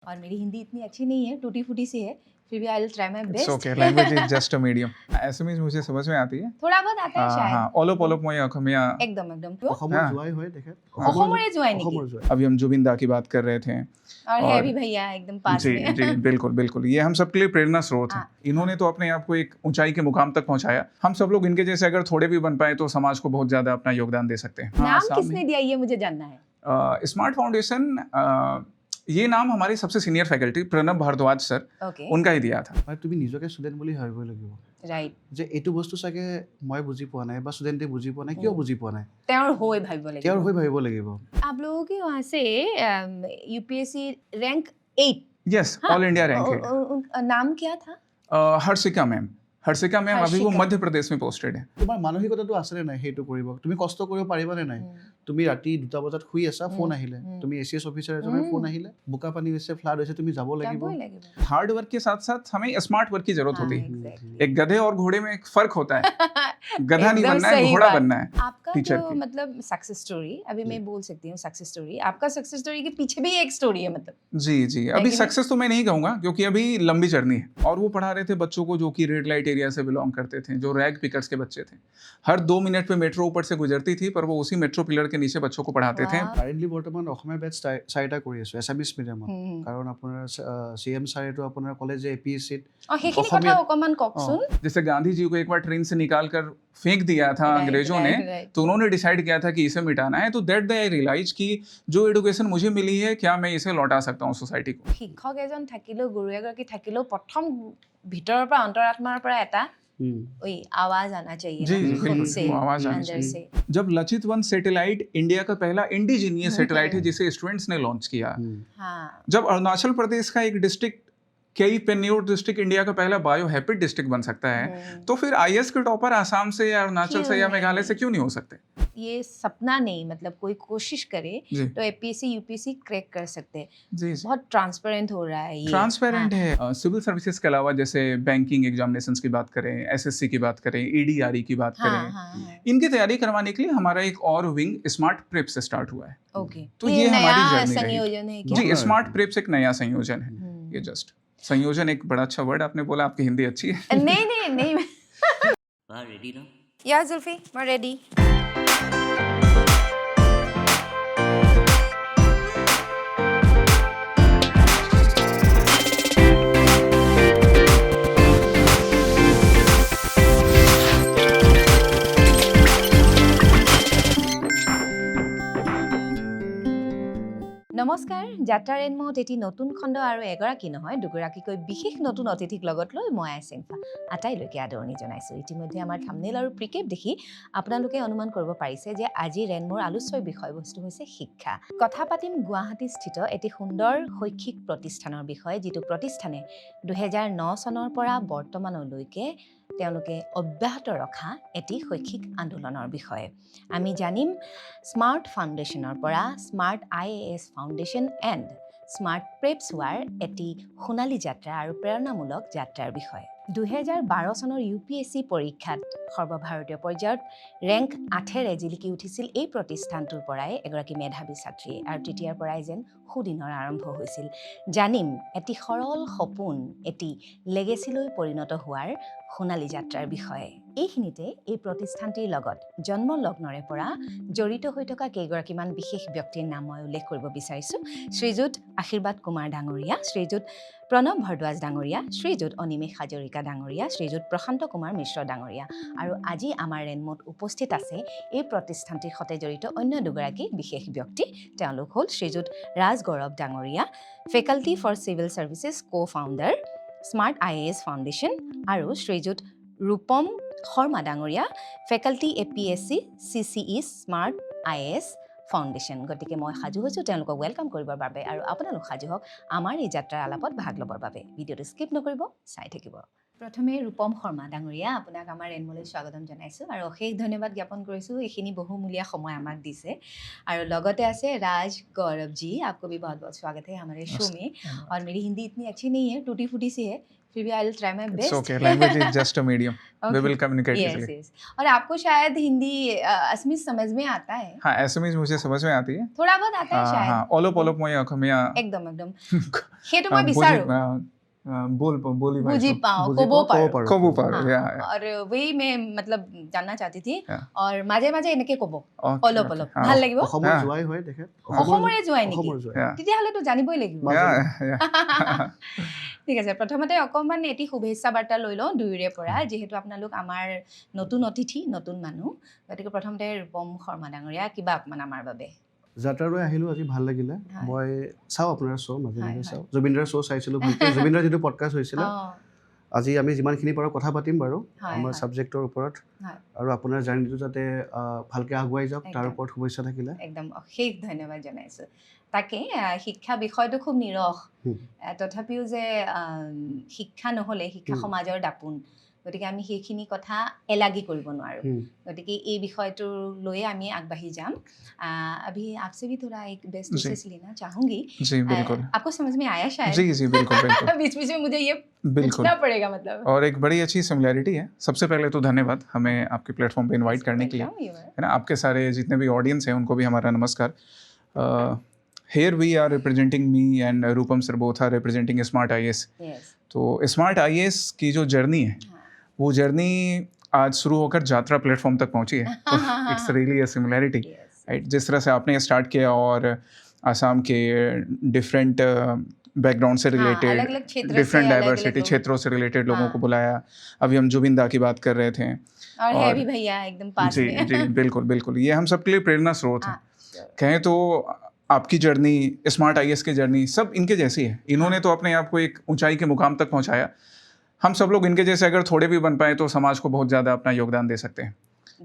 और मेरी हिंदी इतनी अच्छी नहीं है, टूटी फूटी सी है, फिर भी I will try my It's best. okay. Language is just a medium. Assamese मुझे समझ में आती है। थोड़ा बहुत आता है शायद। हाँ, অলপ অলপ মই অসমীয়া एकदम एकदम। অসমৰ জোৱাই হয় তেখেত অসমৰে জোৱাই নেকি? অসমৰ জোৱাই अभी हम जुबिन दा की बात कर रहे थे और है भी भैया एकदम पास जी में। जी बिल्कुल बिल्कुल, ये हम सबके लिए प्रेरणा स्रोत है। इन्होंने तो अपने आप को एक ऊंचाई के मुकाम तक पहुंचाया। हम सब लोग इनके जैसे अगर थोड़े भी बन पाए तो समाज को बहुत ज्यादा अपना योगदान दे सकते हैं। नाम किसने दिया ये मुझे जानना है। स्मार्ट फाउंडेशन, ये नाम हमारे सबसे senior faculty Pranab Bhardwaj sir, okay उनका ही दिया था। মানে তুমি নিজকে ষ্টুডেণ্ট বুলি ভাবিব লাগিব राइट। যে এইটো বস্তু চাগে মই বুজি পোৱা নাই বা ষ্টুডেণ্টে বুজি পোৱা নাই কিয় বুজি পোৱা নাই তেওঁৰ হৈ ভাবিব লাগিব। তেওঁৰ হৈ ভাবিব লাগিব। आप लोगों के वहाँ से UPSC rank 8। Yes, all India rank है। नाम क्या था? हर्षिका मैम, हर्षिका मैम अभी वो मध्य प्रदेश में पोस्टेड है। তোমাৰ মানসিকতাটো আছেনে নাই সেইটো কৰিব তুমি কষ্ট কৰিব পাৰিবানে নাই তুমি ৰাতি 2টা বজাত শুই আছা ফোন আহিলে তুমি এসিএস অফিচাৰ এজনৰ ফোন আহিলে বোকা পানী হৈছে ফ্লাড হৈছে তুমি যাব লাগিব। हार्ड वर्क के साथ साथ हमें स्मार्ट वर्क की जरूरत होती है। एग्जैक्टली। एक गधे और घोड़े में एक फर्क होता है। गधा नहीं एकदम बनना है, सही घोड़ा बात। बनना है। आपका टीचर जो की। मतलब सक्सेस स्टोरी, अभी मैं बोल सकती हूँ सक्सेस स्टोरी, आपका सक्सेस स्टोरी के पीछे भी एक स्टोरी है मतलब। जी जी, अभी लेकिन- सक्सेस तो मैं नहीं कहूंगा क्योंकि अभी लंबी जर्नी है। और वो पढ़ा रहे थे बच्चों को जो कि रेड लाइट एरिया से बिलोंग करते थे, जो रैग पिकर्स के बच्चे थे। हर 2 मिनट पे मेट्रो ऊपर से गुजरती थी, पर वो उसी मेट्रो पिलर के नीचे बच्चों को पढ़ाते थे। वाह। কাৰেণ্টলি বৰ্তমান অসমীয়া বেটছ 4টা কৰি আছো এছামিছ মিডিয়ামত কাৰণ আপোনাৰ CM ছাৰেটো আপোনাৰ ক'লে যে APSCত और সেইখিনি কথা অসমীয়া- অকমান কওকচোন। जैसे गांधी जी को एक बार ट्रेन से निकाल कर फेंक दिया था Right, अंग्रेजों ने, right, right. तो उन्होंने डिसाइड किया था कि इसे मिटाना है। तो दैट डे आई रियलाइज कि जो एजुकेशन मुझे मिली है, क्या मैं इसे लौटा सकता हूँ सोसाइटी को। শিক্ষক এজন থাকিলেও গুৰু এগৰাকী থাকিলেও প্ৰথম ভিতৰৰ পৰা অন্তৰাত্মাৰ পৰা এটা ওই आवाज आना चाहिए जी, ना, जी, खुद बिल्कुल, से वो आवाज आनी अंदर चाहिए। से। जब लचित वन सैटेलाइट इंडिया का पहला इंडिजीनियस सैटेलाइट है जिसे स्टूडेंट्स ने लॉन्च किया। हाँ जब अरुणाचल प्रदेश का एक डिस्ट्रिक्ट केई पेन्योर डिस्ट्रिक्ट इंडिया का पहला बायो हैपिड डिस्ट्रिक्ट बन सकता है, तो फिर आईएएस के टॉपर आसाम से या अरुणाचल से या क्यों मेघालय से नहीं? क्यों नहीं हो सकते? ये सपना नहीं, मतलब कोई कोशिश करे जी तो एपीएससी यूपीएससी क्रैक कर सकते हैं। जी जी, बहुत ट्रांसपेरेंट हो रहा है ये। ट्रांसपेरेंट है। सिविल सर्विसेज के अलावा जैसे बैंकिंग एग्जामिनेशंस की बात करें, एसएससी की बात करें, ईडीआरई की बात हाँ करें, हाँ हाँ इनकी तैयारी करवाने के लिए हमारा एक और विंग स्मार्ट प्रेप से स्टार्ट हुआ है। ओके। तो ये हमारी नया जर्नी रही। संयोजन है क्या? जी, स्मार्ट प्रेप्स एक नया संयोजन है। हम्म। ये जस्ट संयोजन एक बड़ा अच्छा वर्ड आपने बोला, आपकी हिंदी अच्छी है। नहीं नहीं नहीं। रेडी ना? या जुल्फी, मैं रेडी। নমস্কাৰ, যাত্ৰা ৰেনমত এটি নতুন খণ্ড আৰু এগৰাকী নহয় দুগৰাকীকৈ বিশেষ নতুন অতিথিক লগত লৈ মই আইচেংফা আটাইলৈকে আদৰণি জনাইছোঁ। ইতিমধ্যে আমাৰ থাম্বনেইল আৰু প্ৰিকেপ দেখি আপোনালোকে অনুমান কৰিব পাৰিছে যে আজি ৰেনমৰ আলোচ্য বিষয়বস্তু হৈছে শিক্ষা। কথা পাতিম গুৱাহাটীস্থিত এটি সুন্দৰ শৈক্ষিক প্ৰতিষ্ঠানৰ বিষয়ে, যিটো প্ৰতিষ্ঠানে 2009 চনৰ পৰা বৰ্তমানলৈকে তেওঁলোকে অব্যাহত ৰখা এটি শৈক্ষিক আন্দোলনৰ বিষয়ে আমি জানিম। স্মাৰ্ট ফাউণ্ডেশ্যনৰ পৰা smart IAS foundation and smart preps হোৱাৰ এটি সোণালী যাত্ৰা আৰু প্ৰেৰণামূলক যাত্ৰাৰ বিষয়ে। 2012 চনৰ UPSC পৰীক্ষাত সৰ্বভাৰতীয় পৰ্যায়ত ৰেংক 8ৰে জিলিকি উঠিছিল এই প্ৰতিষ্ঠানটোৰ পৰাই এগৰাকী মেধাৱী ছাত্ৰী, আৰু তেতিয়াৰ পৰাই যেন সুদিনৰ আৰম্ভ হৈছিল। জানিম এটি সৰল সপোন এটি লেগেচিলৈ পৰিণত হোৱাৰ সোণালী যাত্ৰাৰ বিষয়ে। এইখিনিতে এই প্ৰতিষ্ঠানটিৰ লগত জন্মলগ্নৰে পৰা জড়িত হৈ থকা কেইগৰাকীমান বিশেষ ব্যক্তিৰ নাম মই উল্লেখ কৰিব বিচাৰিছোঁ। শ্ৰীযুত আশীৰ্বাদ কুমাৰ ডাঙৰীয়া, শ্ৰীযুত প্ৰণৱ ভৰদ্বাজ ডাঙৰীয়া, শ্ৰীযুত অনিমেষ হাজৰিকা ডাঙৰীয়া, শ্ৰীযুত প্ৰশান্ত কুমাৰ মিশ্ৰ ডাঙৰীয়া, আৰু আজি আমাৰ ৰেনমত উপস্থিত আছে এই প্ৰতিষ্ঠানটিৰ সৈতে জড়িত অন্য দুগৰাকী বিশেষ ব্যক্তি। তেওঁলোক হ'ল শ্ৰীযুত ৰাজ গৌৰৱ ডাঙৰীয়া, faculty for civil services co-founder smart IAS foundation, আৰু শ্ৰীযুত ৰূপম শৰ্মা ডাঙৰীয়া, faculty APSC CCE smart IAS foundation. গতিকে মই সাজু হৈছোঁ তেওঁলোকক ৱেলকাম কৰিবৰ বাবে, আৰু আপোনালোক সাজু হওক আমাৰ এই যাত্ৰাৰ আলাপত ভাগ ল'বৰ বাবে। ভিডিঅ'টো স্কিপ নকৰিব, চাই থাকিব। প্ৰথমে ৰূপম শৰ্মা ডাঙৰীয়া আপোনাক আমাৰ এনমলৈ স্বাগতম জনাইছোঁ আৰু অশেষ ধন্যবাদ জ্ঞাপন কৰিছোঁ এইখিনি বহুমূলীয়া সময় আমাক দিছে আৰু লগতে আছে राज गौरव जी आपको भी बहुत बहुत स्वागत है हमारे शो में और मेरी हिंदी इतनी अच्छी नहीं है टूटी फूटी सी है फिर भी I will try my its best okay language is just a medium we will communicate yes easily yes और आपको शायद हिंदी असमीज समझ में आता है हाँ एसएमएस मुझे समझ में आती है थोड़ा बहुत आता है हाँ शायद ओलोप ओलोप মই অসমীয়া একদম একদম সেইটো মই বিচাৰোঁ बोली बुझी पाऊँ ক'ব পাৰোঁ कबू पारो हाँ, या और वही मैं मतलब जानना चाहती थी Yeah. और মাজে মাজে এনেকে ক'ব অলপ অলপ हाँ, ভাল লাগিব অসমৰ হা। জোৱাই হয় তেখেত অসমৰে জোৱাই নেকি অসমৰ জোৱাই या তেতিয়াহ'লেতো জানিবই লাগিব মাজে। ঠিক আছে প্ৰথমতে অকণমান এটি শুভেচ্ছা বাৰ্তা লৈ লওঁ দুয়োৰে পৰা যিহেতু আপোনালোক আমাৰ নতুন অতিথি নতুন মানুহ গতিকে প্ৰথমতে ৰূপম শৰ্মা ডাঙৰীয়া কিবা অকণমান আমাৰ বাবে যাত্ৰালৈ আহিলোঁ আজি ভাল লাগিলে হয়। মই চাওঁ আপোনাৰ শ্ব' মাজে হয়, মাজে হয়। চাওঁ জুবিনদাৰ শ্ব' চাইছিলোঁ ভালকৈ জুবিনদাৰ যিটো পডকাষ্ট হৈছিলে অঁ, আজি আমি যিমানখিনি পাৰোঁ কথা পাতিম বাৰু হয়, আমাৰ হয়। ছাবজেক্টৰ ওপৰত হয়। আৰু আপোনাৰ জাৰ্ণিটো যাতে ভালকৈ আগুৱাই যাওক তাৰ একদম। ওপৰত শুভেচ্ছা থাকিলে একদম অশেষ ধন্যবাদ জনাইছোঁ তাকে শিক্ষা বিষয়টো খুব নিৰস হুম। তথাপিও যে শিক্ষা নহ'লে শিক্ষা হুম। সমাজৰ দাপোন গতিকে আমি সেইখিনি কথা এলাগি কৰিব নোৱাৰোঁ হুম। গতিকে এই বিষয়টো লৈয়ে আমি আগবাঢ়ি যাম अभी आपसे भी थोड़ा एक बेस्ट जी। विशेष लेना चाहूँगी जी बिल्कुल आपको समझ में आया शायद जी जी बिल्कुल बिल्कुल बीच बीच में मुझे ये बिल्कुल पूछना पड़ेगा मतलब और एक बड़ी अच्छी सिमिलैरिटी है सबसे पहले तो धन्यवाद हमें आपके प्लेटफॉर्म पे इनवाइट करने के लिए Welcome, you are. है ना आपके सारे जितने भी ऑडियंस हैं उनको भी हमारा नमस्कार here we are representing me and Rupam sir both are representing smart IAS Yes. तो स्मार्ट आईएएस की जो जर्नी है हाँ। वो जर्नी आज शुरू होकर यात्रा प्लेटफॉर्म तक पहुंची है तो it's really a similarity Yes. Right जिस तरह से आपने स्टार्ट किया और आसाम के डिफरेंट बैकग्राउंड से हाँ, रिलेटेड अलग-अलग क्षेत्र से, डिफरेंट अलग-अलग डाइवर्सिटी लोग। क्षेत्रों से रिलेटेड लोगों हाँ। को बुलाया अभी हम जुबिन दा की बात कर रहे थे और है और- भी भैया एकदम पास जी में जी बिल्कुल बिल्कुल ये हम सबके लिए प्रेरणा स्रोत है हाँ, sure. कहें तो आपकी जर्नी स्मार्ट आईएएस की जर्नी सब इनके जैसी है इन्होंने हाँ। तो अपने आप को एक ऊंचाई के मुकाम तक पहुंचाया हम सब लोग इनके जैसे अगर थोड़े भी बन पाए तो समाज को बहुत ज़्यादा अपना योगदान दे सकते हैं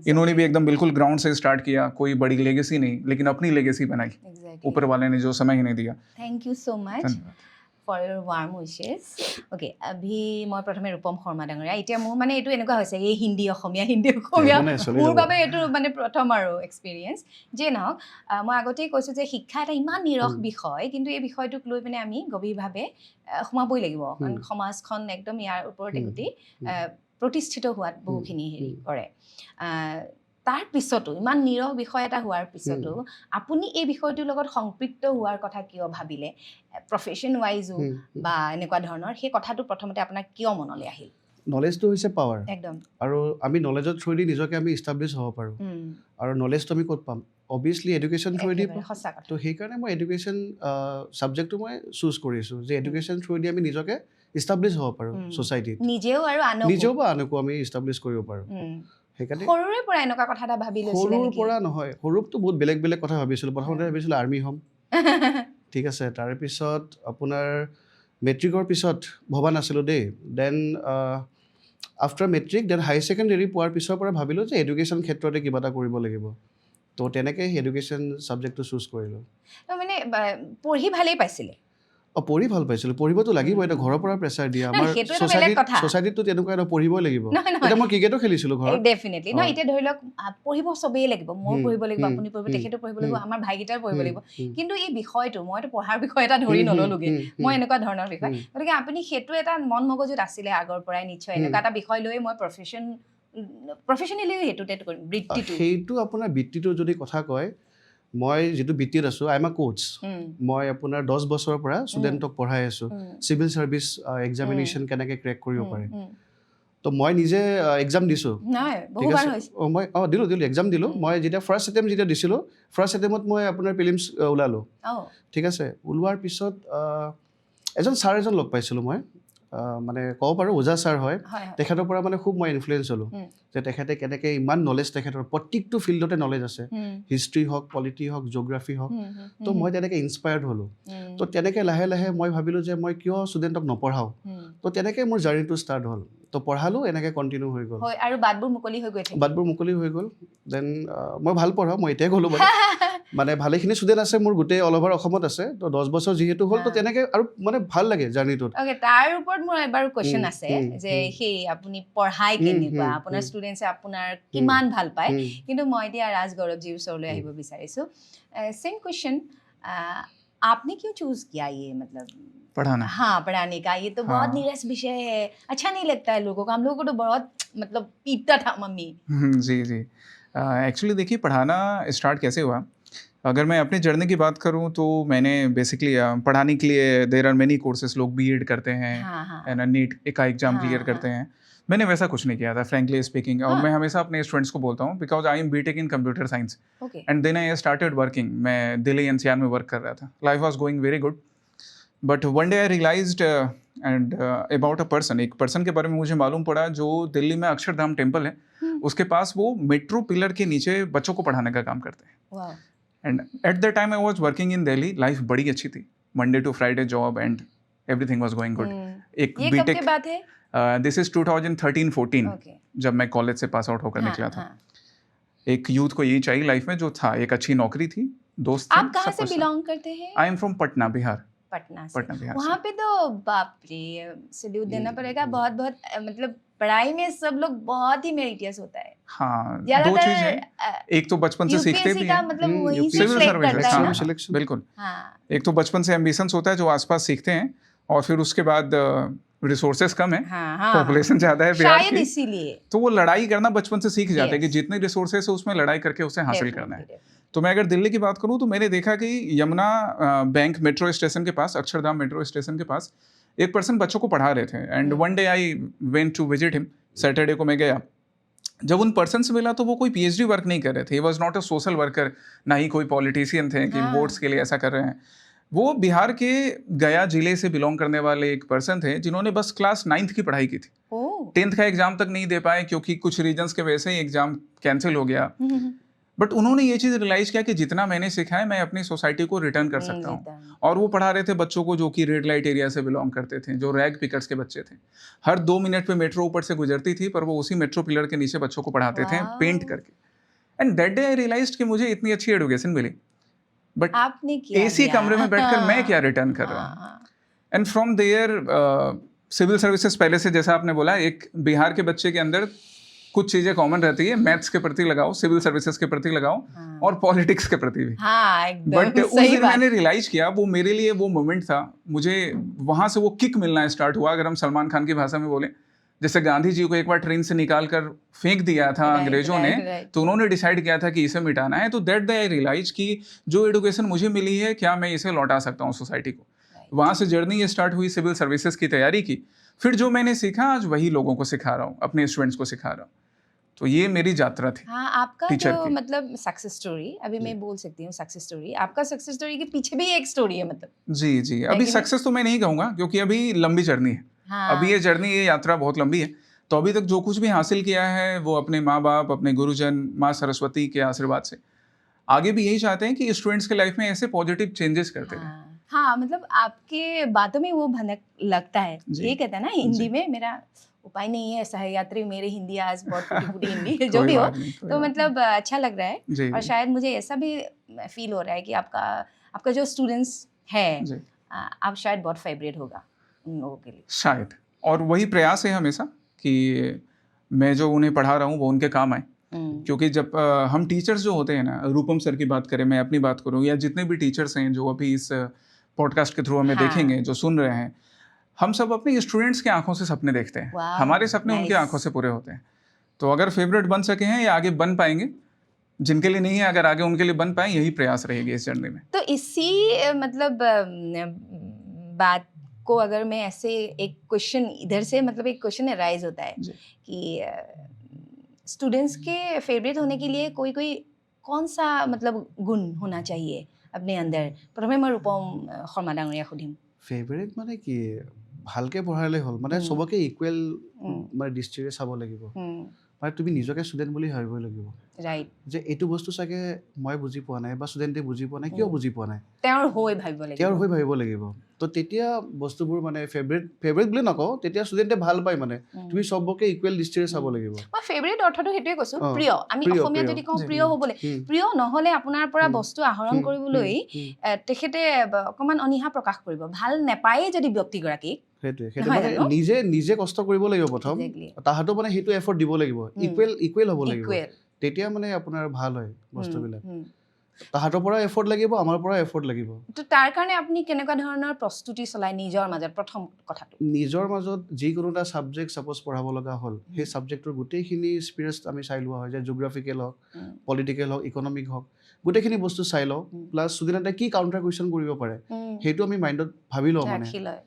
इन्होंने भी एकदम बिल्कुल ग्राउंड से स्टार्ट किया कोई बड़ी लेगेसी नहीं लेकिन अपनी लेगेसी बनाई Exactly. ऊपर वाले ने जो समय ही नहीं दिया Thank you so much धन्यवाद for your warm wishes. Okay, अभी মই প্ৰথমে ৰূপম শৰ্মা ডাঙৰীয়া এতিয়া মোৰ মানে এইটো এনেকুৱা হৈছে এই হিন্দী অসমীয়া একো নাই, চলি মোৰ যাব। বাবে এইটো মানে প্ৰথম আৰু এক্সপিৰিয়েঞ্চ যে নহওক মই আগতেই কৈছোঁ যে শিক্ষা এটা ইমান নিৰস বিষয় কিন্তু এই বিষয়টোক লৈ পিনে আমি গভীৰভাৱে সোমাবই লাগিব কাৰণ সমাজখন একদম ইয়াৰ ওপৰতে গোটেই প্ৰতিষ্ঠিত হোৱাত বহুখিনি হেৰি কৰে তাৰ পিছতো ইমান নিৰহ বিষয় এটা হোৱাৰ পিছতো আপুনি এই বিষয়টোৰ লগত সংপৃক্ত হোৱাৰ কথা কিয় ভাবিলে প্ৰফেশ্যন ৱাইজো বা এনেকুৱা ধৰণৰ সেই কথাটো প্ৰথমতে আপোনাৰ কিয় মনলৈ আহিল নলেজটো হৈছে পাৱাৰ একদম আৰু আমি নলেজৰ থ্ৰুৱেদি নিজকে আমি ইষ্টাব্লিছ হ'ব পাৰোঁ আৰু নলেজটো আমি ক'ত পাম অবভিয়াছলি এডুকেশ্যন থ্ৰুৱেদি একেবাৰে সঁচা কথা তো সেইকাৰণে মই এডুকেশ্যন ছাবজেক্টটো মই চুজ কৰিছোঁ যে এডুকেশ্যন থ্ৰুৱেদি আমি নিজকে ইষ্টাব্লিছ হ'ব পাৰোঁ ছ'চাইটিত নিজেও আৰু আনকো নিজেও বা আনকো আমি ইষ্টাব্লিছ কৰিব পাৰোঁ সেইকাৰণে সৰুৰে পৰা এনেকুৱা কথা এটা ভাবি লৈছিলে সৰুৰ নেকি পৰা নহয় সৰুতো বহুত বেলেগ বেলেগ কথা ভাবিছিলোঁ প্ৰথমতে ভাবিছিলোঁ আৰ্মি হ'ম ঠিক আছে তাৰপিছত আপোনাৰ মেট্ৰিকৰ পিছত ভবা নাছিলোঁ দেই দেন আফটাৰ মেট্ৰিক দেন হাই ছেকেণ্ডেৰী পোৱাৰ পিছৰ পৰা ভাবিলোঁ যে এডুকেশ্যন ক্ষেত্ৰতে কিবা এটা কৰিব লাগিব তো তেনেকৈ এডুকেশ্যন ছাবজেক্টটো চুজ কৰিলোঁ মানে পঢ়ি ভালেই পাইছিলে পঢ়ি ভাল পাইছিলোঁ পঢ়িবতো লাগিব এতিয়া ঘৰৰ পৰা প্ৰেছাৰ দিয়ে আমাৰ সেইটো এটা বেলেগ কথা। ছ'চাইটিতো তেনেকুৱা এটা পঢ়িবই লাগিব নহয় এতিয়া মই ক্ৰিকেটো খেলিছিলোঁ ঘৰত ডেফিনেটলি নহয় এতিয়া ধৰি লওক পঢ়িব চবেই লাগিব মই পঢ়িব লাগিব আপুনি পঢ়িব হুম, তেখেতো পঢ়িব লাগিব আমাৰ ভাইকেইটাই পঢ়িব লাগিব হুম, কিন্তু এই বিষয়টো মইতো পঢ়াৰ বিষয় এটা ধৰি হুম, নললোগে হুম, হুম, মই এনেকুৱা ধৰণৰ বিষয় হুম। গতিকে আপুনি সেইটো এটা মন মগজুত আছিলে আগৰ পৰাই নিশ্চয় এনেকুৱা এটা বিষয় লৈ মই প্ৰফেশ্যনেলি সেইটোতে কৰিম বৃত্তিটো সেইটো আপোনাৰ বৃত্তিটোৰ যদি কথা কয় মই যিটো বৃত্তিত আছোঁ আই এম আ কোচ মই আপোনাৰ 10 বছৰৰ পৰা ষ্টুডেণ্টক পঢ়াই আছোঁ চিভিল ছাৰ্ভিচ এক্সামিনেশ্যন কেনেকৈ ক্ৰেক কৰিব পাৰে তো মই নিজে এক্সাম দিছোঁ নাই ঠিক বহুবাৰ আছে হৈছে মই দিলোঁ এক্সাম দিলোঁ মই যেতিয়া ফাৰ্ষ্ট এটেম্প যেতিয়া দিছিলোঁ ফাৰ্ষ্ট এটেম্পত মই আপোনাৰ প্ৰিলিমছ ওলালোঁ ঠিক আছে ওলোৱাৰ পিছত এজন ছাৰ এজন লগ পাইছিলোঁ মই মানে ক'ব পাৰোঁ ওজা ছাৰ হয় তেখেতৰ পৰা মানে খুব মই ইনফ্লুৱেঞ্চ হ'লোঁ যে তেখেতে কেনেকৈ ইমান নলেজ তেখেতৰ প্ৰত্যেকটো ফিল্ডতে নলেজ আছে হিষ্ট্ৰী হওক পলিটি হওক জিঅ'গ্ৰাফী হওক তো মই তেনেকৈ ইনস্পায়াৰ্ড হ'লোঁ তো তেনেকৈ লাহে লাহে মই ভাবিলোঁ যে মই কিয় ষ্টুডেণ্টক নপঢ়াওঁ তো তেনেকৈ মোৰ জাৰ্ণিটো ষ্টাৰ্ট হ'ল তো পঢ়ালোঁ এনেকৈ কণ্টিনিউ হৈ গ'ল আৰু বাটবোৰ মুকলি হৈ গৈ থাকে বাটবোৰ মুকলি হৈ গ'ল দেন মই ভাল পঢ়াওঁ মই এতিয়াই ক'লোঁ বাৰু মানে ভালেখিনি ষ্টুডেণ্ট আছে মোৰ গোটেই অল অভাৰ অসমত আছে তো 10 বছৰ যিহেতু হ'ল তো তেনেকৈ আৰু মানে ভাল লাগে জাৰ্ণিটোত অকে তাৰ ওপৰত মোৰ এবাৰ কোৱেশ্চন আছে যে সেই আপুনি পঢ়াই কেনেকুৱা আপোনাৰ ষ্টুডেণ্টছে আপোনাৰ কিমান ভাল পায় কিন্তু মই এতিয়া ৰাজ গৌৰৱজীৰ ওচৰলৈ আহিব বিচাৰিছোঁ सेम क्वेश्चन आपने क्यों चूज किया ये मतलब पढ़ाना हाँ पढ़ाने का ये तो हाँ. बहुत नीरस विषय है अच्छा नहीं लगता है लोगों को हम लोगों को तो बहुत मतलब पीटता था मम्मी जी जी एक्चुअली देखिए पढ़ाना स्टार्ट कैसे हुआ अगर मैं अपनी जर्नी की बात करूं तो मैंने बेसिकली पढ़ाने के लिए देर आर मेनी कोर्सेज लोग बीएड करते हैं हाँ. नीट का एग्जाम क्लियर करते हैं मैंने वैसा कुछ नहीं किया था फ्रैंकली स्पीकिंग और मैं हमेशा अपने स्टूडेंट्स को बोलता हूँ because I am BTech in computer science okay and then I started working मैं दिल्ली एनसीआर में वर्क कर रहा था life was going very good but one day I realised and about a person एक पर्सन के बारे में मुझे मालूम पड़ा जो दिल्ली में अक्षरधाम टेम्पल है उसके पास वो मेट्रो पिलर के नीचे बच्चों को पढ़ाने का काम करते हैं and at the time I was working in Delhi life बड़ी अच्छी थी Monday to Friday job and everything was going good एक ये कब की बात है दिस इज 2013-14 जब मैं कॉलेज से पास आउट होकर निकला था एक यूथ को यही चाहिए लाइफ में जो था एक अच्छी नौकरी थी दोस्त थे आप कहाँ से बिलोंग करते हैं I am from Patna Bihar Patna Bihar वहाँ पे तो बाप रे सैल्यूट देना पड़ेगा बहुत बहुत मतलब पढ़ाई में सब लोग बहुत ही मेरिटियस होता है हाँ दो चीजें एक तो बचपन से सीखते भी हैं मतलब वही से सिविल select करता है ना सर्विस बिल्कुल हाँ एक तो बचपन से एम्बिशंस होता है जो आसपास सीखते हैं और फिर उसके बाद रिसोर्सेस कम है पॉपुलेशन ज्यादा है बिहार शायद की इसीलिए तो वो लड़ाई करना बचपन से सीख जाते हैं कि जितने रिसोर्सेस है उसमें लड़ाई करके उसे हासिल करना है तो मैं अगर दिल्ली की बात करूं तो मैंने देखा कि यमुना बैंक मेट्रो स्टेशन के पास अक्षरधाम मेट्रो स्टेशन के पास एक पर्सन बच्चों को पढ़ा रहे थे and one day I went to visit him Saturday को मैं गया जब उन पर्सन से मिला तो वो कोई पीएचडी वर्क नहीं कर रहे थे he was not a social worker ना ही कोई पॉलिटिशियन थे कि वोट्स के लिए ऐसा कर रहे हैं वो बिहार के गया जिले से बिलोंग करने वाले एक पर्सन थे जिन्होंने बस क्लास 9th की पढ़ाई की थी 10th का एग्जाम तक नहीं दे पाए क्योंकि कुछ रीजंस के वजह से ही एग्जाम कैंसिल हो गया बट उन्होंने ये चीज़ रियलाइज किया कि जितना मैंने सीखा है मैं अपनी सोसाइटी को रिटर्न कर सकता हूँ और वो पढ़ा रहे थे बच्चों को जो कि रेड लाइट एरिया से बिलोंग करते थे जो रैग पिकर्स के बच्चे थे हर 2 मिनट पे मेट्रो ऊपर से गुजरती थी पर वो उसी मेट्रो पिलर के नीचे बच्चों को पढ़ाते थे पेंट करके and that day I realised कि मुझे इतनी अच्छी एजुकेशन मिली बट आपने किया एसी कमरे में बैठकर मैं क्या रिटर्न कर रहा हूँ and from there civil services पहले से जैसा आपने बोला एक बिहार के बच्चे के अंदर कुछ चीजें कॉमन रहती है मैथ्स के प्रति लगाओ सिविल सर्विसेज के प्रति लगाओ और पॉलिटिक्स के प्रति भी बट उस दिन मैंने रियलाइज किया वो मेरे लिए वो मोमेंट था मुझे वहां से वो किक मिलना स्टार्ट हुआ अगर हम सलमान खान की भाषा में बोले जैसे गांधी जी को एक बार ट्रेन से निकाल कर फेंक दिया था अंग्रेजों ने तो उन्होंने डिसाइड किया था कि इसे मिटाना है तो दैट डे आई रियलाइज कि जो एजुकेशन मुझे मिली है क्या मैं इसे लौटा सकता हूँ सोसाइटी को वहाँ से जर्नी ये स्टार्ट हुई सिविल सर्विसेज की तैयारी की फिर जो मैंने सीखा आज वही लोगों को सिखा रहा हूँ अपने स्टूडेंट्स को सिखा रहा हूँ तो ये मेरी यात्रा थी हाँ आपका जो मतलब सक्सेस स्टोरी अभी मैं बोल सकती हूँ सक्सेस स्टोरी आपका सक्सेस स्टोरी के पीछे भी एक स्टोरी है मतलब जी जी अभी सक्सेस तो मैं नहीं कहूँगा क्योंकि अभी लंबी जर्नी है अभी ये जर्नी ये यात्रा बहुत लंबी है तो अभी तक जो कुछ भी हासिल किया है वो अपने माँ बाप अपने गुरुजन माँ सरस्वती के आशीर्वाद से आगे भी यही चाहते हैं कि स्टूडेंट्स के लाइफ में ऐसे पॉजिटिव चेंजेस करते हैं हाँ मतलब आपके बातों में वो भनक लगता है ये कहता है ना हिंदी में मेरा उपाय नहीं है सहयात्री मेरी हिंदी आज बहुत टूटी हिंदी है जो भी हो तो मतलब अच्छा लग रहा है और शायद मुझे ऐसा भी फील हो रहा है कि आपका जो स्टूडेंट्स है आप शायद बहुत फेवरेट होगा उन लोगों के लिए शायद और वही प्रयास है हमेशा कि मैं जो उन्हें पढ़ा रहा हूँ वो उनके काम आए क्योंकि जब हम टीचर्स जो होते हैं ना रूपम सर की बात करें मैं अपनी बात करूँ या जितने भी टीचर्स हैं जो अभी इस पॉडकास्ट के थ्रू हमें देखेंगे जो सुन रहे हैं हम सब अपने स्टूडेंट्स के आंखों से सपने देखते हैं हमारे सपने उनकी आंखों से पूरे होते हैं तो अगर फेवरेट बन सके हैं या आगे बन पाएंगे जिनके लिए नहीं है अगर आगे उनके लिए बन पाए यही प्रयास रहेगी इस जर्नी में तो इसी मतलब बात को अगर मैं ऐसे एक क्वेश्चन इधर से मतलब एक क्वेश्चन राइज होता है कि स्टूडेंट्स के फेवरेट होने के लिए कोई कौन सा मतलब गुण होना चाहिए अपने अंदर प्रथमे मैं रूपम शर्मा डांगरिया सुधिम फेवरेट মানে কি ভালকে পঢ়ালে হ'ল মানে সবকে ইকুৱেল মানে দৃষ্টিৰে চাব লাগিব মানে তুমি নিজকে ষ্টুডেণ্ট বুলি ভাবিব লাগিব ৰাইট যে এইটো বস্তু চাগে মই বুজি পোৱা নাই বা ষ্টুডেণ্টে বুজি পোৱা নাই কিয় বুজি পোৱা নাই তেওঁৰ হৈ ভাবিব লাগিব তেওঁৰ হৈ ভাবিব লাগিব তো তেতিয়া বস্তুবোৰ মানে ফেভৰেট বুলি নকওঁ তেতিয়া ষ্টুডেণ্টে ভাল পায় মানে তুমি চবকে ইকুৱেল দৃষ্টিৰে চাব লাগিব মই ফেভৰেট অৰ্থটো সেইটোৱে কৈছো অ, প্ৰিয় আমি প্ৰিয়, অসমীয়াত প্ৰিয়। যদি কওঁ জি, প্ৰিয় হ'বলৈ প্ৰিয় নহ'লে আপোনাৰ পৰা বস্তু আহৰণ কৰিবলৈ তেখেতে অকণমান অনীহা প্ৰকাশ কৰিব ভাল নেপায়েই যদি ব্যক্তিগৰাকীক সেইটোৱে সেইটো নহয় মানে জানো? নিজে কষ্ট কৰিব লাগিব প্ৰথম Exactly. তাহাঁতো মানে সেইটো এফৰ্ট দিব লাগিব ইকুৱেল হ'ব লাগিব Equal. তেতিয়া মানে আপোনাৰ ভাল হয় বস্তুবিলাক হুম। তাহাঁতৰ পৰা এফৰ্ট লাগিব আমাৰ পৰা এফৰ্ট লাগিব তো তাৰ কাৰণে আপুনি কেনেকুৱা ধৰণৰ প্ৰস্তুতি চলাই নিজৰ মাজত প্ৰথম কথাটো নিজৰ মাজত যিকোনো এটা ছাবজেক্ট ছাপ'জ পঢ়াব লগা হ'ল সেই ছাবজেক্টটোৰ গোটেইখিনি এক্সপিৰিয়েঞ্চ আমি চাই লোৱা হয় যে জিঅ'গ্ৰাফিকেল হওক পলিটিকেল হওক ইকনমিক হওক গোটেইখিনি বস্তু চাই লওঁ প্লাছ ষ্টুডেণ্টে কি কাউণ্টাৰ কুৱেশ্যন কৰিব পাৰে সেইটো আমি মাইণ্ডত ভাবি লওঁ মানে ৰাখি লয়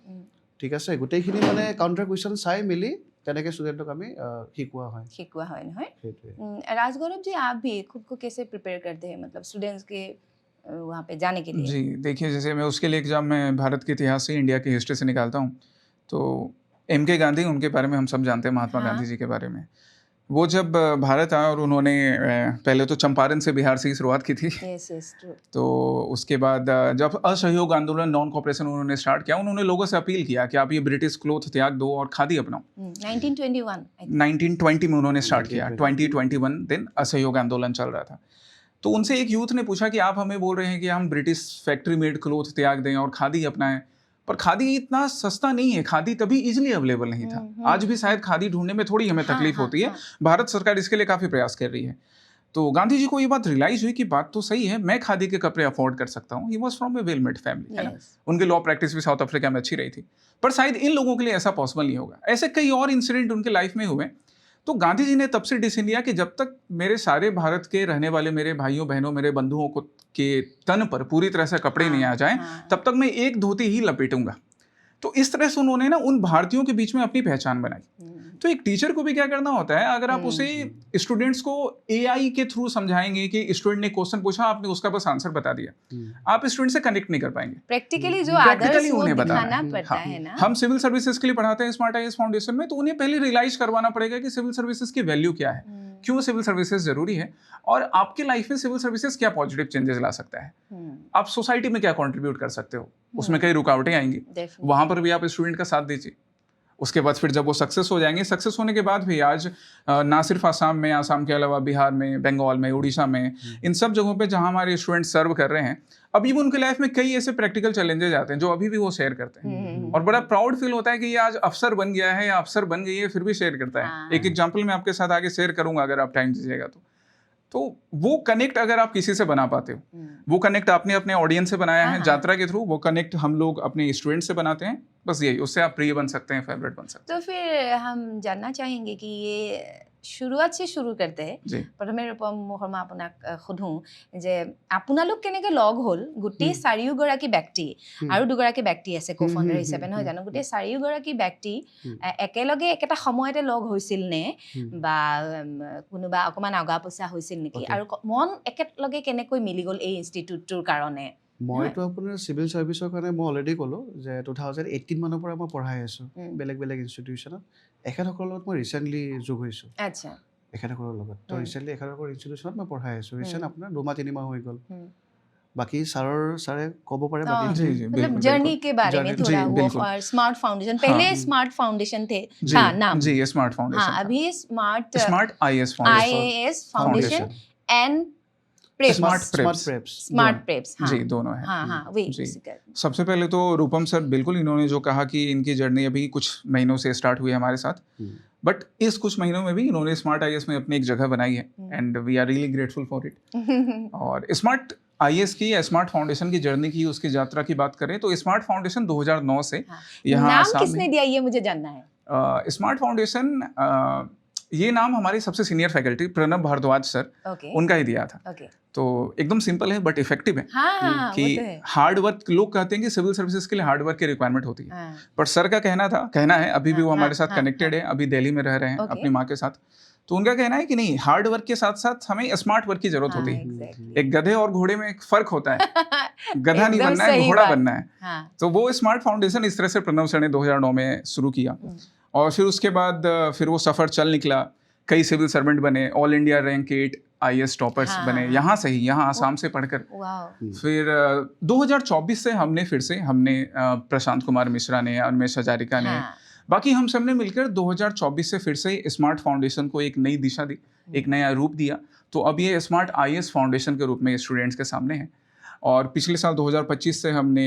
ঠিক আছে গোটেইখিনি মানে কাউণ্টাৰ কুৱেশ্যন চাই মেলি তেনেকৈ ষ্টুডেণ্টক আমি শিকোৱা হয় নহয় সেইটোৱে राजगौरव जी आप भी खुद को कैसे प्रिपेयर करते हैं मतलब स्टूडेंट्स के वहाँ पे जाने के लिए जी देखिए जैसे मैं उसके लिए एग्ज़ाम में भारत के इतिहास से इंडिया की हिस्ट्री से निकालता हूँ तो MK गांधी उनके बारे में हम सब जानते हैं महात्मा हाँ। गांधी जी के बारे में वो जब भारत आए और उन्होंने पहले तो चंपारण से बिहार से ही शुरुआत की थी यस यस ट्रू तो उसके बाद जब असहयोग आंदोलन नॉन कॉपरेशन उन्होंने स्टार्ट किया उन्होंने लोगों से अपील किया कि आप ये ब्रिटिश क्लोथ त्याग दो और खादी अपनाओ 1921 I think. 1920 में उन्होंने स्टार्ट किया 1921 2021 दिन असहयोग आंदोलन चल रहा था तो उनसे एक यूथ ने पूछा कि आप हमें बोल रहे हैं कि हम ब्रिटिश फैक्ट्री मेड क्लोथ त्याग दें और खादी अपनाएं पर खादी इतना सस्ता नहीं है खादी तभी इजीली अवेलेबल नहीं था आज भी शायद खादी ढूंढने में थोड़ी हमें तकलीफ होती है भारत सरकार इसके लिए काफ़ी प्रयास कर रही है तो गांधी जी को ये बात रियलाइज हुई कि बात तो सही है मैं खादी के कपड़े अफोर्ड कर सकता हूँ he was from A well made family है ना Yes. उनकी लॉ प्रैक्टिस भी साउथ अफ्रीका में अच्छी रही थी पर शायद इन लोगों के लिए ऐसा पॉसिबल नहीं होगा ऐसे कई और इंसिडेंट उनके लाइफ में हुए तो गांधी जी ने तब से डिसीजन लिया कि जब तक मेरे सारे भारत के रहने वाले मेरे भाइयों बहनों मेरे बंधुओं को के तन पर पूरी तरह से कपड़े नहीं आ जाएं तब तक मैं एक धोती ही लपेटूंगा तो इस तरह से उन्होंने ना उन भारतीयों के बीच में अपनी पहचान बनाई तो एक टीचर को भी क्या करना होता है अगर आप उसे स्टूडेंट्स को AI के थ्रू समझाएंगे कि स्टूडेंट ने क्वेश्चन पूछा आपने उसका बस आंसर बता दिया आप स्टूडेंट से कनेक्ट नहीं कर पाएंगे प्रैक्टिकली जो आदर्श प्रैक्टिकली वो उन्हें बताना दिखाना पड़ता हाँ, है ना हम सिविल सर्विसेज के लिए पढ़ाते हैं स्मार्ट IAS फाउंडेशन में तो उन्हें पहले रियलाइज करवाना पड़ेगा कि सिविल सर्विसेज की वैल्यू क्या है क्यों सिविल सर्विसेज जरूरी है और आपके लाइफ में सिविल सर्विसेज क्या पॉजिटिव चेंजेस ला सकता है आप सोसाइटी में क्या कंट्रीब्यूट कर सकते हो उसमें कई रुकावटें आएंगी Definitely. वहां पर भी आप स्टूडेंट का साथ दीजिए उसके बाद फिर जब वो सक्सेस हो जाएंगे सक्सेस होने के बाद भी आज ना सिर्फ आसाम में आसाम के अलावा बिहार में बंगाल में उड़ीसा में इन सब जगहों पे जहाँ हमारे स्टूडेंट सर्व कर रहे हैं अभी भी उनके लाइफ में कई ऐसे प्रैक्टिकल चैलेंजेस आते हैं जो अभी भी वो शेयर करते हैं और बड़ा प्राउड फील होता है कि ये आज अफसर बन गया है या अफसर बन गई है फिर भी शेयर करता है एक एग्जाम्पल मैं आपके साथ आगे शेयर करूंगा अगर आप टाइम दीजिएगा तो वो कनेक्ट अगर आप किसी से बना पाते हो वो कनेक्ट आपने अपने ऑडियंस से बनाया है यात्रा के थ्रू वो कनेक्ट हम लोग अपने स्टूडेंट से बनाते हैं बस यही उससे आप प्रिय बन सकते हैं फेवरेट बन सकते तो फिर हम जानना चाहेंगे कि ये शुरुआत से शुरू करते जी। প্ৰথমে ৰূপম শৰ্মা আপোনাক সোধোঁ যে আপোনালোক কেনেকৈ লগ হ'ল গোটেই চাৰিওগৰাকী ব্যক্তি আৰু দুগৰাকী ব্যক্তি আছে কো ফাউণ্ডাৰ হিচাপে নহয় জানো গোটেই চাৰিওগৰাকী ব্যক্তি একেলগে একেটা সময়তে লগ হৈছিল নে বা কোনোবা অকণমান আগা পইচা হৈছিল নেকি আৰু মন একেলগে কেনেকৈ মিলি গ'ল এই ইনষ্টিটিউটটোৰ কাৰণে মইতো আপোনাৰ চিভিল ছাৰ্ভিচৰ কাৰণে মই অলৰেডি ক'লোঁ যে 2018 মানৰ পৰা মই পঢ়াই আছোঁ বেলেগ বেলেগ ইনষ্টিটিউশ্যনত এখেতসকলৰ লগত মই ৰিচেণ্টলি যোগ হৈছোঁ আচ্ছা এখেতসকলৰ লগত তো ৰিচেণ্টলি এখেতসকলৰ ইনষ্টিটিউশ্যনত মই পঢ়াই আছোঁ ৰিচেণ্ট আপোনাৰ 2-3 মাহ হৈ গ'ল बाकी सारे कब पड़े बाकी जी जी मतलब जर्नी के बारे में थोड़ा वो और स्मार्ट फाउंडेशन पहले स्मार्ट फाउंडेशन थे था नाम जी ये स्मार्ट फाउंडेशन हाँ अभी smart IAS foundation and smart preps जी दोनों है हाँ वही सबसे पहले तो रूपम सर बिल्कुल इन्होंने जो कहा कि इनकी जर्नी अभी कुछ महीनों से स्टार्ट हुई है हमारे साथ बट इस कुछ महीनों में भी इन्होंने स्मार्ट IAS में अपनी एक जगह बनाई है and we are really grateful for it और स्मार्ट IAS की या स्मार्ट फाउंडेशन की जर्नी की उसकी यात्रा की बात करें तो स्मार्ट फाउंडेशन 2009 से यहाँ नाम किसने दिया ये मुझे जानना है स्मार्ट फाउंडेशन ये नाम हमारे सबसे senior faculty Pranab Bhardwaj sir उनका ही दिया था तो एकदम सिंपल है बट इफेक्टिव है कि हार्ड वर्क लोग कहते हैं कि सिविल सर्विसेज के लिए हार्ड वर्क की रिक्वायरमेंट होती है पर सर का कहना है अभी भी वो हमारे साथ कनेक्टेड है अभी दिल्ली में रह रहे हैं अपनी माँ के साथ तो उनका कहना है कि नहीं हार्ड वर्क के साथ साथ हमें स्मार्ट वर्क की जरूरत होती है एक गधे और घोड़े में एक फर्क होता है गधा नहीं बनना है घोड़ा बनना है तो वो स्मार्ट फाउंडेशन इस तरह से प्रणव सर ने 2009 में शुरू किया और फिर उसके बाद फिर वो सफ़र चल निकला कई सिविल सर्वेंट बने, all India rank 8 IAS toppers हाँ, बने, हाँ, यहाँ से ही, यहाँ आसाम से पढ़कर। वाओ फिर 2024 से हमने प्रशांत कुमार मिश्रा ने, उन्मेष हजारिका ने, हाँ बाकी हम सब ने मिलकर 2024 से फिर से स्मार्ट फाउंडेशन को एक नई दिशा दी, एक नया रूप दिया। तो अब ये स्मार्ट IAS फाउंडेशन के रूप में स्टूडेंट्स के सामने है। और पिछले साल 2025 से हमने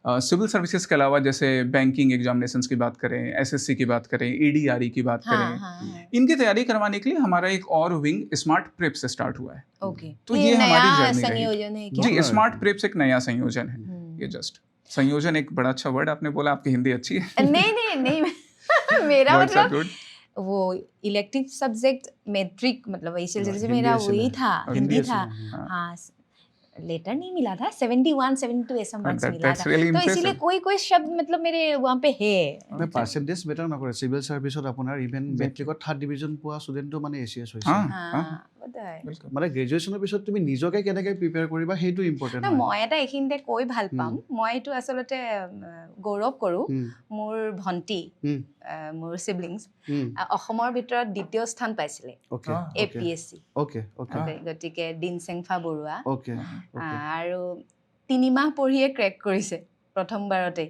सिविल सर्विसेज के अलावा जैसे बैंकिंग एग्जामिनेशंस की बात करें, SSC की बात करें, EDRE की बात हाँ करें, हाँ इनकी तैयारी करवाने के लिए हमारा एक और विंग स्मार्ट प्रेप से स्टार्ट हुआ है। ओके तो ये हमारी नया जर्नी रही। संयोजन है क्या? जी, स्मार्ट प्रेप्स एक नया संयोजन है। हम्म। ये जस्ट संयोजन, एक बड़ा अच्छा वर्ड आपने बोला, आपकी हिंदी अच्छी है। नहीं मेरा Words are मतलब good. वो इलेक्टिव सब्जेक्ट मैट्रिक मतलब ऐसे जैसे हिंदी मेरा ऐसे वही में। था, हिंदी हिंदी ऐसे था। में, हाँ। हाँ लेटर नहीं मिला था, 71 72 ऐसा मार्क्स मिला That's था। really तो इसीलिए impressive. कोई कोई शब्द मतलब मेरे वहाँ पे है। মানে পাৰ্চেণ্টেজ মেটাৰ নকৰে চিভিল ছাৰ্ভিচত আপোনাৰ ইভেন মেট্ৰিকত 3rd ডিভিজন পোৱা ষ্টুডেণ্টটো মানে ACS হৈছে हाँ, हाँ हाँ, বোধহয়। बिल्कुल। মানে গ্ৰেজুৱেশ্যনৰ পিছত তুমি নিজকে কেনেকৈ প্ৰিপেয়াৰ কৰিবা সেইটো ইম্পৰ্টেণ্ট না হয় মই এটা এইখিনিতে কৈ ভাল পাম, মই এইটো আচলতে গৌৰৱ কৰোঁ। মোৰ ভণ্টি মোৰ সিবলিংছ অসমৰ ভিতৰত দ্বিতীয় স্থান পাইছিলে অ'কে APSC। অ'কে অ'কে গতিকে দিনচেংফা বৰুৱা অ'কে আৰু 3 মাহ পঢ়িয়ে ক্ৰেক কৰিছে প্ৰথমবাৰতে।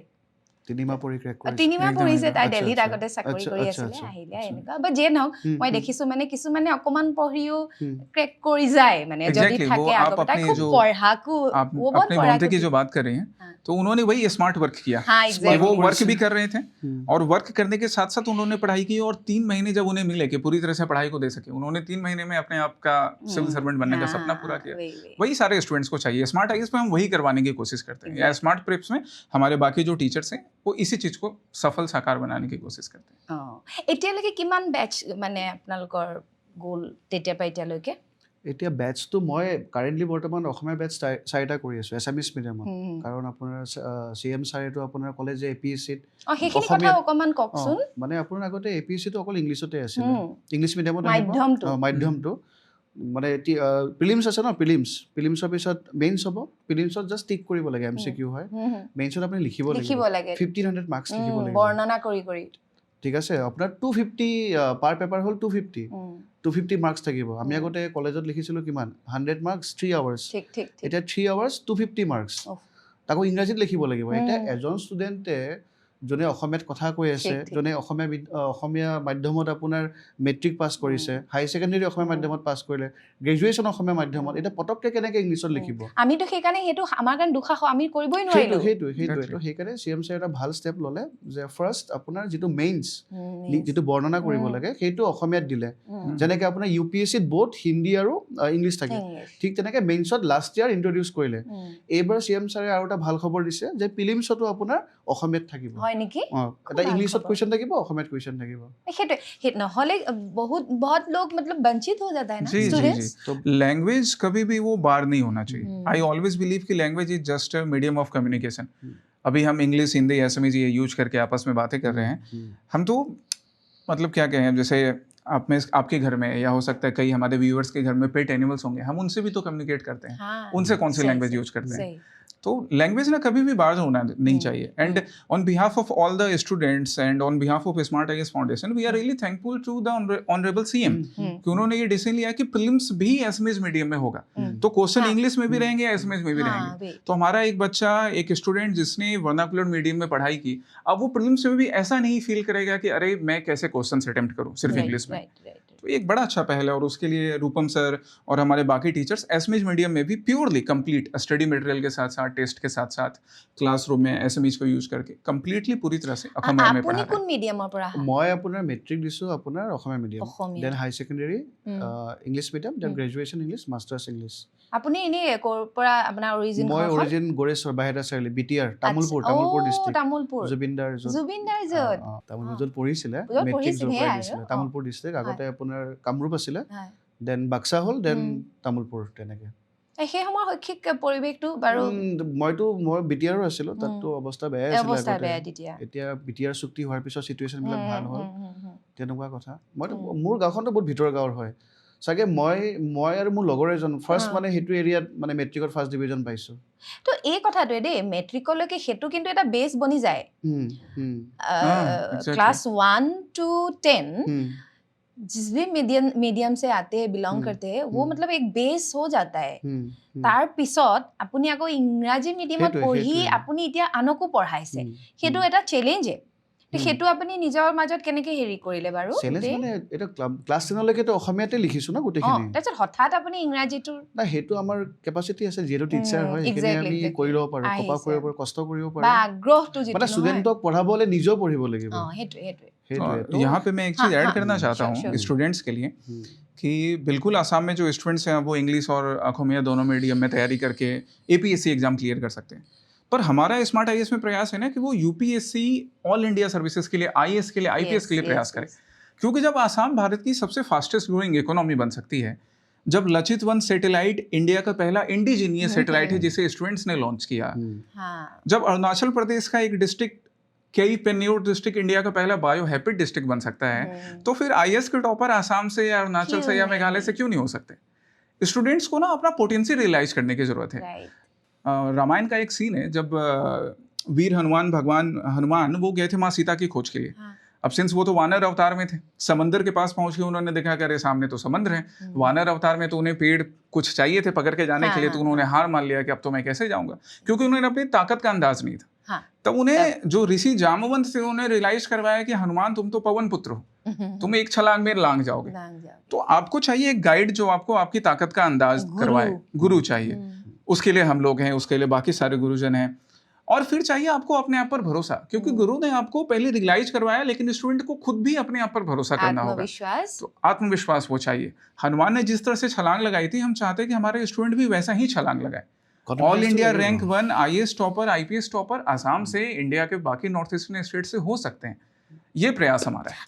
3 মাহ পঢ়ি ক্ৰেক কৰিছে 3 মাহ একদম পঢ়িছে, তাই আচ্ছা, দিল্লীত আচ্ছা, আগতে চাকৰি আচ্ছা, কৰি আচ্ছা, আছিলে, আচ্ছা, আহিলে আচ্ছা। এনেকুৱা বা যিয়ে নহওক মই দেখিছো মানে কিছুমানে অকমান পঢ়িও হুম। ক্ৰেক কৰি যায় মানে যদি Exactly, वो থাকে आप আগতে। তাই अपने খুব जो পঢ়াকো आप वो बहुत अपने पढ़ाकू भोंते की थी। जो बात कर रहे हैं, हाँ। तो उन्होंने वही स्मार्ट वर्क किया हाँ कि एग्जैक्टली वो वर्क भी कर रहे थे हम्म। और वर्क करने के साथ साथ उन्होंने पढ़ाई की। और 3 महीने जब उन्हें मिले कि पूरी तरह से पढ़ाई को दे सके, उन्होंने 3 महीने में अपने आप का सिविल सर्वेंट बनने का सपना पूरा किया। वही सारे स्टूडेंट्स को चाहिए। स्मार्ट IAS में हम वही करवाने की कोशिश करते हैं, या स्मार्ट प्रेप्स में हमारे बाकी जो टीचर्स हैं वो इसी चीज को सफल साकार बनाने की कोशिश करते हैं। এতিয়ালৈকে কিমান বেচ মানে আপোনালোকৰ গোল তেতিয়াৰ পৰা এতিয়ালৈকে? এতিয়া বেটছটো মই কাৰেণ্টলি বৰ্তমান অসমীয়া বেটছ 4টা কৰি আছোঁ এছামিছ মিডিয়ামত কাৰণ আপোনাৰ CM ছাৰেতো আপোনাৰ ক'লে যে APSCত সেইখিনি কথা অকমান কওকচোন। মানে আপোনাৰ আগতে APSCটো অকল ইংলিছতে আছিলে, ইংলিছ মিডিয়ামত মাধ্যমটো মানে প্ৰিলিমছ আছে ন, প্ৰিলিমছৰ পিছত মেইনছ হ'ব, প্ৰিলিমছত জাষ্ট টিক কৰিব লাগে, MCQ হয়, মেইনছত আপুনি লিখিব লাগে 1500 মাৰ্কছ লিখিব লাগিব বৰ্ণনা কৰি কৰি। ঠিক আছে, আপোনাৰ 250 পাৰ পেপাৰ হ'ল 250 মাৰ্কছ থাকিব। আমি আগতে কলেজত লিখিছিলোঁ কিমান 100 মাৰ্কছ 3 আৱাৰ্ছ, এতিয়া 3 আৱাৰ্ছ 250 মাৰ্কছ, তাকো ইংৰাজীত লিখিব লাগিব। এতিয়া এজন ষ্টুডেণ্টে যোনে অসমীয়াত কথা কৈ আছে, যোনে অসমীয়া মাধ্যমত আপোনাৰ মেট্ৰিক পাছ কৰিছে, হাই ছেকেণ্ডেৰী অসমীয়া মাধ্যমত পাছ কৰিলে, গ্ৰেজুৱেশ্যন অসমীয়া মাধ্যমত, এতিয়া পটককৈ কেনেকৈ ইংলিছত লিখিব? আমিতো সেইকাৰণে সেইটো আমাৰ কাৰণে দুঃসাহ, আমি কৰিবই নোৱাৰিলোঁ। সেইটোৱে সেইকাৰণে CM ছাৰে এটা ভাল ষ্টেপ ল'লে যে ফাৰ্ষ্ট আপোনাৰ যিটো মেইনছ যিটো বৰ্ণনা কৰিব লাগে সেইটো অসমীয়াত দিলে। যেনেকৈ আপোনাৰ UPSCত বোথ হিন্দী আৰু ইংলিছ থাকে, ঠিক তেনেকৈ মেইনছত লাষ্ট ইয়াৰ ইন্ট্ৰডিউচ কৰিলে। এইবাৰ CM ছাৰে আৰু এটা ভাল খবৰ দিছে যে প্ৰিলিমছতো আপোনাৰ অসমীয়াত থাকিব। হয় নেকি? এটা ইংলিছত কুৱেশ্যন থাকিব, অসমীয়াত কুৱেশ্যন থাকিব। সেইটোৱে নহ'লে बहुत लोग मतलब वंचित हो जाता है ना स्टूडेंट्स। तो लैंग्वेज कभी भी वो बार नहीं होना चाहिए। आई ऑलवेज बिलीव कि language is just a medium of communication. अभी हम इंग्लिश, हिंदी, असमीज ये यूज करके आपस में बातें कर रहे हैं। हम तो मतलब क्या कहें, जैसे आप में आपके घर में या हो सकता है कई हमारे व्यूअर्स के घर में पेट एनिमल्स होंगे, हम उनसे भी तो कम्युनिकेट करते हैं। उनसे कौन सी लैंग्वेज यूज करते हैं? तो लैंग्वेज ना कभी भी बाहर होना नहीं चाहिए। And on behalf of all the students and on behalf of smart IAS foundation we are really thankful to the honourable CM कि उन्होंने ये डिसीजन लिया कि प्रीलिम्स भी एसएमएस मीडियम में होगा, तो क्वेश्चन इंग्लिश में भी रहेंगे, एसएमएस में भी रहेंगे। तो हमारा एक बच्चा, एक स्टूडेंट जिसने वर्नाकुलर मीडियम में पढ़ाई की, अब वो प्रीलिम्स में भी ऐसा नहीं फील करेगा कि अरे मैं कैसे क्वेश्चन अटेम्प्ट करूं सिर्फ इंग्लिश में। तो एक बड़ा अच्छा पहल है और उसके लिए रूपम सर और हमारे बाकी टीचर्स एसएमएस मीडियम में भी प्योरली कंप्लीट स्टडी मटेरियल के साथ साथ, टेस्ट के साथ साथ, क्लासरूम में एसएमएस को यूज करके कंप्लीटली पूरी तरह से অসমীয়া में पढ़ा। আপুনি কোন মিডিয়ামৰ পৰা? মই আপোনাৰ মেট্ৰিক দিছোঁ আপোনাৰ অসমীয়া মিডিয়াম, দেন হাই ছেকেণ্ডেৰী ইংলিছ মিডিয়াম, দেন গ্ৰেজুৱেশ্যন ইংলিছ, মাষ্টাৰ্ছ ইংলিছ। আপুনি এনে ক'ৰ পৰা আপোনাৰ অৰিজিন? মই origin Goreswar বাহেদা Chariali, BTR Tamulpur district. Tamulpur জুবিনদাৰ য'ত তামোলপুৰ য'ত পঢ়িছিলে, মেট্ৰিক য'ত দিছিলে, তামোলপুৰ ডিষ্ট্ৰিক্ট। আগতে আপোনাৰ কামৰূপ আছিলে, দেন বাক্সা হ'ল, দেন তামোলপুৰ, তেনেকৈ। সেই সময়ৰ শৈক্ষিক পৰিৱেশটো বাৰু মই BTR আছিলোঁ, তাততো অৱস্থা বেয়াই আছিলে আগতে। তেতিয়া এতিয়া BTR চুক্তি হোৱাৰ পিছত চিটুৱেশ্যনবিলাক ভাল হ'ল, তেনেকুৱা কথা। মোৰ গাঁওখনতো বহুত ভিতৰৰ গাঁৱৰ হয়, চাগে মই আৰু মোৰ লগৰ এজন ফাৰ্ষ্ট মানে সেইটো এৰিয়াত মানে মেট্ৰিকত ফাৰ্ষ্ট ডিভিজন পাইছোঁ। তো এই কথাটোৱে দেই, মেট্ৰিকলৈকে সেইটো কিন্তু এটা বেছ বনি যায়। ক্লাছ 1 to 10 जिस भी मीडियम से आते हैं बिलोंग करते हैं वो मतलब एक बेस हो जाता है তাৰ পিছত আপুনি আকৌ ইংৰাজী মিডিয়ামত পঢ়ি আপুনি এতিয়া আনকো পঢ়াইছে সেইটো এটা চেলেঞ্জে সেইটো আপুনি নিজৰ মাজত কেনেকৈ হেৰি কৰিলে বাৰু চেলেঞ্জ মানে এটা ক্লাছ 10 লৈকে তো অসমীয়াতে লিখিছো না গোটেইখিনি তাৰপিছত হঠাৎ আপুনি ইংৰাজীটো না সেইটো আমাৰ কেপাচিটি আছে যেটো টিচাৰ হয় সেইখিনি আমি কৰি ল'ব পাৰো কপা কৰিব পাৰো কষ্ট কৰিব পাৰো বা আগ্ৰহটো যেটো মানে ষ্টুডেণ্টক পঢ়াবলে নিজেও পঢ়িব লাগিব সেইটোৱে यहाँ पे मैं एक चीज़ ऐड करना चाहता हूँ स्टूडेंट्स के लिए कि बिल्कुल आसाम में जो स्टूडेंट्स हैं वो इंग्लिश और अखोमिया दोनों मीडियम में तैयारी करके APSC एग्जाम क्लियर कर सकते हैं पर हमारा स्मार्ट IAS में प्रयास है ना कि वो UPSC ऑल इंडिया सर्विसेज के लिए IAS के लिए IPS के लिए प्रयास करें क्योंकि जब आसाम भारत की सबसे फास्टेस्ट ग्रोइंग इकोनॉमी बन सकती है जब लचित वन सैटेलाइट इंडिया का पहला इंडिजीनियस सैटेलाइट है जिसे स्टूडेंट्स ने लॉन्च किया जब अरुणाचल प्रदेश का एक डिस्ट्रिक्ट कई पेन्योर डिस्ट्रिक्ट इंडिया का पहला बायो हैपिड डिस्ट्रिक्ट बन सकता है तो फिर IAS के टॉपर आसाम से या अरुणाचल से या मेघालय से क्यों नहीं हो सकते स्टूडेंट्स को ना अपना पोटेंशियल रियलाइज करने की जरूरत है रामायण का एक सीन है जब वीर हनुमान भगवान हनुमान वो गए थे माँ सीता की खोज के लिए अब सिंस वो तो वानर अवतार में थे समंदर के पास पहुंच के उन्होंने देखा कि अरे सामने तो समुद्र है वानर अवतार में तो उन्हें पेड़ कुछ चाहिए थे पकड़ के जाने के लिए तो उन्होंने हार मान लिया कि अब तो मैं कैसे जाऊंगा क्योंकि उन्होंने अपनी ताकत का अंदाज नहीं था तब उन्हें जो ऋषि जामवंत थे उन्होंने रियलाइज करवाया कि हनुमान तुम तो पवन पुत्र हो तुम एक छलांग में लांग जाओगे तो आपको चाहिए एक गाइड जो आपको आपकी ताकत का अंदाज करवाए गुरु चाहिए उसके लिए हम लोग हैं उसके लिए बाकी सारे गुरुजन हैं और फिर चाहिए आपको अपने आप पर भरोसा क्योंकि गुरु ने आपको पहले रियलाइज करवाया लेकिन स्टूडेंट को खुद भी अपने आप पर भरोसा करना होगा तो आत्मविश्वास वो चाहिए हनुमान ने जिस तरह से छलांग लगाई थी हम चाहते हैं कि हमारे स्टूडेंट भी वैसा ही छलांग लगाए all India rank 1 IAS topper IPS topper Assam से इंडिया के बाकी नॉर्थ ईस्टर्न स्टेट से हो सकते हैं ये प्रयास हमारा है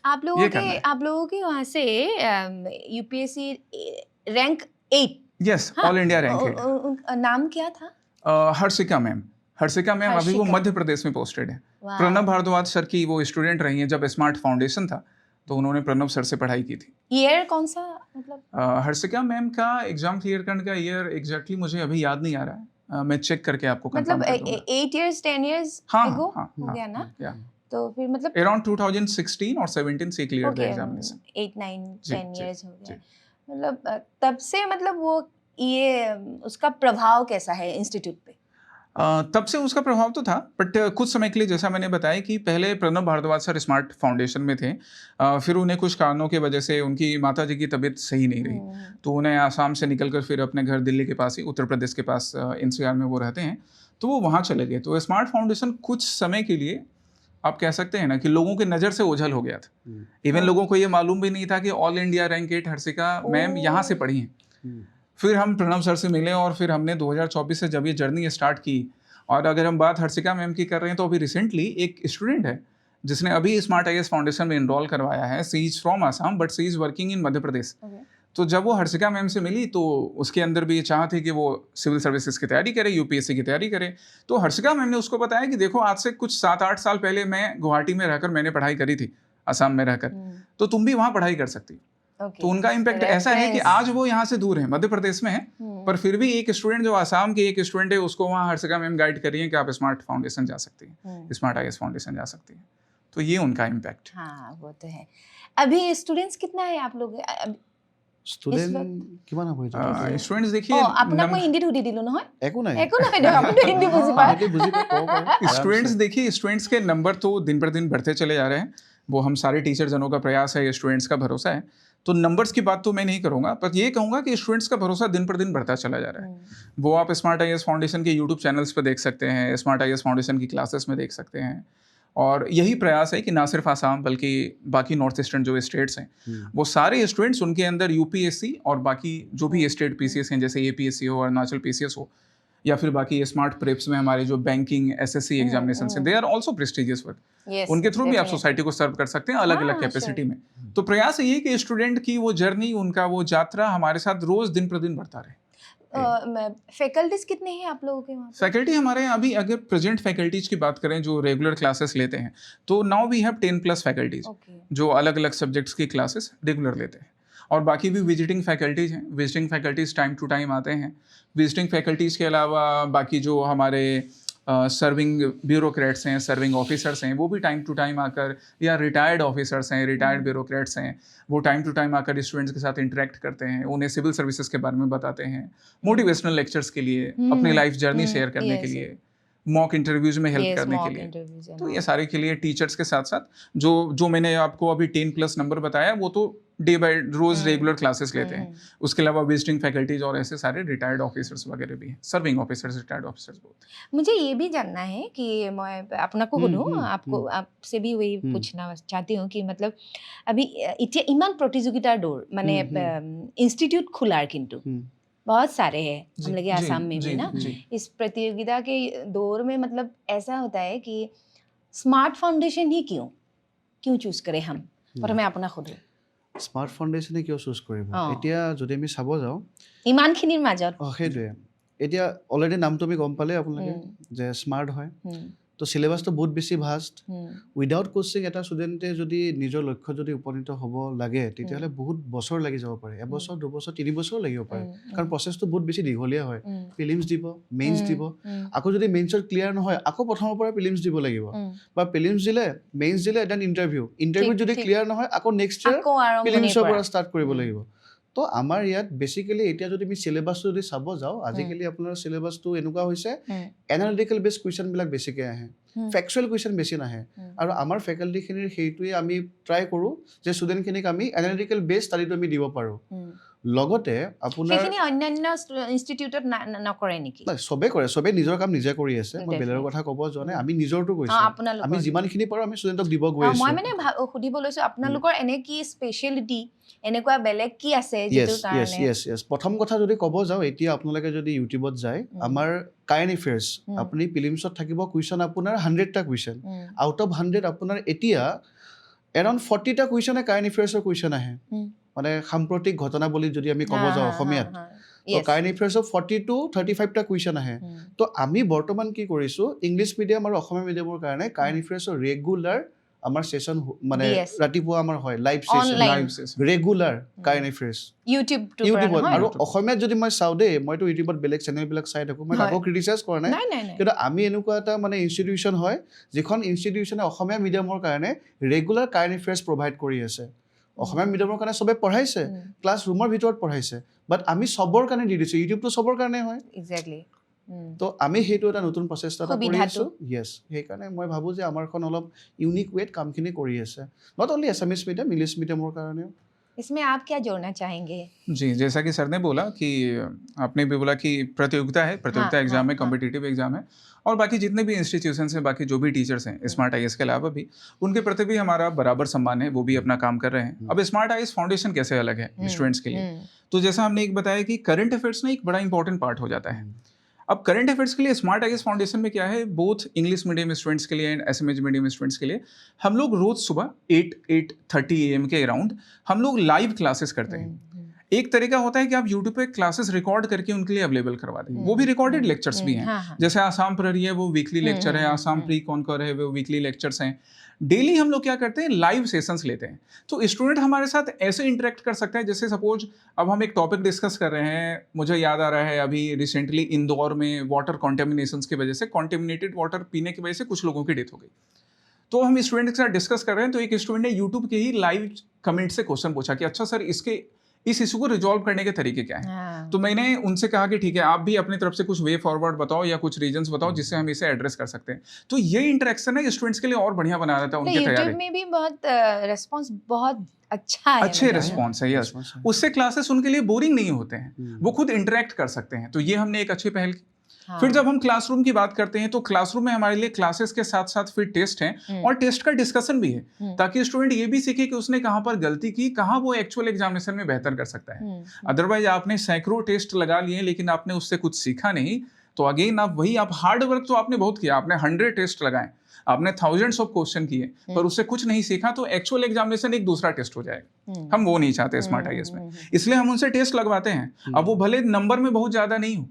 आप लोगों के वहाँ से UPSC rank 8 yes all India rank 8 नाम क्या था हर्षिका मैम अभी वो मध्य प्रदेश में पोस्टेड है प्रणब भारद्वाज सर की वो स्टूडेंट रही हैं जब स्मार्ट फाउंडेशन था तो उन्होंने प्रणब सर से पढ़ाई की थी ईयर कौन सा मतलब हर्षिका मैम का एग्जाम क्लियर करने का ईयर एग्जैक्टली मुझे अभी याद नहीं आ रहा है मैं चेक करके आपको कंफर्म कर दूंगा 8 years 10 years ago हो गया ना तो फिर मतलब अराउंड 2016 और 17 से क्लियर था एग्जामिनेशन 8 9 10 years हो गया मतलब तब से मतलब वो ये उसका प्रभाव कैसा है इंस्टीट्यूट पे तब से उसका प्रभाव तो था बट कुछ समय के लिए जैसा मैंने बताया कि पहले Pranab Bhardwaj sir smart foundation में थे फिर उन्हें कुछ कारणों की वजह से उनकी माता जी की तबीयत सही नहीं रही तो उन्हें आसाम से निकलकर फिर अपने घर दिल्ली के पास ही उत्तर प्रदेश के पास NCR में वो रहते हैं तो वो वहाँ चले गए तो स्मार्ट फाउंडेशन कुछ समय के लिए आप कह सकते हैं ना कि लोगों की नज़र से ओझल हो गया था इवन लोगों को ये मालूम भी नहीं था कि all India rank 8 Harshika ma'am यहाँ से पढ़ी हैं फिर हम प्रणब सर से मिले और फिर हमने 2024 से जब ये जर्नी स्टार्ट की और अगर हम बात हर्षिका मैम की कर रहे हैं तो अभी रिसेंटली एक स्टूडेंट है जिसने अभी स्मार्ट IAS फाउंडेशन में इनरोल करवाया है she is from Assam but she is working in Madhya Pradesh तो जब वो हर्षिका मैम से मिली तो उसके अंदर भी ये चाह थी कि वो सिविल सर्विसेज की तैयारी करे UPSC की तैयारी करे तो हर्षिका मैम ने उसको बताया कि देखो आज से कुछ 7-8 साल पहले मैं गुवाहाटी में रहकर मैंने पढ़ाई करी थी आसाम में रहकर तो तुम भी वहाँ पढ़ाई कर सकती तो उनका इम्पैक्ट ऐसा है कि आज वो यहाँ से दूर है मध्य प्रदेश में है पर फिर भी एक स्टूडेंट जो आसाम की एक स्टूडेंट है उसको वहाँ हर्षिका मैम गाइड कर रही है कि आप स्मार्ट फाउंडेशन जा सकती हैं स्मार्ट IAS फाउंडेशन जा सकती हैं तो ये उनका इम्पैक्ट हाँ वो तो है अभी स्टूडेंट्स कितना है आप लोग স্টুডেন্ট কিমান হ'ব এটা স্টুডেন্টস देखिए আপোনাক মই হিন্দীত সুধি দিলো নহয় একো নাই দিয়ক আপুনি হিন্দী বুজি পায় বুজি পায় ক'ব পাৰে स्टूडेंट्स देखिए स्टूडेंट्स के नंबर तो दिन पर दिन बढ़ते चले जा रहे हैं वो हम सारे टीचर जनों का प्रयास है स्टूडेंट्स का भरोसा है तो नंबर्स की बात तो मैं नहीं करूंगा पर ये कहूंगा कि स्टूडेंट्स का भरोसा दिन पर दिन बढ़ता चला जा रहा है वो आप स्मार्ट IAS फाउंडेशन के यूट्यूब चैनल्स पर देख सकते हैं स्मार्ट IAS फाउंडेशन की क्लासेस में देख सकते हैं और यही प्रयास है कि ना सिर्फ आसाम बल्कि बाकी नॉर्थ ईस्टर्न जो स्टेट्स हैं वो सारे स्टूडेंट्स उनके अंदर UPSC और बाकी जो भी स्टेट PCS हैं जैसे APSC हो अरुणाचल PCS हो या फिर बाकी स्मार्ट प्रेप्स में हमारे जो बैंकिंग SSC एग्जामिनेशन हैं they are also prestigious work उनके थ्रू भी आप सोसाइटी को सर्व कर सकते हैं अलग अलग कैपेसिटी में तो प्रयास ये कि स्टूडेंट की वो जर्नी उनका वो यात्रा हमारे साथ रोज दिन प्रतिदिन बढ़ता रहे फैकल्टीज कितने हैं आप लोगों के वहाँ फैकल्टी हमारे यहाँ अभी अगर प्रेजेंट फैकल्टीज की बात करें जो रेगुलर क्लासेस लेते हैं तो नाउ वी हैव 10+ फैकल्टीज जो अलग अलग सब्जेक्ट्स की क्लासेस रेगुलर लेते हैं और बाकी भी विजिटिंग फैकल्टीज हैं visiting faculties time to time आते हैं विजिटिंग फैकल्टीज के अलावा बाकी जो हमारे सर्विंग ब्यूरोक्रेट्स हैं, सर्विंग ऑफिसर्स हैं, वो भी टाइम टू टाइम आकर, या रिटायर्ड ऑफिसर्स हैं, रिटायर्ड ब्यूरोक्रेट्स हैं, वो टाइम टू टाइम आकर स्टूडेंट्स के साथ इंटरेक्ट करते हैं, उन्हें सिविल सर्विसेज के बारे में बताते हैं, मोटिवेशनल लेक्चर्स के लिए, अपनी लाइफ जर्नी शेयर करने के लिए, मॉक इंटरव्यूज में हेल्प करने के लिए। तो ये सारे के लिए टीचर्स के साथ साथ जो मैंने आपको अभी 10+ नंबर बताया, वो तो डे बाय रोज रेगुलर क्लासेस लेते हैं। उसके अलावा विजिटिंग फैकल्टीज और ऐसे सारे रिटायर्ड ऑफिसर्स वगैरह भी हैं, सर्विंग ऑफिसर्स, रिटायर्ड ऑफिसर्स बहुत। मुझे ये भी जानना है कि मैं आपको सुनूं, आपसे भी वही पूछना चाहती हूँ कि मतलब अभी इतना इमान प्रतियोगितार दौर माने इंस्टीट्यूट खुलार किंतु बहुत सारे हैं हम लोग आसाम में भी ना। इस प्रतियोगिता के दौर में मतलब ऐसा होता है कि स्मार्ट फाउंडेशन ही क्यों चूज करें हम? प्रथमे आपना खुदे স্মাৰ্ট ফাউণ্ডেশ্যনে কিয় চুজ কৰিব? এতিয়া যদি আমি চাব যাওঁ ইমানখিনিৰ মাজত সেইটোৱে, এতিয়া অলৰেডি নামটো আমি গম পালে আপোনালোকে যে স্মাৰ্ট হয়, তো চিলেবাছটো বহুত বেছি ভাষ্ট। উইদাউট কোচিং এটা ষ্টুডেণ্টে যদি নিজৰ লক্ষ্যত যদি উপনীত হ'ব লাগে, তেতিয়াহ'লে বহুত বছৰ লাগি যাব পাৰে, 1 বছৰ 2 বছৰ 3 বছৰ লাগিব পাৰে, কাৰণ প্ৰচেছটো বহুত বেছি দীঘলীয়া হয়। প্ৰিলিমছ দিব, মেইনছ দিব, আকৌ যদি মেইনছত ক্লিয়াৰ নহয় আকৌ প্ৰথমৰ পৰা প্ৰিলিমছ দিব লাগিব, বা প্ৰিলিমছ দিলে, মেইনছ দিলে, দেন ইণ্টাৰভিউত যদি ক্লিয়াৰ নহয় আকৌ নেক্সট ইয়াৰ প্ৰিলিমছৰ পৰা ষ্টাৰ্ট কৰিব লাগিব। তো আমাৰ ইয়াত বেচিকেলি এতিয়া যদি আমি চিলেবাছটো যদি চাব যাওঁ, আজিকালি আপোনাৰ চিলেবাছটো এনেকুৱা হৈছে এনালিটিকেল বেছ কুৱেশ্যনবিলাক বেছিকৈ আহে, ফেকচুৱেল কুৱেশ্যন বেছি নাহে। আৰু আমাৰ ফেকাল্টিখিনিৰ সেইটোৱে আমি ট্ৰাই কৰোঁ যে ষ্টুডেণ্টখিনিক আমি এনালিটিকেল বেছ ষ্টাডিটো আমি দিব পাৰোঁ। লগতে আপোনাৰ সেইখিনি অন্যান্য ইনষ্টিটিউটত নকৰে নেকি? চবে কৰে, চবে নিজৰ কাম নিজে কৰি আছে, মই বেলেগৰ কথা ক'ব যোৱা নাই, আমি নিজৰটো কৈছোঁ, আমি যিমানখিনি পাৰোঁ আমি ষ্টুডেণ্টক দিব গৈ আছোঁ। মই মানে সুধিব লৈছোঁ আপোনালোকৰ এনে কি স্পেচিয়েলিটি, এনেকুৱা বেলেগ কি আছে যিটো কাৰণে? য়েছ, প্ৰথম কথা যদি ক'ব যাওঁ, এতিয়া আপোনালোকে যদি ইউটিউবত যায়, আমাৰ কাৰেণ্ট এফেয়াৰ্ছ আপুনি প্ৰিলিমছত থাকিব কুৱেশ্যন আপোনাৰ 100টা কুৱেশ্যন, আউট অফ 100 আপোনাৰ এতিয়া এৰাউণ্ড 40টা কুৱেশ্যনে কাৰেণ্ট এফেয়াৰ্ছৰ কুৱেশ্যন আহে, মানে সাম্প্ৰতিক ঘটনাৱলী যদি আমি ক'ব যাওঁ অসমীয়াত, তো কাৰেণ্ট এফেয়াৰ্ছৰ 40 to 35টা কুৱেশ্যন আহে। তো আমি বৰ্তমান কি কৰিছোঁ, ইংলিছ মিডিয়াম আৰু অসমীয়া মিডিয়ামৰ কাৰণে কাৰেণ্ট এফেয়াৰ্ছৰ ৰেগুলাৰ আমাৰ সেশন মানে ৰাতিপুৱা আমাৰ হয় live session, regular current affairs ইউটিউবত। আৰু অসমীয়াত যদি মই চাওঁ দেই, মইতো ইউটিউবত বেলেগ চেনেলবিলাক চাই থাকোঁ, মই কাকো ক্ৰিটিচাইজ কৰা নাই, কিন্তু আমি এনেকুৱা এটা মানে ইনষ্টিটিউশ্যন হয় যিখন ইনষ্টিটিউশ্যনে অসমীয়া মিডিয়ামৰ কাৰণে ৰেগুলাৰ কাৰেণ্ট এফেয়াৰ্ছ প্ৰভাইড কৰি আছে। অসমীয়া মিডিয়ামৰ কাৰণে চবে পঢ়াইছে, ক্লাছ ৰুমৰ ভিতৰত পঢ়াইছে, বাট আমি চবৰ কাৰণে দি দিছোঁ, ইউটিউবটো চবৰ কাৰণে হয়। তো আমি সেইটো এটা নতুন প্ৰচেষ্টা কৰি আছোঁ। য়েছ, সেইকাৰণে মই ভাবোঁ যে আমাৰখন অলপ ইউনিক ৱেত কামখিনি কৰি আছে, not only SMS medium, English मीडियমৰ কাৰণেও। इसमें आप क्या जोड़ना चाहेंगे? जी, जैसा कि सर ने बोला कि आपने भी बोला कि प्रतियोगिता है, प्रतियोगिता एग्जाम है, कॉम्पिटिटिव एग्जाम है, और बाकी जितने भी इंस्टीट्यूशंस हैं, बाकी जो भी टीचर्स हैं स्मार्ट आईएएस के अलावा भी, उनके प्रति भी हमारा बराबर सम्मान है, वो भी अपना काम कर रहे हैं। अब स्मार्ट आईएएस फाउंडेशन कैसे अलग है स्टूडेंट्स के लिए, तो जैसा हमने एक बताया कि करंट अफेयर्स में एक बड़ा इंपॉर्टेंट पार्ट हो जाता है। अब करंट अफेयर्स के लिए स्मार्ट आईएएस फाउंडेशन में क्या है, बोथ इंग्लिश मीडियम स्टूडेंट्स के लिए एंड एसएमएस मीडियम स्टूडेंट्स के लिए हम लोग रोज सुबह 8:30 AM के अराउंड हम लोग लाइव क्लासेस करते हैं। एक तरीका होता है कि आप यूट्यूब पे क्लासेस रिकॉर्ड करके उनके लिए अवेलेबल करवा दें, वो भी रिकॉर्डेड लेक्चर्स भी हैं, जैसे आसाम प्रहरी है वो वीकली लेक्चर है, आसाम प्री कॉन्कर है वो वीकली लेक्चर्स हैं। डेली हम लोग क्या करते हैं, लाइव सेशंस लेते हैं, तो स्टूडेंट हमारे साथ ऐसे इंटरेक्ट कर सकते हैं जैसे सपोज अब हम एक टॉपिक डिस्कस कर रहे हैं, मुझे याद आ रहा है अभी रिसेंटली इंदौर में वाटर कॉन्टेमिनेशंस की वजह से, कॉन्टेमिनेटेड वाटर पीने की वजह से कुछ लोगों की डेथ हो गई, तो हम स्टूडेंट के साथ डिस्कस कर रहे हैं, तो एक स्टूडेंट ने यूट्यूब के ही लाइव कमेंट से क्वेश्चन पूछा कि अच्छा सर इस इशू को रिजॉल्व करने के तरीके क्या हैं। तो मैंने उनसे कहा कि ठीक है, आप भी अपनी तरफ से कुछ वे फॉरवर्ड बताओ या कुछ रीजंस बताओ जिससे हम इसे एड्रेस कर सकते हैं। तो ये इंटरेक्शन है स्टूडेंट्स के लिए और बढ़िया बना देता है उनकी तैयारी। यूट्यूब में भी बहुत रिस्पांस बहुत अच्छा है, अच्छे रिस्पांस है, यस, उससे क्लासेस उनके लिए बोरिंग नहीं होते हैं, वो खुद इंटरेक्ट कर सकते हैं, तो ये हमने एक अच्छी पहल की। फिर जब हम क्लासरूम की बात करते हैं, तो क्लासरूम में हमारे लिए क्लासेस के साथ साथ फिर टेस्ट हैं और टेस्ट का डिस्कशन भी है, ताकि स्टूडेंट ये भी सीखे कि उसने कहाँ पर गलती की, कहाँ वो एक्चुअल एग्जामिनेशन में बेहतर कर सकता है। अदरवाइज आपने सैकड़ों टेस्ट लगा लिए लेकिन आपने उससे कुछ सीखा नहीं, तो अगेन आप हार्ड वर्क तो आपने बहुत किया, आपने 100 टेस्ट लगाए, आपने थाउजेंड्स ऑफ क्वेश्चन किए, पर उससे कुछ नहीं सीखा, तो एक्चुअल एग्जामिनेशन एक दूसरा टेस्ट हो जाएगा। हम वो नहीं चाहते स्मार्ट आईएएस में, इसलिए हम उनसे टेस्ट लगवाते हैं। अब वो भले नंबर में बहुत ज्यादा नहीं हो,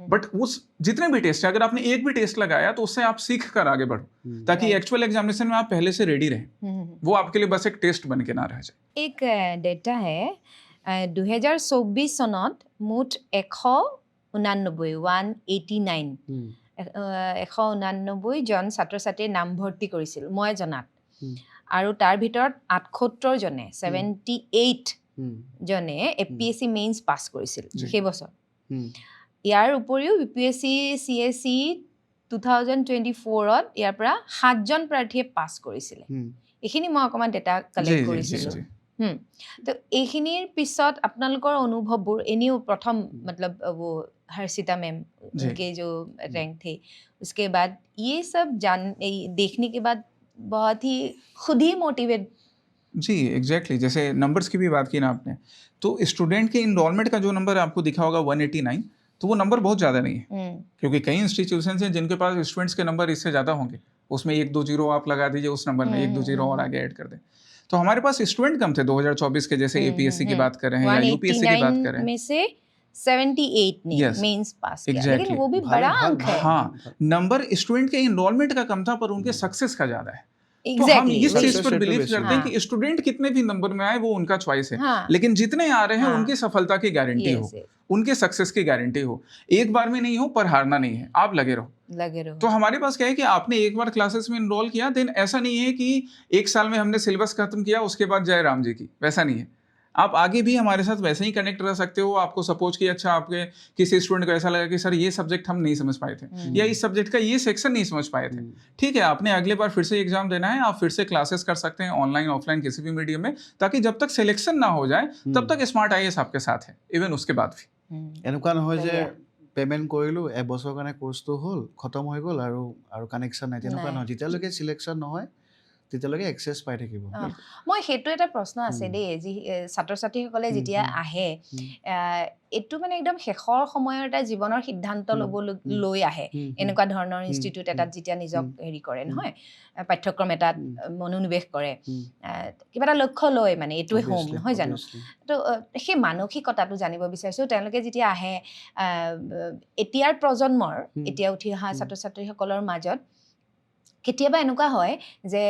बट उस जितने भी टेस्ट है, अगर आपने एक भी टेस्ट लगाया तो उससे आप सीख कर आगे बढ़ो, ताकि एक्चुअल एग्जामिनेशन में आप पहले से रेडी रहें, वो आपके लिए बस एक टेस्ट बन के ना रह जाए। एक डेटा है 2024 सनत मुठ 189 189 জন ছাত্ৰ ছাত্ৰীয়ে নামভৰ্তি কৰিছিল মই জনাত হুম। আৰু তাৰ ভিতৰত 78 জনে 78 হুম, জনে APSC মেইনছ পাছ কৰিছিল জি। সেই বছৰ হুম, ইয়াৰ উপৰিও BPSC CSE 2024ত ইয়াৰ পৰা 7জন প্ৰাৰ্থীয়ে পাছ কৰিছিলে হুম। এইখিনি মই অকণমান ডেটা जी কালেক্ট जी जी কৰিছিলোঁ जी তো এইখিনিৰ পিছত আপোনালোকৰ অনুভৱবোৰ এনেও প্ৰথম मतलब वो हर्षिता मैम जी। उनके जो रैंक थे उसके बाद ये सब देखने के बाद बहुत ही खुद ही मोटिवेट जी एग्जैक्टली जैसे नंबर्स की भी बात की ना आपने तो स्टूडेंट के इनरोलमेंट का जो नंबर आपको दिखा होगा 189 तो वो नंबर बहुत ज़्यादा नहीं है क्योंकि कई इंस्टीट्यूशंस हैं जिनके पास स्टूडेंट्स के नंबर इससे ज़्यादा होंगे उसमें 1-2 0 आप लगा दीजिए उस नंबर में 1-2 0 और आगे ऐड कर दें तो हमारे पास स्टूडेंट कम थे 2024 के जैसे APSC की बात कर रहे हैं या UPSC की बात कर रहे हैं में से 78 ने Yes, मेंस पास किया exactly. लेकिन वो भी भारी, बड़ा भारी, अंक है हाँ नंबर स्टूडेंट के इनरोलमेंट का कम था पर उनके सक्सेस का ज़्यादा है तो हम एग्जैक्टली इस चीज Success पर rate बिलीव पे करते हैं कि स्टूडेंट कितने भी नंबर में आए वो उनका चॉइस है हाँ लेकिन जितने आ रहे हैं हाँ। उनकी सफलता की गारंटी हो उनके सक्सेस की गारंटी हो एक बार में नहीं हो पर हारना नहीं है आप लगे रहो लगे रहो तो हमारे पास क्या है कि आपने एक बार क्लासेस में इनरोल किया देन ऐसा नहीं है कि एक साल में हमने सिलेबस खत्म किया उसके बाद जय राम जी की वैसा नहीं है आप आगे भी हमारे साथ वैसे ही कनेक्ट रह सकते हो आपको सपोज किया अच्छा आपके किसी स्टूडेंट को ऐसा लगा कि सर ये सब्जेक्ट हम नहीं समझ पाए थे या इस सब्जेक्ट का ये सेक्शन नहीं समझ पाए थे ठीक है आपने अगले बार फिर से एग्जाम देना है आप फिर से क्लासेस कर सकते हैं ऑनलाइन ऑफलाइन किसी भी मीडियम में ताकि जब तक सिलेक्शन ना हो जाए तब तक स्मार्ट IAS आपके साथ है इवन उसके बाद भी এনেকুৱা নহয় যে বঢ়িয়া। পে'মেণ্ট কৰিলোঁ এবছৰৰ কাৰণে কোৰ্চটো হ'ল খতম হৈ গ'ল আৰু কানেকশ্যন নাই তেনেকুৱা নাই। নহয় যেতিয়ালৈকে চিলেকশ্যন নহয় তেতিয়ালৈকে এক্সেছ পাই থাকিব মই সেইটো এটা প্ৰশ্ন আছে দেই যি ছাত্ৰ ছাত্ৰীসকলে যেতিয়া আহে এইটো মানে একদম শেষৰ সময়ৰ এটা জীৱনৰ সিদ্ধান্ত ল'বলৈ আহে এনেকুৱা ধৰণৰ ইনষ্টিটিউট এটাত যেতিয়া নিজক হেৰি কৰে নহয় পাঠ্যক্ৰম এটাত মনোনিৱেশ কৰে কিবা এটা লক্ষ্য লয় মানে এইটোৱে হোম নহয় জানো তো সেই মানসিকতাটো জানিব বিচাৰিছোঁ তেওঁলোকে যেতিয়া আহে এতিয়াৰ প্ৰজন্মৰ এতিয়া উঠি অহা ছাত্ৰ ছাত্ৰীসকলৰ মাজত কেতিয়াবা এনেকুৱা হয় যে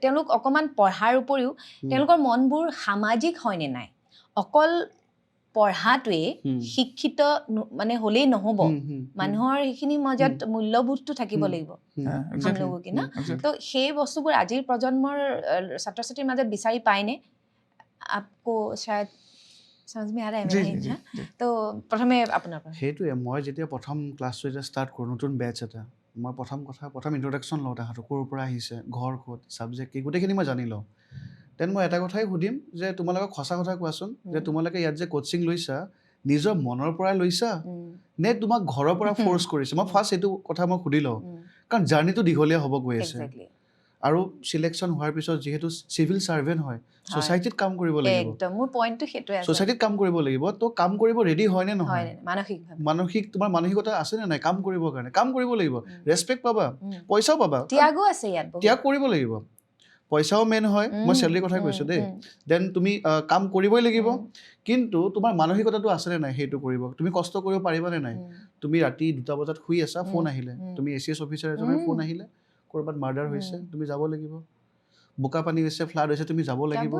তেওঁলোক অকণমান পঢ়াৰ উপৰিও তেওঁলোকৰ মনবোৰ সামাজিক হয়নে নাই অকল পঢ়াটোৱে শিক্ষিত মানে হ'লেই নহ'ব মানুহৰ সেইখিনি মাজত মূল্যবোধটো থাকিব লাগিব লোগো কি না তো সেই বস্তুবোৰ আজিৰ প্ৰজন্মৰ ছাত্ৰ ছাত্ৰীৰ মাজত বিচাৰি পায়নে আপকো শায়দ समझ में आ रहा है मेरा हिंसा तो प्रथमे আপোনাৰ পৰা সেইটোৱে মই যেতিয়া প্ৰথম ক্লাছটো যেতিয়া ষ্টাৰ্ট কৰোঁ নতুন বেটছ এটা মই প্ৰথম ইন্ট্ৰডাকশ্যন লওঁ তাহাঁতক ক'ৰ পৰা আহিছে ঘৰ ক'ত ছাবজেক্ট কি গোটেইখিনি মই জানি লওঁ দেন মই এটা কথাই সুধিম যে তোমালোকক সঁচা কথা কোৱাচোন যে তোমালোকে ইয়াত যে কোচিং লৈছা নিজৰ মনৰ পৰা লৈছা নে তোমাক ঘৰৰ পৰা ফ'ৰ্চ কৰিছে মই ফাৰ্ষ্ট এইটো কথা মই সুধি লওঁ কাৰণ জাৰ্ণিটো দীঘলীয়া হ'ব গৈ আছে আৰু চিলেকশ্যন হোৱাৰ পিছত যিহেতু চিভিল ছাৰ্ভেণ্ট হয় সোসাইটিত কাম কৰিব লাগিব একদম মোৰ পইণ্টটো সেইটোৱে আছে সোসাইটিত কাম কৰিব লাগিব তো কাম কৰিব ৰেডি হয় নে নহয় মানসিক তোমাৰ মানসিকতা আছে নে নাই কাম কৰিবৰ কাৰণে কাম কৰিব লাগিব ৰেছপেক্ট পাবা পইচাও পাবা ত্যাগো আছে ইয়াত ত্যাগ কৰিব লাগিব পইচাও মেইন হয় মই চেলাৰী কথা কৈছোঁ দেই দেন তুমি কাম কৰিবই লাগিব কিন্তু তোমাৰ মানসিকতাটো আছে নে নাই সেইটো কৰিব তুমি কষ্ট কৰিব পাৰিবা নে নাই তুমি ৰাতি 2টা বজাত শুই আছা ফোন আহিলে তুমি ACS অফিচাৰ এজনৰ ফোন আহিলে ক'ৰবাত মাৰ্ডাৰ হৈছে তুমি যাব লাগিব বোকা পানী হৈছে ফ্লাড হৈছে তুমি যাব লাগিব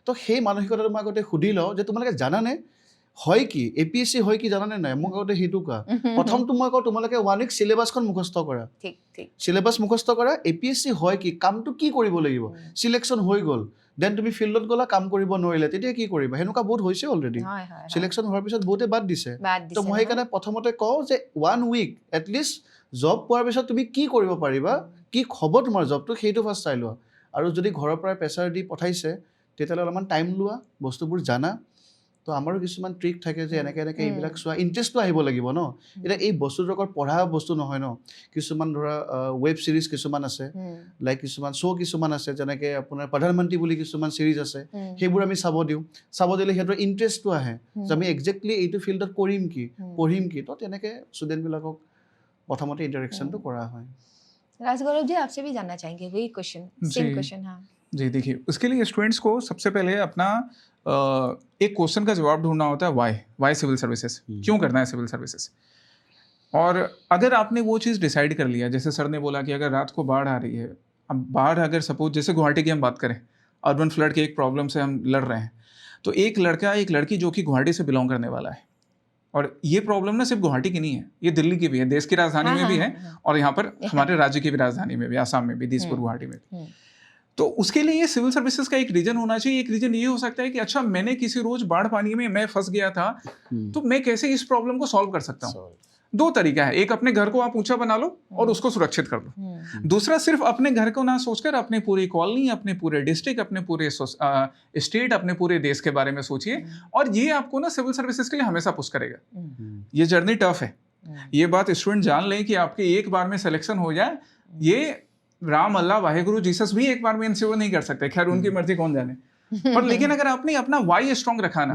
তো সেই মানসিকতাটো মই আগতে সুধি লওঁ যে তোমালোকে জানানে হয় কি APSC হয় কি জানানে নাই মোক আগতে সেইটো কোৱা প্ৰথমটো মই কওঁ তোমালোকে 1 উইক চিলেবাছখন মুখস্থ কৰা ঠিক চিলেবাছ মুখস্থ কৰা APSC হয় কি কামটো কি কৰিব লাগিব চিলেকশ্যন হৈ গ'ল দেন তুমি ফিল্ডত গ'লা কাম কৰিব নোৱাৰিলে তেতিয়া কি কৰিবা সেনেকুৱা বহুত হৈছে অলৰেডি চিলেকশ্যন হোৱাৰ পিছত বহুতে বাদ দিছে তো মই সেইকাৰণে প্ৰথমতে কওঁ যে 1 উইক এটলিষ্ট জব পোৱাৰ পিছত তুমি কি কৰিব পাৰিবা কি হ'ব তোমাৰ জবটো সেইটো ফাৰ্ষ্ট চাই লোৱা আৰু যদি ঘৰৰ পৰা প্ৰেছাৰ দি পঠাইছে তেতিয়াহ'লে অলপমান টাইম লোৱা বস্তুবোৰ জানা তো আমাৰো কিছুমান ট্ৰিক থাকে যে এনেকৈ এইবিলাক চোৱা ইণ্টাৰেষ্টটো আহিব লাগিব ন এতিয়া এই বস্তুটো অকল পঢ়া বস্তু নহয় ন কিছুমান ধৰা ৱেব ছিৰিজ কিছুমান আছে লাইক কিছুমান শ্ব' কিছুমান আছে যেনেকৈ আপোনাৰ প্ৰধানমন্ত্ৰী বুলি কিছুমান ছিৰিজ আছে সেইবোৰ আমি চাব দিলে সিহঁতৰ ইণ্টাৰেষ্টটো আহে যে আমি একজেক্টলি এইটো ফিল্ডত কৰিম কি পঢ়িম কি তো তেনেকৈ ষ্টুডেণ্টবিলাকক প্ৰথমতে ইণ্টাৰেকশ্যনটো কৰা হয় राजगौरव जी आपसे भी जानना चाहेंगे वही क्वेश्चन सेम क्वेश्चन हाँ जी देखिए उसके लिए स्टूडेंट्स को सबसे पहले अपना एक क्वेश्चन का जवाब ढूंढना होता है वाई सिविल सर्विसेज क्यों करना है सिविल सर्विसेज और अगर आपने वो चीज़ डिसाइड कर लिया जैसे सर ने बोला कि अगर रात को बाढ़ आ रही है अब बाढ़ अगर सपोज जैसे गुवाहाटी की हम बात करें अर्बन फ्लड के एक प्रॉब्लम से हम लड़ रहे हैं तो एक लड़का एक लड़की जो कि गुवाहाटी से बिलोंग करने वाला है और ये प्रॉब्लम ना सिर्फ गुवाहाटी की नहीं है, ये दिल्ली की भी है, देश की राजधानी में भी है और यहाँ पर हमारे राज्य की भी राजधानी में भी, आसाम में भी, दिसपुर गुवाहाटी में भी। तो उसके लिए ये सिविल सर्विसेज का एक रीजन होना चाहिए। एक रीजन ये हो सकता है कि अच्छा मैंने किसी रोज बाढ़ पानी में मैं फंस गया था, तो मैं कैसे इस प्रॉब्लम को सॉल्व कर सकता हूँ। दो तरीका है, एक अपने घर को आप ऊंचा बना लो और उसको सुरक्षित कर लो। दूसरा सिर्फ अपने घर को ना सोचकर अपने पूरी कॉलोनी, अपने पूरे डिस्ट्रिक्ट, अपने पूरे स्टेट, अपने पूरे देश के बारे में सोचिए, और ये आपको ना सिविल सर्विसेज के लिए हमेशा पुश करेगा। ये जर्नी टफ है, ये बात स्टूडेंट जान लें कि आपके एक बार में सिलेक्शन हो जाए, ये राम अल्लाह वाहेगुरु जीसस भी एक बार में इंश्योर नहीं कर सकते, खैर उनकी मर्जी कौन जाने। पर लेकिन अगर आपने अपना वाई स्ट्रॉन्ग रखा ना,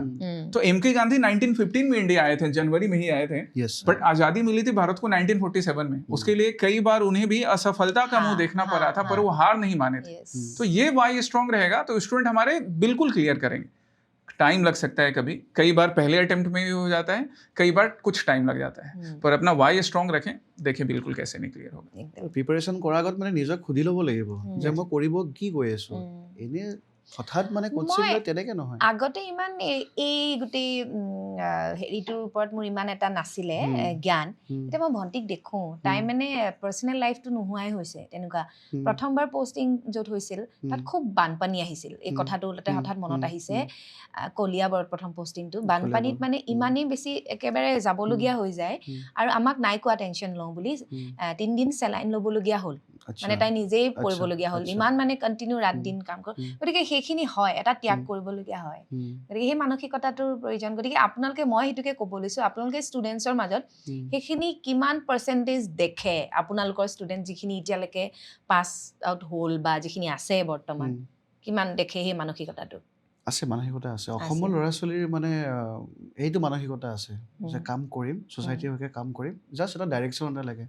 तो एमके गांधी 1915 में इंडिया आए थे, जनवरी में ही आए थे, बट आजादी मिली थी भारत को 1947 में। उसके लिए कई बार उन्हें भी असफलता का मुंह देखना पड़ा था, पर वो हार नहीं माने थे। तो ये वाई स्ट्रांग रहेगा तो स्टूडेंट हमारे बिल्कुल क्लियर करेंगे। टाइम लग सकता है, कभी कई बार पहले अटेम्प्ट में भी हो जाता है, कई बार कुछ टाइम लग जाता है, पर अपना वाई स्ट्रांग रखें, देखिए बिल्कुल कैसे नहीं क्लियर होगा। প্ৰিপাৰেশ্যন কৰাৰ আগত মানে নিজক সুধি ল'ব লাগিব যে মই কৰিব কি গৈ আছো, এনে হঠাৎ মানে কোচিং লৈ তেনেকে নহয়। আগতে ইমান এই গোটেই হেৰিটোৰ ওপৰত মোৰ ইমান এটা নাছিলে জ্ঞান। এতিয়া মই ভণ্টিক দেখো, তাই মানে পাৰ্চনেল লাইফটো নোহোৱাই হৈছে তেনেকুৱা। প্ৰথমবাৰ পষ্টিং য'ত হৈছিল তাত খুব বানপানী আহিছিল, এই কথাটো হঠাৎ মনত আহিছে। কলিয়াবৰত প্ৰথম পষ্টিংটো বানপানীত মানে ইমানেই বেছি একেবাৰে যাবলগীয়া হৈ যায়, আৰু আমাক নাই কোৱা টেনশ্যন লওঁ বুলি 3 দিন চেলাইন ল'বলগীয়া হ'ল, মানে তাই নিজেই পৰিবলগীয়া হ'ল, ইমান মানে কণ্টিনিউ ৰাত দিন কাম কৰ। গতিকে সেইখিনি হয়, এটা ত্যাগ কৰিবলগীয়া হয়। গতিকে সেই মানসিকতাটোৰ প্ৰয়োজন। গতিকে আপোনালোকে, মই সেইটোকে ক'ব লৈছোঁ, আপোনালোকে ষ্টুডেণ্টছৰ মাজত সেইখিনি কিমান পাৰ্চেণ্টেজ দেখে, আপোনালোকৰ ষ্টুডেণ্ট যিখিনি এতিয়ালৈকে পাছ আউট হ'ল বা যিখিনি আছে বৰ্তমান, কিমান দেখে সেই মানসিকতাটো? আছে, মানসিকতা আছে। অসমৰ ল'ৰা ছোৱালীৰ মানে এইটো মানসিকতা আছে যে কাম কৰিম, ছ'চাইটিৰ হৈ কাম কৰিম, জাষ্ট এটা ডাইৰেকশ্যন এটা লাগে।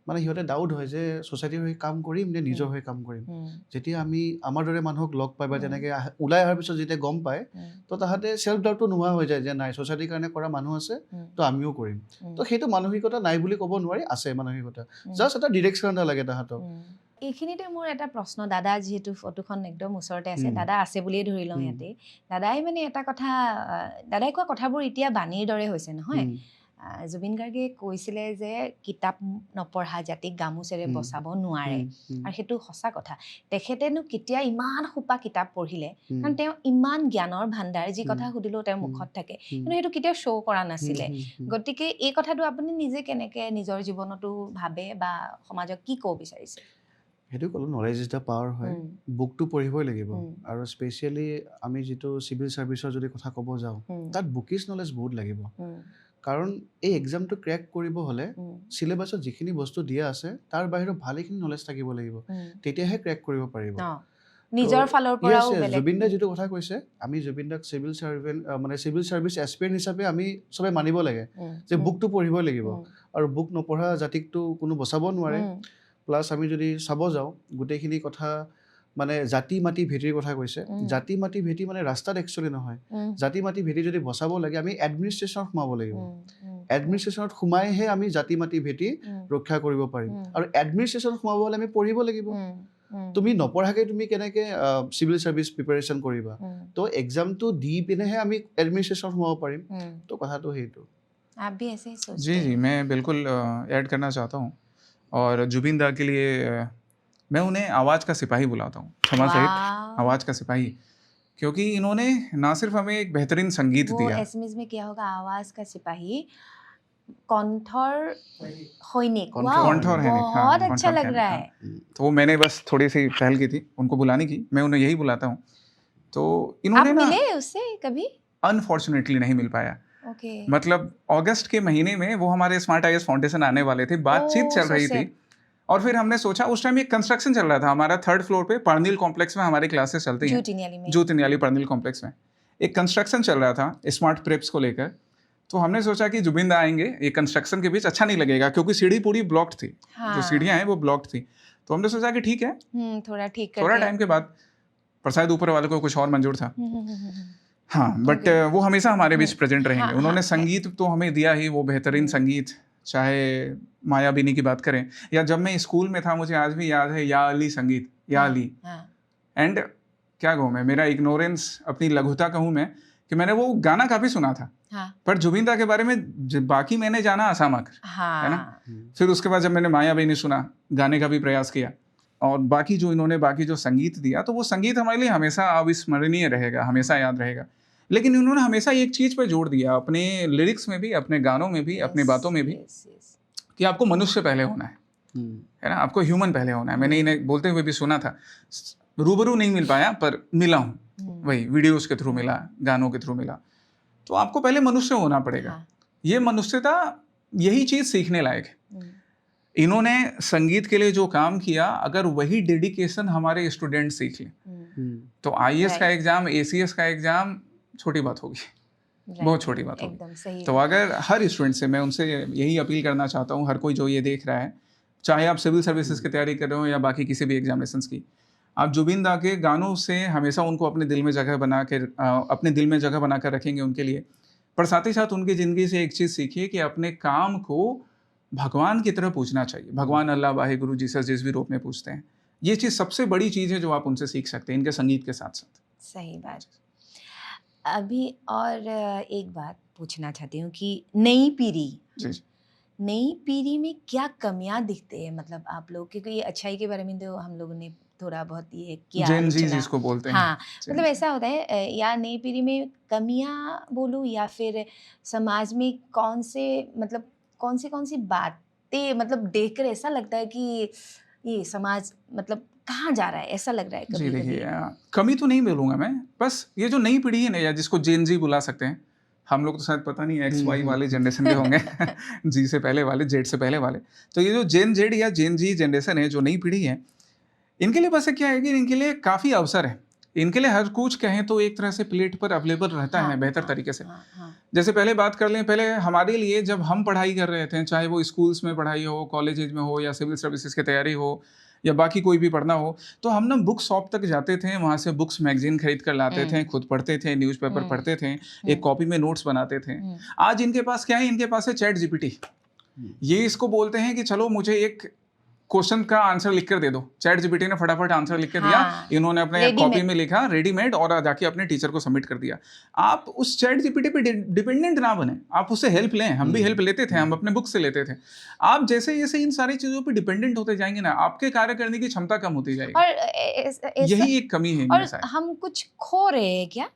মানে সিহঁতে ডাউট হয় যে ছ'চাইটিৰ হৈ কাম কৰিম নে নিজৰ হৈ কাম কৰিম। যেতিয়া আমি আমাৰ দৰে মানুহক লগ পাই বা তেনেকৈ ওলাই অহাৰ পিছত যেতিয়া গম পায়, তো তাহাঁতে চেল্ফ ডাউটটো নোহোৱা হৈ যায় যে নাই, ছ'চাইটিৰ কাৰণে কৰা মানুহ আছে, তো আমিও কৰিম। তো সেইটো মানসিকতা নাই বুলি ক'ব নোৱাৰি, আছে মানসিকতা, জাষ্ট এটা ডিৰেকশ্যন এটা লাগে তাহাঁতক। এইখিনিতে মোৰ এটা প্ৰশ্ন, দাদা যিহেতু ফটোখন একদম ওচৰতে আছে, দাদা আছে বুলিয়ে ধৰি লওঁ ইয়াতে, দাদাই মানে এটা কথা, দাদাই কোৱা কথাবোৰ এতিয়া বাণীৰ দৰে হৈছে নহয়। জুবিন গাৰ্গে কৈছিলে যে কিতাপ নপঢ়া জাতিক গামোচেৰে বচাব নোৱাৰে, আৰু সেইটো সঁচা কথা। তেখেতেনো কেতিয়া ইমান সোপা কিতাপ পঢ়িলে, কাৰণ তেওঁ ইমান জ্ঞানৰ ভাণ্ডাৰ, যি কথা সুধিলেও তেওঁৰ মুখত থাকে, কিন্তু সেইটো কেতিয়াও শ্ব' কৰা নাছিলে। গতিকে এই কথাটো আপুনি নিজে কেনেকৈ নিজৰ জীৱনতো ভাবে বা সমাজক কি ক'ব বিচাৰিছে? সেইটো ক'লো, নলেজ ইজ দ্য পাৱাৰ হয়, বুকটো পঢ়িবই লাগিব। আৰু স্পেচিয়েলি আমি যিটো চিভিল ছাৰ্ভিচৰ যদি কথা ক'ব যাওঁ, তাত বুকিছ নলেজ বহুত লাগিব। কাৰণ এই এক্সামটো ক্ৰেক কৰিব হ'লে চিলেবাছত যিখিনি বস্তু দিয়া আছে তাৰ বাহিৰত ভালেখিনি নলেজ থাকিব লাগিব, তেতিয়াহে ক্ৰেক কৰিব পাৰিব। নিজৰ ফালৰ পৰাও জুবিন দাই যিটো কথা কৈছে, আমি জুবিন দাক চিভিল ছাৰ্ভেণ্ট মানে চিভিল ছাৰ্ভিচ এছপিৰেণ্ট হিচাপে আমি চবে মানিব লাগে যে বুকটো পঢ়িবই লাগিব, আৰু বুক নপঢ়া জাতিকটো কোনো বচাব নোৱাৰে। প্লাছ আমি যদি চাব যাওঁ, গোটেইখিনি কথা মানে জাতি মাটি ভেটিৰ কথা কৈছে। জাতি মাটি ভেটি মানে ৰাস্তাত একচুৱেলি নহয়, জাতি মাটি ভেটি যদি বচাব লাগে আমি এডমিনিষ্ট্ৰেশ্যনত সোমাব লাগিব। এডমিনিষ্ট্ৰেশ্যনত সোমাইহে আমি জাতি মাটি ভেটি ৰক্ষা কৰিব পাৰিম, আৰু এডমিনিষ্ট্ৰেশ্যনত সোমাব হ'লে আমি পঢ়িব লাগিব। তুমি নপঢ়াকৈ তুমি কেনেকৈ চিভিল ছাৰ্ভিচ প্ৰিপাৰেশ্যন কৰিবা? তো এক্সামটো দি পিনেহে আমি এডমিনিষ্ট্ৰেশ্যনত সোমাব পাৰিম। তো কথাটো সেইটো। जी जी, मैं बिल्कुल ऐड करना चाहता हूँ, और जुबिन दा के लिए मैं उन्हें आवाज़ का सिपाही बुलाता हूँ, क्षमा सहित आवाज़ का सिपाही, क्योंकि इन्होंने ना सिर्फ हमें एक बेहतरीन संगीत दिया। एसएमएस में क्या होगा? आवाज़ का सिपाही, कंठर सैनिक। कंठर है, बहुत अच्छा लग रहा है। तो वो मैंने बस थोड़ी सी पहल की थी उनको बुलाने की, मैं उन्हें यही बुलाता हूँ। तो इन्होंने आप ना मिले उससे कभी? अनफॉर्चुनेटली नहीं मिल पाया। Okay. मतलब अगस्त के महीने में वो हमारे स्मार्ट आईएएस फाउंडेशन आने वाले थे, बातचीत चल रही थी, और फिर हमने सोचा, उस टाइम एक कंस्ट्रक्शन चल रहा था हमारा 3rd फ्लोर पे पर्निल कॉम्प्लेक्स में हमारी क्लासेस चलती हैं, जूतनियाली पर्निल कॉम्प्लेक्स में एक कंस्ट्रक्शन चल रहा था स्मार्ट प्रेप्स को लेकर। तो हमने सोचा कि जुबिन दा आएंगे, ये कंस्ट्रक्शन के बीच अच्छा नहीं लगेगा, क्योंकि सीढ़ी पूरी ब्लॉक्ड थी, जो सीढ़ियाँ हैं वो ब्लॉक्ड थी। तो हमने सोचा कि ठीक है, थोड़ा टाइम के बाद, पर शायद ऊपर वाले को कुछ और मंजूर था। हाँ, बट वो हमेशा हमारे बीच प्रेजेंट रहेंगे। उन्होंने संगीत तो हमें दिया ही, वो बेहतरीन संगीत, चाहे मायाबिनी की बात करें, या जब मैं स्कूल में था, मुझे आज भी याद है, या अली संगीत, या अली। एंड क्या कहूँ मैं, मेरा इग्नोरेंस, अपनी लघुता कहूँ मैं, कि मैंने वो गाना काफी सुना था, हाँ पर जुबिन दा के बारे में बाकी मैंने जाना आसाम आकर, है ना। हाँ फिर उसके बाद जब मैंने माया बेनी सुना, गाने का भी प्रयास किया, और बाकी जो इन्होंने बाकी जो संगीत दिया, तो वो संगीत हमारे लिए हमेशा अविस्मरणीय रहेगा, हमेशा याद रहेगा। लेकिन इन्होंने हमेशा एक चीज पे जोर दिया, अपने लिरिक्स में भी, अपने गानों में भी, अपनी बातों में भी, कि आपको मनुष्य पहले होना है ना, आपको ह्यूमन पहले होना है। मैंने इन्हें बोलते हुए भी सुना था, रूबरू नहीं मिल पाया पर मिला हूँ, वही वीडियोस के थ्रू मिला, गानों के थ्रू मिला। तो आपको पहले मनुष्य होना पड़ेगा। हाँ। ये मनुष्यता, यही चीज सीखने लायक है। इन्होंने संगीत के लिए जो काम किया, अगर वही डेडिकेशन हमारे स्टूडेंट सीख लें तो आईएएस का एग्जाम, एसीएस का एग्जाम छोटी बात होगी, बहुत छोटी बात होगी। एकदम सही। तो अगर हर स्टूडेंट से मैं उनसे यही अपील करना चाहता हूँ, हर कोई जो ये देख रहा है, चाहे आप सिविल सर्विसेज की तैयारी कर रहे हो या बाकी किसी भी एग्जामिनेशंस की, आप जुबिन दा के गानों से हमेशा उनको अपने दिल में जगह बना कर रखेंगे उनके लिए। पर साथ ही साथ उनकी ज़िंदगी से एक चीज़ सीखिए कि अपने काम को भगवान की तरह पूछना चाहिए। भगवान, अल्लाह, वाहे गुरु, जीसस, जिस भी रूप में पूछते हैं, ये चीज़ सबसे बड़ी चीज़ है जो आप उनसे सीख सकते हैं, इनके संगीत के साथ साथ। सही बात। अभी और एक बात पूछना चाहती हूँ कि नई पीढ़ी, जी नई पीढ़ी में क्या कमियां दिखते हैं, मतलब आप लोग, क्योंकि ये अच्छाई के बारे में तो हम लोगों ने थोड़ा बहुत ये किया, जेन जी आलोचना। जिसको बोलते हैं। हाँ, जेन मतलब जी। ऐसा होता है या नई पीढ़ी में कमियां बोलूँ, या फिर समाज में कौन सी बातें, मतलब देखकर ऐसा लगता है कि ये समाज मतलब कहाँ जा रहा है, ऐसा लग रहा है जी कभी देखिए, कभी। कमी तो नहीं बोलूँगा मैं, बस ये जो नई पीढ़ी है ना, या जिसको जेन जी बुला सकते हैं, हम लोग तो शायद पता नहीं एक्स वाई वाले जनरेशन के होंगे जी से पहले वाले, जेड से पहले वाले। तो ये जो जेन जेड या जेन जी जनरेशन है, जो नई पीढ़ी है, इनके लिए बस क्या है कि इनके लिए काफ़ी अवसर है। इनके लिए हर कुछ कहें तो एक तरह से प्लेट पर अवेलेबल रहता है बेहतर तरीके से। जैसे पहले बात कर लें, पहले हमारे लिए जब हम पढ़ाई कर रहे थे, चाहे वो स्कूल्स में पढ़ाई हो, कॉलेजेज में हो, या सिविल सर्विसेज की तैयारी हो, या बाकी कोई भी पढ़ना हो, तो हम ना बुक शॉप तक जाते थे, वहाँ से बुक्स मैगजीन खरीद कर लाते थे, खुद पढ़ते थे, न्यूज़पेपर पढ़ते थे, एक कॉपी में नोट्स बनाते थे। आज इनके पास क्या है? इनके पास है चैट जीपीटी। ये इसको बोलते हैं कि चलो मुझे एक क्वेश्चन का आंसर लिख कर दे दो, चैट जीपीटी ने फटाफट आंसर लिख कर दिया, इन्होंने अपने कॉपी में लिखा रेडीमेड, और जाके अपने टीचर को सबमिट कर दिया। आप उस चैट जीपीटी पे डिपेंडेंट ना बने, आप उससे हेल्प लें। हम भी हेल्प लेते थे, हम अपने बुक से लेते थे। आप जैसे जैसे इन सारी चीजों पे डिपेंडेंट होते जाएंगे ना, आपके कार्य करने की क्षमता कम होती जाएगी, और यही एक कमी है इनमें शायद। हम कुछ खो रहे हैं क्या?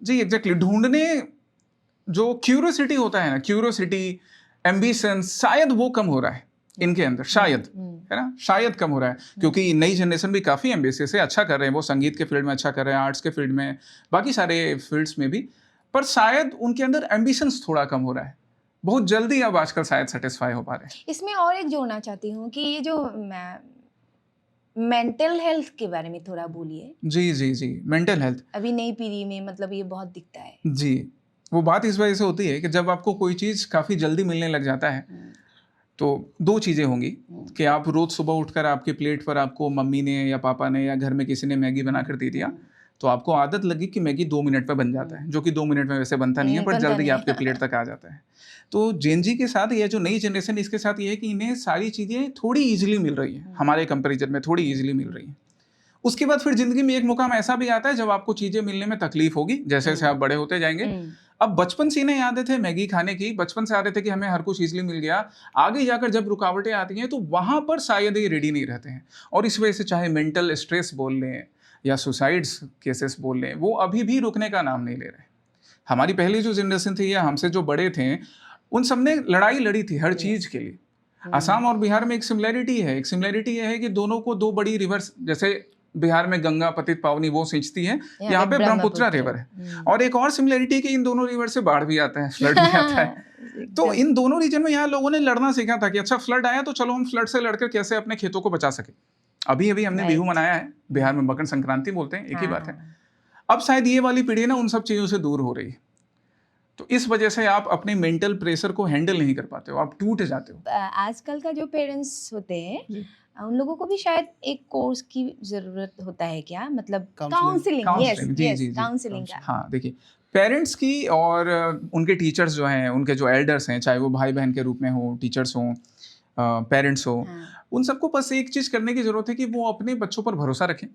जी एग्जैक्टली, ढूंढने जो क्यूरियोसिटी होता है ना, क्यूरियोसिटी, एम्बिशन, शायद वो कम हो रहा है इनके अंदर, शायद, है ना, शायद कम हो रहा है। क्योंकि नई जनरेशन भी काफ़ी एम्बिशियस है, अच्छा कर रहे हैं, वो संगीत के फील्ड में अच्छा कर रहे हैं, आर्ट्स के फील्ड में, बाकी सारे फील्ड्स में भी, पर शायद उनके अंदर एम्बिशंस थोड़ा कम हो रहा है, बहुत जल्दी अब आजकल शायद सेटिस्फाई हो पा रहे हैं। इसमें और एक जोड़ना चाहती हूँ कि ये जो मेंटल हेल्थ के बारे में थोड़ा बोलिए। जी जी जी, मेंटल हेल्थ अभी नई पीढ़ी में मतलब ये बहुत दिखता है। जी, वो बात इस वजह से होती है कि जब आपको कोई चीज़ काफ़ी जल्दी मिलने लग जाता है, तो दो चीज़ें होंगी कि आप रोज़ सुबह उठकर आपके प्लेट पर आपको मम्मी ने या पापा ने या घर में किसी ने मैगी बना कर दे दिया, तो आपको आदत लगी कि मैगी 2 मिनट में बन जाता है, जो कि 2 मिनट में वैसे बनता नहीं है, पर जल्दी आपके प्लेट तक आ जाता है। तो जेन जी के साथ ये जो नई जनरेशन, इसके साथ ये है कि इन्हें सारी चीज़ें थोड़ी ईजिली मिल रही है, हमारे कंपेरिजन में थोड़ी ईजिली मिल रही है। उसके बाद फिर जिंदगी में एक मुकाम ऐसा भी आता है जब आपको चीज़ें मिलने में तकलीफ होगी, जैसे जैसे आप बड़े होते जाएंगे। अब बचपन से इन्हें आदत है मैगी खाने की, बचपन से आदत है कि हमें हर कुछ इजीली मिल गया। आगे जाकर जब रुकावटें आती हैं तो वहां पर शायद ये रेडी नहीं रहते हैं, और इस वजह से चाहे मेंटल स्ट्रेस बोल लें या सुसाइड्स केसेस बोल लें, वो अभी भी रुकने का नाम नहीं ले रहे। हमारी पहली जो जनरेशन थी या हमसे जो बड़े थे, उन सब ने लड़ाई लड़ी थी हर चीज़ के लिए। असम और बिहार में एक सिमिलैरिटी है, एक सिमिलैरिटी ये है कि दोनों को दो बड़ी रिवर्स, जैसे बिहार में गंगा पतित पावनी वो सिंचती है, यहाँ पे ब्रह्मपुत्र रिवर है। और एक और सिमिलैरिटी कि इन दोनों रिवर से बाढ़ भी आता है, फ्लड भी आता है। तो इन दोनों रीजन में यहाँ लोगों ने लड़ना सीखा था कि अच्छा फ्लड आया तो चलो हम फ्लड से लड़कर कैसे अपने खेतों को बचा सके। अभी अभी हमने बिहू मनाया है, बिहार में मकर संक्रांति बोलते हैं, एक ही बात है। अब शायद ये वाली पीढ़ी ना उन सब चीज़ों से दूर हो रही है, तो इस वजह से आप अपने मेंटल प्रेशर को हैंडल नहीं कर पाते हो, आप टूट जाते हो। आजकल का जो पेरेंट्स होते हैं उन लोगों को भी शायद एक कोर्स की जरूरत होता है क्या, मतलब काउंसलिंग? यस यस, काउंसलिंग का। हाँ देखिए, पेरेंट्स की और उनके टीचर्स जो हैं, उनके जो एल्डर्स हैं, चाहे वो भाई बहन के रूप में हो, टीचर्स हों, पेरेंट्स हो, उन सबको बस एक चीज़ करने की जरूरत है कि वो अपने बच्चों पर भरोसा रखें।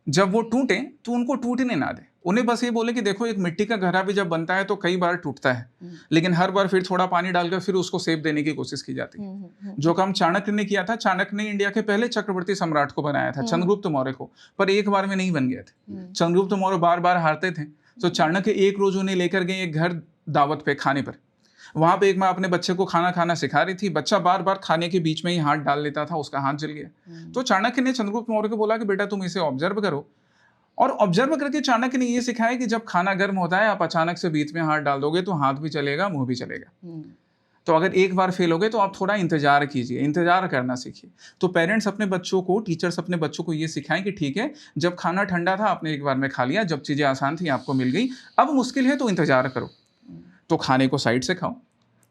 जब वो टूटें तो उनको टूटने ना दें। उन्हें बस ये बोले कि देखो एक मिट्टी का घड़ा भी जब बनता है तो कई बार टूटता है, लेकिन हर बार फिर थोड़ा पानी डालकर फिर उसको शेप देने की कोशिश की जाती है। जो काम चाणक्य ने किया था, चाणक्य ने इंडिया के पहले चक्रवर्ती सम्राट को बनाया था, चंद्रगुप्त मौर्य को, पर एक बार में नहीं बन गए थे। चंद्रगुप्त मौर्य बार बार हारते थे, तो चाणक्य एक रोज उन्हें लेकर गए एक घर दावत पे खाने पर। वहां पे एक माँ अपने बच्चे को खाना खाना सिखा रही थी, बच्चा बार बार खाने के बीच में ही हाथ डाल लेता था, उसका हाथ जल गया। तो चाणक्य ने चंद्रगुप्त मौर्य को बोला कि बेटा तुम इसे ऑब्जर्व करो, और ऑब्जर्व करके चाणक्य ने ये सिखाया कि जब खाना गर्म होता है आप अचानक से बीच में हाथ डाल दोगे तो हाथ भी चलेगा, मुंह भी चलेगा। तो अगर एक बार फेल हो गए तो आप थोड़ा इंतजार कीजिए, इंतजार करना सीखिए। तो पेरेंट्स अपने बच्चों को, टीचर्स अपने बच्चों को ये सिखाएं कि ठीक है, जब खाना ठंडा था आपने एक बार में खा लिया, जब चीज़ें आसान थी आपको मिल गई, अब मुश्किल है तो इंतजार करो, तो खाने को साइड से खाओ।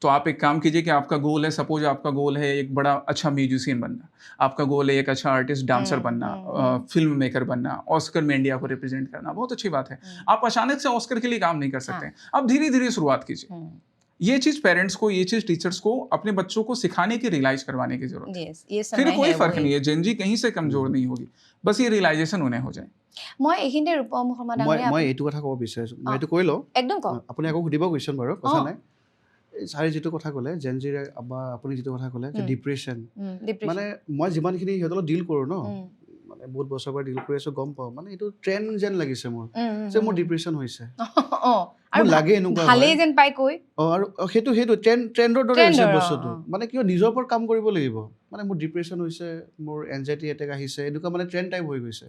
तो आप एक काम कीजिए कि आपका गोल है, सपोज आपका गोल है एक बड़ा अच्छा म्यूजिशियन बनना, आपका गोल है एक अच्छा आर्टिस्ट डांसर बनना, फिल्म मेकर बनना, ऑस्कर में इंडिया को रिप्रेजेंट करना, बहुत अच्छी बात है। आप अचानक से ऑस्कर के लिए काम नहीं कर सकते, आप धीरे धीरे शुरुआत कीजिए। ये चीज पेरेंट्स को, ये चीज टीचर्स को अपने बच्चों को सिखाने की, रियलाइज करवाने की जरूरत है। फिर कोई फर्क नहीं है, जेनजी कहीं से कमजोर नहीं होगी, बस ये रियलाइजेशन उन्हें हो जाए। মই এইখিনিতে ৰূপম শৰ্মা ডাঙৰীয়া মই এইটো কথা ক'ব বিচাৰিছোঁ, মই এইটো কৈ লওঁ, একদম কওক। আপুনি আকৌ সুধিব কুৱেশ্যন বাৰু, কথা নাই। ছাৰে যিটো কথা ক'লে, জেনজিৰে বা আপুনি যিটো কথা ক'লে যে ডিপ্ৰেশ্যন, মানে মই যিমানখিনি সিহঁতৰ লগত ডিল কৰোঁ ন, মানে বহুত বছৰৰ পৰা ডিল কৰি আছোঁ, গম পাওঁ মানে এইটো ট্ৰেণ্ড যেন লাগিছে মোৰ, যে মোৰ ডিপ্ৰেশ্যন হৈছে, মোৰ লাগে এনেকুৱা ভালেই যেন পাই কৈ। আৰু সেইটো ট্ৰেণ্ডৰ দৰে হৈছে বস্তুটো, মানে কিয় নিজৰ ওপৰত কাম কৰিব লাগিব, মানে মোৰ ডিপ্ৰেশ্যন হৈছে, মোৰ এনজাইটি এটেক আহিছে, এনেকুৱা মানে ট্ৰেণ্ড টাইপ হৈ গৈছে।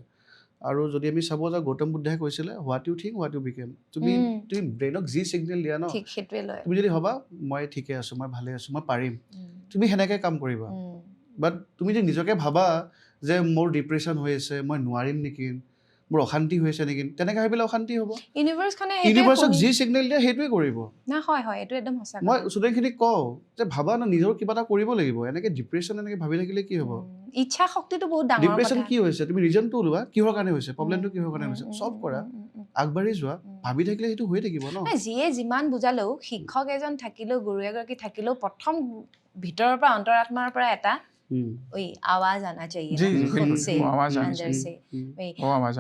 আৰু যদি আমি চাব যাওঁ, গৌতম বুদ্ধাই কৈছিলে what you think what you became. তুমি ব্ৰেইনক যি চিগনেল দিয়া ন, তুমি যদি ভাবা মই ঠিকে আছোঁ, মই ভালে আছোঁ, মই পাৰিম, তুমি সেনেকৈ কাম কৰিবা। বাট তুমি যদি নিজকে ভাবা যে মোৰ ডিপ্ৰেশ্যন হৈ আছে, মই নোৱাৰিম নেকি, মোৰ অশান্তি হৈছে নেকি, তেনেকৈ ভাবিলে অশান্তি হ'ব। ইউনিভাৰ্চক যি চিগনেল দিয়ে সেইটোৱে কৰিব। মই ষ্টুডেণ্টখিনিক কওঁ যে ভাবা না, নিজৰ কিবা এটা কৰিব লাগিব, এনেকৈ ডিপ্ৰেশ্যন এনেকৈ ভাবি থাকিলে কি হ'ব। ইচ্ছা শক্তিটো বহুত ডাঙৰ। ডিপ্ৰেশ্যন কি হৈছে, তুমি ৰিজনটো ওলোৱা, কিহৰ কাৰণে হৈছে, প্ৰব্লেমটো কিহৰ কাৰণে হৈছে, চল্ভ কৰা, আগবাঢ়ি যোৱা। ভাবি থাকিলে সেইটো হৈ থাকিব ন। যিয়ে যিমান বুজালেও, শিক্ষক এজন থাকিলেও, গুৰু এগৰাকী থাকিলেও, প্ৰথম ভিতৰৰ পৰা, অন্তৰাত্মাৰ পৰা এটা আৱাজ আনা চাহিয়ে,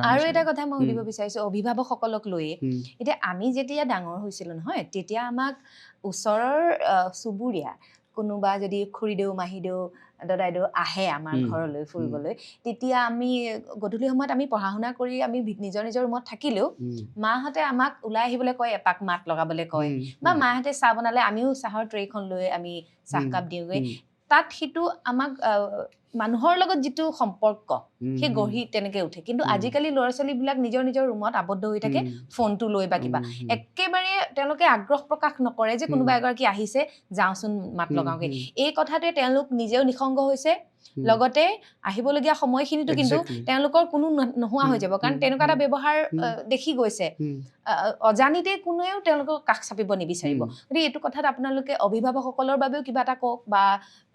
আৰু এটা কথা মই সুধিব বিচাৰিছো অভিভাৱকসকলক লৈয়ে। এতিয়া আমি যেতিয়া ডাঙৰ হৈছিলো নহয়, তেতিয়া আমাক ওচৰৰ চুবুৰীয়া কোনোবা যদি খুৰীদেউ, মাহীদেউ, দদাইদেউ আহে আমাৰ ঘৰলৈ ফুৰিবলৈ, তেতিয়া আমি গধূলি সময়ত আমি পঢ়া শুনা কৰি আমি নিজৰ নিজৰ ৰুমত থাকিলেও মাহঁতে আমাক ওলাই আহিবলৈ কয়, এপাক মাত লগাবলৈ কয়, বা মাহঁতে চাহ বনালে আমিও চাহৰ ট্ৰেখন লৈ আমি চাহকাপ দিওঁগৈ। তাত সেইটো আমাক মানুহৰ লগত যিটো সম্পৰ্ক সেই গঢ়ি তেনেকে উঠে। কিন্তু আজিকালি ল'ৰা ছোৱালীবিলাক নিজৰ নিজৰ ৰুমত আবদ্ধ হৈ থাকে, ফোনটো লৈ বা কিবা, একেবাৰে তেওঁলোকে আগ্ৰহ প্ৰকাশ নকৰে যে কোনোবা এগৰাকী আহিছে, যাওঁচোন মাত লগাওঁগে। এই কথাটোৱে তেওঁলোক নিজেও নিসংগ হৈছে, লগতে আহিবলগীয়া সময়খিনিতো কিন্তু তেওঁলোকৰ কোনো নোহোৱা হৈ যাব, কাৰণ তেনেকুৱা এটা ব্যৱহাৰ দেখি গৈছে। অজানিতে কোনেও তেওঁলোকক কাষ চাপিব নিবিচাৰিব। গতিকে এইটো কথাত আপোনালোকে অভিভাৱকসকলৰ বাবেও কিবা এটা কওক, বা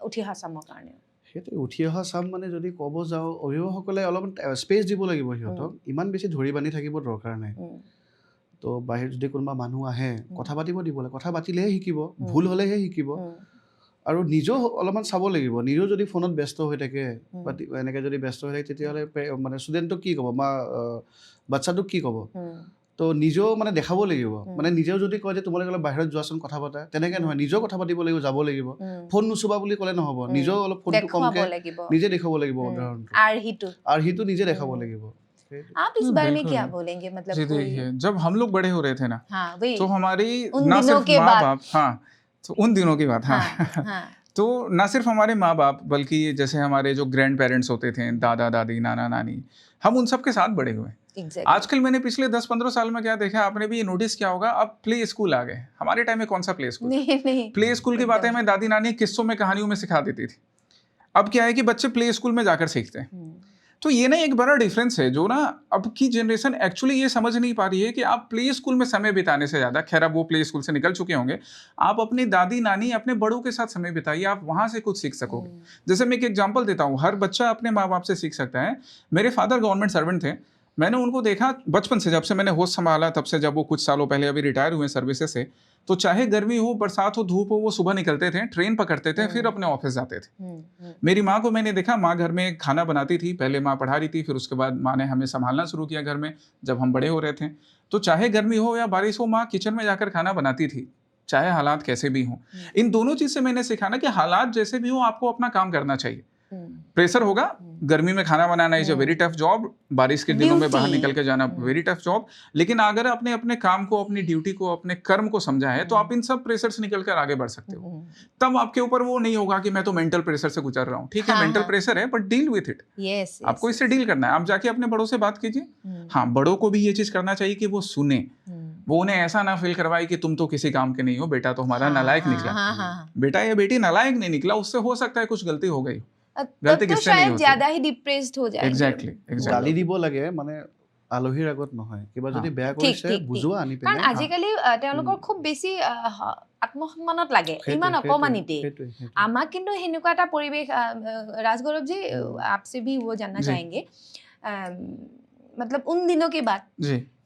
উঠি অহা চামৰ কাৰণে। সেইটো উঠি অহা চাম মানে যদি ক'ব যাওঁ, অভিভাৱকসকলে অলপমান স্পেচ দিব লাগিব সিহঁতক, ইমান বেছি ধৰি বান্ধি থাকিব দৰকাৰ নাই। তো বাহিৰত যদি কোনোবা মানুহ আহে, কথা পাতিব দিব লাগে, কথা পাতিলেহে শিকিব, ভুল হ'লেহে শিকিব। আৰু নিজেও অলপমান চাব লাগিব, নিজেও যদি ফোনত ব্যস্ত হৈ থাকে বা এনেকৈ যদি ব্যস্ত হৈ থাকে, তেতিয়াহ'লে মানে ষ্টুডেণ্টক কি ক'ব বা বাচ্ছাটোক কি ক'ব। তো নিজেও মানে দেখাব লাগিব, মানে নিজেও যদি কয় যে তোমালোকে অলপ বাহিৰত যোৱাচোন কথা পাতা, তেনেকৈ নহয়, নিজেও কথা পাতিব লাগিব, যাব লাগিব। ফোন নুচুবা বুলি ক'লে নহ'ব, নিজেও অলপ ফোনটো কমকৈ নিজে দেখাব লাগিব উদাহৰণটো, আৰু সিটো নিজে দেখাব লাগিব। आप इस बारे में क्या बोलेंगे? मतलब जी देखिए, जब हम लोग बड़े हो रहे थे ना, तो हमारी उन ना दिनों सिर्फ के माँ बाद, बाप, हाँ, तो उन दिनों की बात, हाँ, तो ना सिर्फ हमारे माँ बाप, बल्कि जैसे हमारे जो ग्रैंड पेरेंट्स होते थे, दादा दादी, नाना नानी, हम उन सब के साथ बड़े हुए। आजकल मैंने पिछले 10-15 साल में क्या देखा, आपने भी नोटिस किया होगा, अब प्ले स्कूल आ गए। हमारे टाइम में कौन सा प्ले स्कूल? प्ले स्कूल की बातें हमें दादी नानी किस्सों में, कहानियों में सिखा देती थी। अब क्या है कि बच्चे प्ले स्कूल में जाकर सीखते हैं। तो ये ना एक बड़ा डिफरेंस है, जो ना अब की जनरेशन एक्चुअली ये समझ नहीं पा रही है कि आप प्ले स्कूल में समय बिताने से ज़्यादा, खैर अब वो प्ले स्कूल से निकल चुके होंगे, आप अपनी दादी नानी, अपने बड़ों के साथ समय बिताइए, आप वहाँ से कुछ सीख सकोगे। जैसे मैं एक एग्जाम्पल देता हूँ, हर बच्चा अपने माँ बाप से सीख सकता है। मेरे फादर गवर्नमेंट सर्वेंट थे, मैंने उनको देखा बचपन से, जब से मैंने होश संभाला तब से, जब वो कुछ सालों पहले अभी रिटायर हुए सर्विसेज से, तो चाहे गर्मी हो, बरसात हो, धूप हो, वो सुबह निकलते थे, ट्रेन पकड़ते थे, फिर अपने ऑफिस जाते थे। मेरी माँ को मैंने देखा, माँ घर में खाना बनाती थी, पहले माँ पढ़ा रही थी, फिर उसके बाद माँ ने हमें संभालना शुरू किया घर में जब हम बड़े हो रहे थे। तो चाहे गर्मी हो या बारिश हो, माँ किचन में जाकर खाना बनाती थी, चाहे हालात कैसे भी हों। इन दोनों चीज से मैंने सीखा ना कि हालात जैसे भी हो, आपको अपना काम करना चाहिए। प्रेशर होगा, गर्मी में खाना बनाना is a very tough job, बारिश के दिनों में बाहर निकल के जाना वेरी टफ जॉब, लेकिन अगर आपने अपने काम को, अपनी ड्यूटी को, अपने कर्म को समझा है, तो आप इन सब प्रेशर से निकल कर आगे बढ़ सकते हो। तब आपके ऊपर वो नहीं होगा कि मैं तो मेंटल प्रेशर से गुजर रहा हूँ। ठीक है, मेंटल प्रेशर है, बट डील विथ इट। आपको इससे डील करना है। आप जाके अपने बड़ों से बात कीजिए। हाँ, बड़ों को भी ये चीज करना चाहिए कि वो सुने, वो उन्हें ऐसा ना फील करवाए कि तुम तो किसी काम के नहीं हो, बेटा तो हमारा नालायक निकला। बेटा या बेटी नालायक नहीं निकला, उससे हो सकता है कुछ गलती हो गई, गलती किससे नहीं होती, ज्यादा ही डिप्रेस्ड हो जाएंगे। एग्जैक्टली গালি দিব লাগে মানে আলহীৰ আগত নহয়, কিবা যদি বেয়া কৰিছে বুজোৱা আনি কাৰণ পিনে। আজিকালি তেওঁলোকৰ খুব বেছি আত্মসন্মানত লাগে, ইমান অকমানিতে। আমাক কিন্তু সেনেকুৱা এটা পৰিৱেশ, राजगौरव जी आपसे भी वो जानना चाहेंगे, मतलब उन दिनों के बाद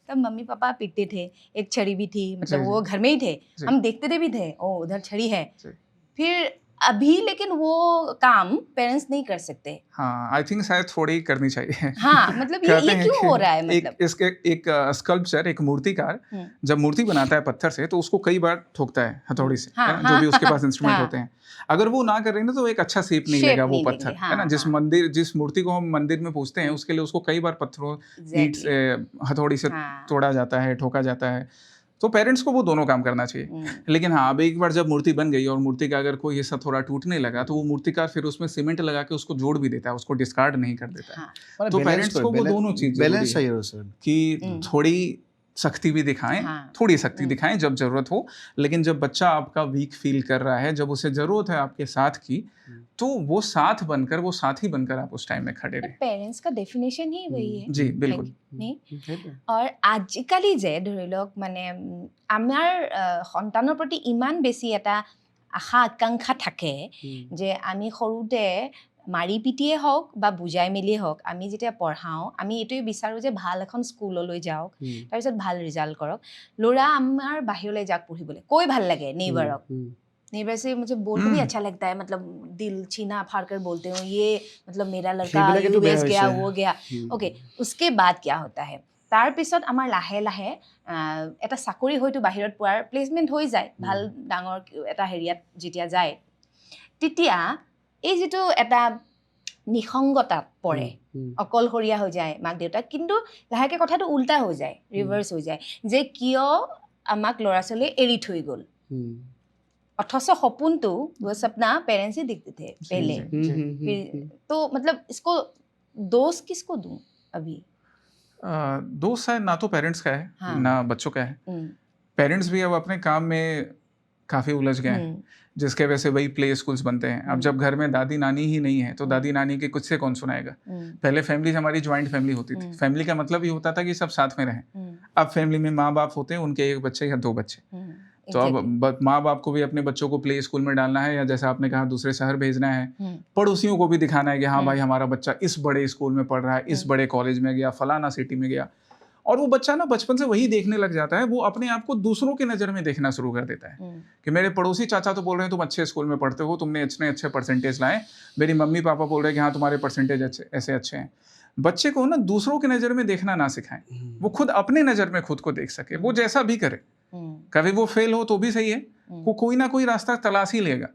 तब मम्मी पापा पीटते थे, एक छड़ी भी थी, मतलब वो घर में ही थे, हम देखते थे भी थे, ओ उधर छड़ी है। फिर अभी लेकिन वो काम पेरेंट्स नहीं कर सकते। हाँ, आई थिंक शायद थोड़ी करनी चाहिए। हाँ, मतलब ये क्यों हो रहा है? मतलब एक स्कल्पचर, एक मूर्तिकार जब मूर्ति बनाता है पत्थर से, तो उसको कई बार ठोकता है हथौड़ी से, है ना, जो भी उसके पास इंस्ट्रूमेंट होते हैं। अगर वो ना कर रही ना, तो एक अच्छा शेप नहीं लेगा वो पत्थर, है ना। जिस मूर्ति को हम मंदिर में पूजते हैं, उसके लिए उसको कई बार पत्थरों, ईंट से, हथौड़ी से तोड़ा जाता है, ठोका जाता है। तो पेरेंट्स को वो दोनों काम करना चाहिए। लेकिन हाँ, अब एक बार जब मूर्ति बन गई और मूर्ति का अगर कोई हिस्सा थोड़ा टूटने लगा, तो वो मूर्तिकार फिर उसमें सीमेंट लगा के उसको जोड़ भी देता है, उसको डिस्कार्ड नहीं कर देता है। तो पेरेंट्स को वो दोनों चीज बैलेंस चाहिए सर, कि थोड़ी सख्ती भी दिखाएं, थोड़ी सख्ती दिखाएं जब जरूरत हो, लेकिन जब बच्चा आपका वीक फील कर रहा है, जब उसे जरूरत है आपके साथ की, तो वो साथ बनकर, वो साथी बनकर आप उस टाइम में खड़े रहे। पेरेंट्स का डेफिनेशन ही वही है। जी बिल्कुल। और आजिकाली जे ধৰি লওক মানে আমাৰ সন্তানৰ প্ৰতি ইমান বেছি এটা আশা আকাংক্ষা থাকে যে আমি সৰুতে মাৰি পিটিয়ে হওক বা বুজাই মেলিয়ে হওক, আমি যেতিয়া পঢ়াওঁ, আমি এইটোৱে বিচাৰোঁ যে ভাল এখন স্কুললৈ যাওক, তাৰপিছত ভাল ৰিজাল্ট কৰক, ল'ৰা আমাৰ বাহিৰলৈ যাওক পঢ়িবলৈ। কৈ ভাল লাগে নেইবাৰক, नेबर से मुझे बोल के भी अच्छा लगता है, मतलब दिल छीना फाड़ कर बोलते हो, ये मतलब मेरा लड़का यूएस गया, वो गया। ओके, उसके बाद क्या होता है? তাৰ পিছত আমাৰ লাহে লাহে এটা চাকৰি হয়তো বাহিৰত পোৱাৰ প্লেচমেণ্ট হৈ যায়, ভাল ডাঙৰ এটা হেৰিয়াত যেতিয়া যায়, তেতিয়া এই যিটো এটা নিসংগতাত পৰে, অকলশৰীয়া হৈ যায় মাক দেউতাক। কিন্তু লাহেকে কথাটো উল্টা হৈ যায়, ৰিভাৰ্চ হৈ যায়, যে কিয় আমাক ল'ৰা ছোৱালীয়ে এৰি থৈ গ'ল। अथच सपनतो वो सपना पेरेंट्स ही दिखते थे पहले। तो मतलब इसको दोष किसको दूं अभी? दोष शायद ना तो पेरेंट्स का है, ना बच्चों का है। पेरेंट्स भी अब अपने काम में काफी उलझ गए हैं, जिसके वजह से वही प्ले स्कूल्स बनते हैं। अब जब घर में दादी नानी ही नहीं है, तो दादी नानी के कुछ से कौन सुनाएगा? पहले फैमिली हमारी ज्वाइंट फैमिली होती थी। फैमिली का मतलब ये होता था कि सब साथ में रहें। अब फैमिली में माँ बाप होते हैं, उनके एक बच्चे या दो बच्चे। तो अब माँ बाप को भी अपने बच्चों को प्ले स्कूल में डालना है, या जैसा आपने कहा दूसरे शहर भेजना है, पड़ोसियों को भी दिखाना है कि हाँ भाई हमारा बच्चा इस बड़े स्कूल में पढ़ रहा है, इस बड़े कॉलेज में गया, फलाना सिटी में गया। और वो बच्चा ना बचपन से वही देखने लग जाता है, वो अपने आप को दूसरों की नज़र में देखना शुरू कर देता है कि मेरे पड़ोसी चाचा तो बोल रहे हैं तुम अच्छे स्कूल में पढ़ते हो, तुमने इतने अच्छे परसेंटेज लाए, मेरी मम्मी पापा बोल रहे हैं कि हाँ तुम्हारे परसेंटेज ऐसे अच्छे हैं। बच्चे को ना दूसरों की नज़र में देखना ना सिखाएं, वो खुद अपने नज़र में खुद को देख सके। वो जैसा भी करे, कभी वो फेल हो तो भी सही है, वो कोई ना कोई रास्ता तलाश ही लेगा।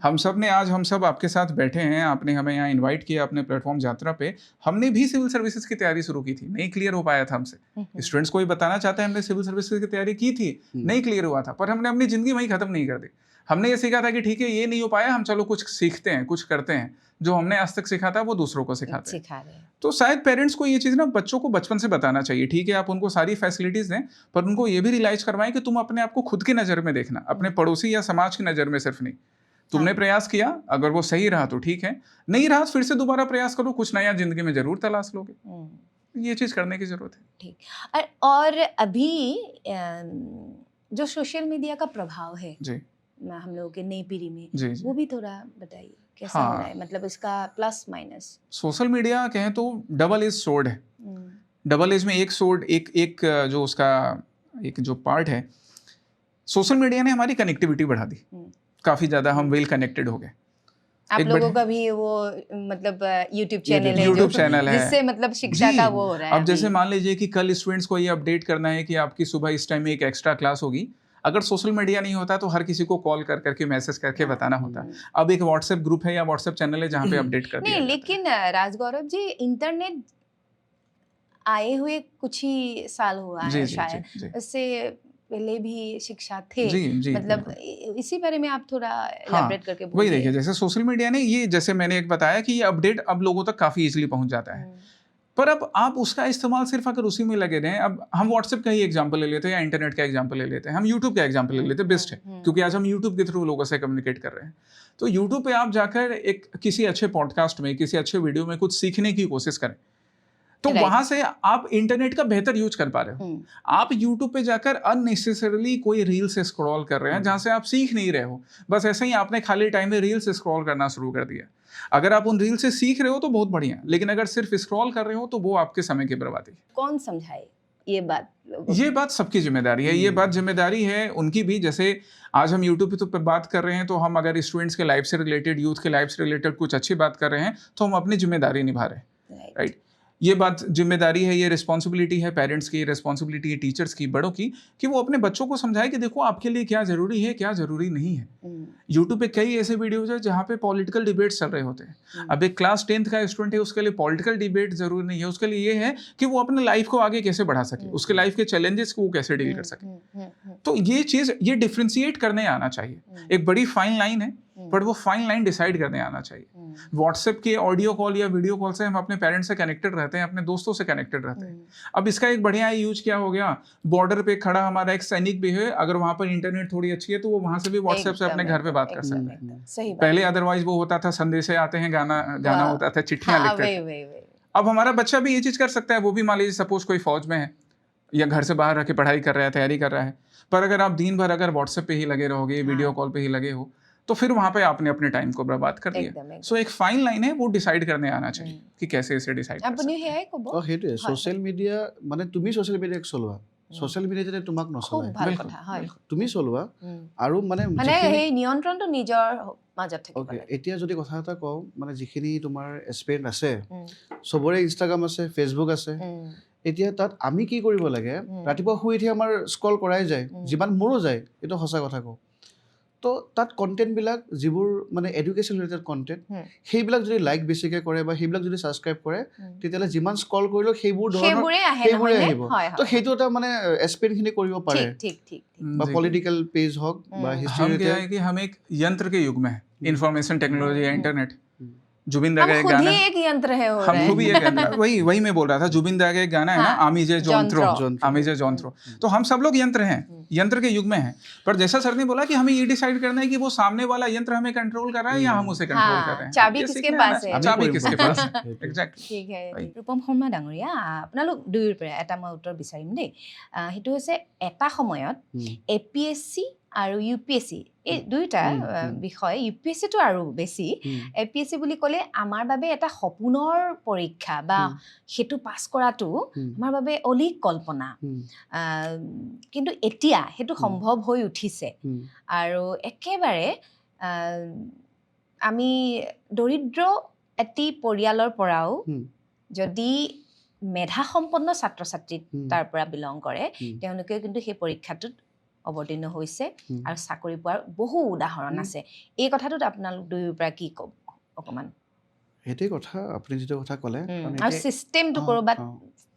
हम सब ने, आज हम सब आपके साथ बैठे हैं, आपने हमें यहाँ इनवाइट किया अपने प्लेटफॉर्म यात्रा पे। हमने भी सिविल सर्विसेज की तैयारी शुरू की थी, नहीं क्लियर हो पाया था हमसे। स्टूडेंट्स को भी बताना चाहते हैं, हमने सिविल सर्विसेज की तैयारी की थी, नहीं क्लियर हुआ था, पर हमने अपनी जिंदगी वहीं खत्म नहीं कर दी। हमने ये सीखा था कि ठीक है ये नहीं हो पाया, हम चलो कुछ सीखते हैं, कुछ करते हैं। जो हमने आज तक सीखा था वो दूसरों को सिखाते हैं। तो शायद पेरेंट्स को ये चीज़ ना बच्चों को बचपन से बताना चाहिए। ठीक है आप उनको सारी फैसिलिटीज़ दें, पर उनको ये भी रियलाइज करवाएं कि तुम अपने आप को खुद की नज़र में देखना, अपने पड़ोसी या समाज की नज़र में सिर्फ नहीं। तुमने प्रयास किया, अगर वो सही रहा तो ठीक है, नहीं रहा फिर से दोबारा प्रयास करो, कुछ नया जिंदगी में जरूर तलाश लोगे। ये चीज़ करने की जरूरत है। ठीक। और अभी जो सोशल मीडिया का प्रभाव है जी हम लोगों के नई पीढ़ी में, जी, वो भी थोड़ा बताइए कैसा हो रहा है, मतलब इसका प्लस माइनस। सोशल मीडिया कहें तो डबल एज सोर्ड है। डबल एज में एक सोर्ड, एक जो उसका एक जो पार्ट है, सोशल मीडिया ने हमारी कनेक्टिविटी बढ़ा दी, काफ़ी ज़्यादा हम वेल कनेक्टेड हो गए। आप एक लोगों बड़े- का भी वो मतलब यूट्यूब चैनल है YouTube चैनल है। जिससे मतलब शिक्षा जी, का वो हो रहा है अब जैसे अभी। मान लीजिए कि कल स्टूडेंट्स को ये अपडेट करना है कि आपकी सुबह इस टाइम में एक एक्स्ट्रा क्लास होगी, अगर सोशल मीडिया नहीं होता तो हर किसी को कॉल कर करके मैसेज करके बताना होता। अब एक व्हाट्सएप ग्रुप है या व्हाट्सएप चैनल है जहाँ पे अपडेट कर दिया नहीं, जाता है। लेकिन राजगौरव जी, इंटरनेट आए हुए कुछ ही साल हुआ जी है जी शायद, जी जी उससे पहले भी शिक्षा थे। जी जी मतलब बिल्कुल। इसी बारे में आप थोड़ा हाँ, एलैबोरेट करके वही बोलिए। देखिए, जैसे सोशल मीडिया ने ये, जैसे मैंने एक बताया कि ये अपडेट अब लोगों तक काफ़ी इजीली पहुंच जाता है, पर अब आप उसका इस्तेमाल सिर्फ अगर उसी में लगे रहें, अब हम व्हाट्सएप का ही एग्जांपल ले लेते हैं या इंटरनेट का एग्जांपल ले लेते हैं, हम यूट्यूब का एग्जांपल ले लेते हैं, बेस्ट है, क्योंकि आज हम यूट्यूब के थ्रू लोगों से कम्युनिकेट कर रहे हैं। तो यूट्यूब पे आप जाकर एक किसी अच्छे पॉडकास्ट में, किसी अच्छे वीडियो में कुछ सीखने की कोशिश करें, तो Right. वहां से आप इंटरनेट का बेहतर यूज कर पा रहे हो। आप यूट्यूब पे जाकर अननेसेसरली कोई रील से स्क्रॉल कर रहे हैं जहां से आप सीख नहीं रहे हो, बस ऐसे ही आपने खाली टाइम में रील से स्क्रॉल करना शुरू कर दिया। अगर आप उन रील से सीख रहे हो तो बहुत बढ़िया, लेकिन अगर सिर्फ स्क्रॉल कर रहे हो तो वो आपके समय की बर्बादी है। कौन समझाए ये बात लोगों को? ये बात सबकी जिम्मेदारी है, ये बात जिम्मेदारी है उनकी भी। जैसे आज हम यूट्यूब पे तो बात कर रहे हैं, तो हम अगर स्टूडेंट्स के लाइफ से रिलेटेड, यूथ के लाइफ से रिलेटेड कुछ अच्छी बात कर रहे हैं तो हम अपनी जिम्मेदारी निभा रहे हैं, Right. राइट। ये बात जिम्मेदारी है, ये रिस्पॉन्सिबिलिटी है पेरेंट्स की, रिस्पॉन्सिबिलिटी है टीचर्स की, बड़ों की, कि वो अपने बच्चों को समझाए कि देखो आपके लिए क्या जरूरी है, क्या जरूरी नहीं है। यूट्यूब पे कई ऐसे वीडियोज है जहाँ पे पॉलिटिकल डिबेट्स चल रहे होते हैं। अब एक क्लास 10th का स्टूडेंट है, उसके लिए पॉलिटिकल डिबेट जरूरी नहीं है, उसके लिए ये है कि वो अपने लाइफ को आगे कैसे बढ़ा सके, उसके लाइफ के चैलेंजेस को वो कैसे डील कर सके। तो ये चीज, ये डिफ्रेंशिएट करने आना चाहिए। एक बड़ी फाइन लाइन है, बट वो फाइन लाइन डिसाइड करने आना चाहिए। व्हाट्सएप के ऑडियो कॉल या वीडियो कॉल से हम अपने पेरेंट्स से कनेक्टेड रहते हैं, अपने दोस्तों से कनेक्टेड रहते हैं। अब इसका एक बढ़िया यूज क्या हो गया, बॉर्डर पे खड़ा हमारा एक सैनिक भी है, अगर वहां पर इंटरनेट थोड़ी अच्छी है तो वो वहां से भी व्हाट्सएप से अपने घर पे बात कर सकते हैं। सही बात। पहले अदरवाइज वो होता था, संदेशे आते हैं, गाना होता था, चिट्ठियां हाँ, लिखते थे। वही। अब हमारा बच्चा भी ये चीज कर सकता है, वो भी मान लीजिए सपोज कोई फौज में है या घर से बाहर रह के पढ़ाई कर रहा है, तैयारी कर रहा है, पर अगर आप दिन भर अगर व्हाट्सएप पे ही लगे रहोगे, वीडियो कॉल पे ही लगे हो, तो फिर वहां पे आपने अपने टाइम को बर्बाद कर दिया। सो एक फाइन लाइन है, वो डिसाइड करने आना चाहिए कि कैसे इसे डिसाइड कर আপুনি সেয়াই ক'ব। সেইটোৱে ছ'চিয়েল মিডিয়া মানে তুমি ছ'চিয়েল মিডিয়াক চলোৱা, ছ'চিয়েল মিডিয়া যাতে তোমাক খুব নচলায়, ভাল बिल्कुल, কথা, হয়। তুমি চলোৱা। আৰু মানে মানে সেই নিয়ন্ত্ৰণটো নিজৰ মাজত থাকিব অ'কে, লাগে। এতিয়া যদি কথা এটা কওঁ, মানে যিখিনি তোমাৰ এক্সপেৰিয়েঞ্চ আছে, চবৰে ইনষ্টাগ্ৰাম আছে, ফেচবুক আছে, এতিয়া তাত আমি কি কৰিব লাগে, ৰাতিপুৱা শুই উঠি আমাৰ স্ক্ৰল কৰাই যায়, যিমান মোৰো যায়, এইটো সঁচা কথা কওঁ। তো তাত কণ্টেণ্টবিলাক যিবোৰ মানে এডুকেশ্যন ৰিলেটেড কণ্টেণ্ট, সেইবিলাক যদি লাইক বেছিকৈ কৰে বা সেইবিলাক যদি ছাবস্ক্ৰাইব কৰে, তেতিয়াহ'লে যিমান স্ক্ৰল কৰিলেও সেইবোৰ ধৰণৰ সেইবোৰে আহিব। তো সেইটো এটা মানে এক্সপেৰিয়েঞ্চখিনি কৰিব পাৰে, ঠিক। বা পলিটিকেল পেজ হওক বা হিষ্ট্ৰী हम क्या ৰিলেটেড। है कि हम एक यंत्र के युग में है, इंफॉर्मेशन टेक्नोलॉजी या इंटरनेट। जुबिन दा हम का एक खुद गाना, ही एक यंत्र है हो हम रहे खुद भी हैं। एक यंत्र, वही मैं बोल रहा था, जुबिन दा का एक गाना है ना, हाँ, आमी जे जॉन्थ्रो, जॉन्थ्रो। आमी जे जॉन्थ्रो। तो हम सब लोग यंत्र हैं, यंत्र के युग में हैं। पर जैसा सर ने बोला कि हमें ये डिसाइड करना है कि वो सामने वाला यंत्र हमें कंट्रोल कर रहा है या हम उसे कंट्रोल कर रहे हैं। चाबी ये किसके सीखना पास आना है? चाहिए। चाबी किसके पास है? एग्जैक्टली। ঠিক ৰূপম শৰ্মা ডাঙৰীয়া, আপোনালোক দুয়োৰ পৰা এটা মই উত্তৰ বিচাৰিম দেই। সেইটো হৈছে এটা সময়ত APSC আৰু UPSC এই দুয়োটা বিষয়, UPSCটো আৰু বেছি, APSC বুলি ক'লে আমাৰ বাবে এটা সপোনৰ পৰীক্ষা বা সেইটো পাছ কৰাটো আমাৰ বাবে অলিক কল্পনা। কিন্তু এতিয়া সেইটো সম্ভৱ হৈ উঠিছে আৰু একেবাৰে আমি দৰিদ্ৰ এটি পৰিয়ালৰ পৰাও যদি মেধাসম্পন্ন ছাত্ৰ ছাত্ৰী তাৰ পৰা বিলং কৰে, তেওঁলোকে কিন্তু সেই পৰীক্ষাটোত অৱতীৰ্ণ হৈছে আৰু চাকৰি পোৱাৰ বহু উদাহৰণ আছে। এই কথাটোত আপোনালোক দুয়োৰ পৰা কি ক'ব অকণমান? সেইটোৱে কথা, আপুনি যিটো কথা ক'লে, আৰু চিষ্টেমটো ক'ৰবাত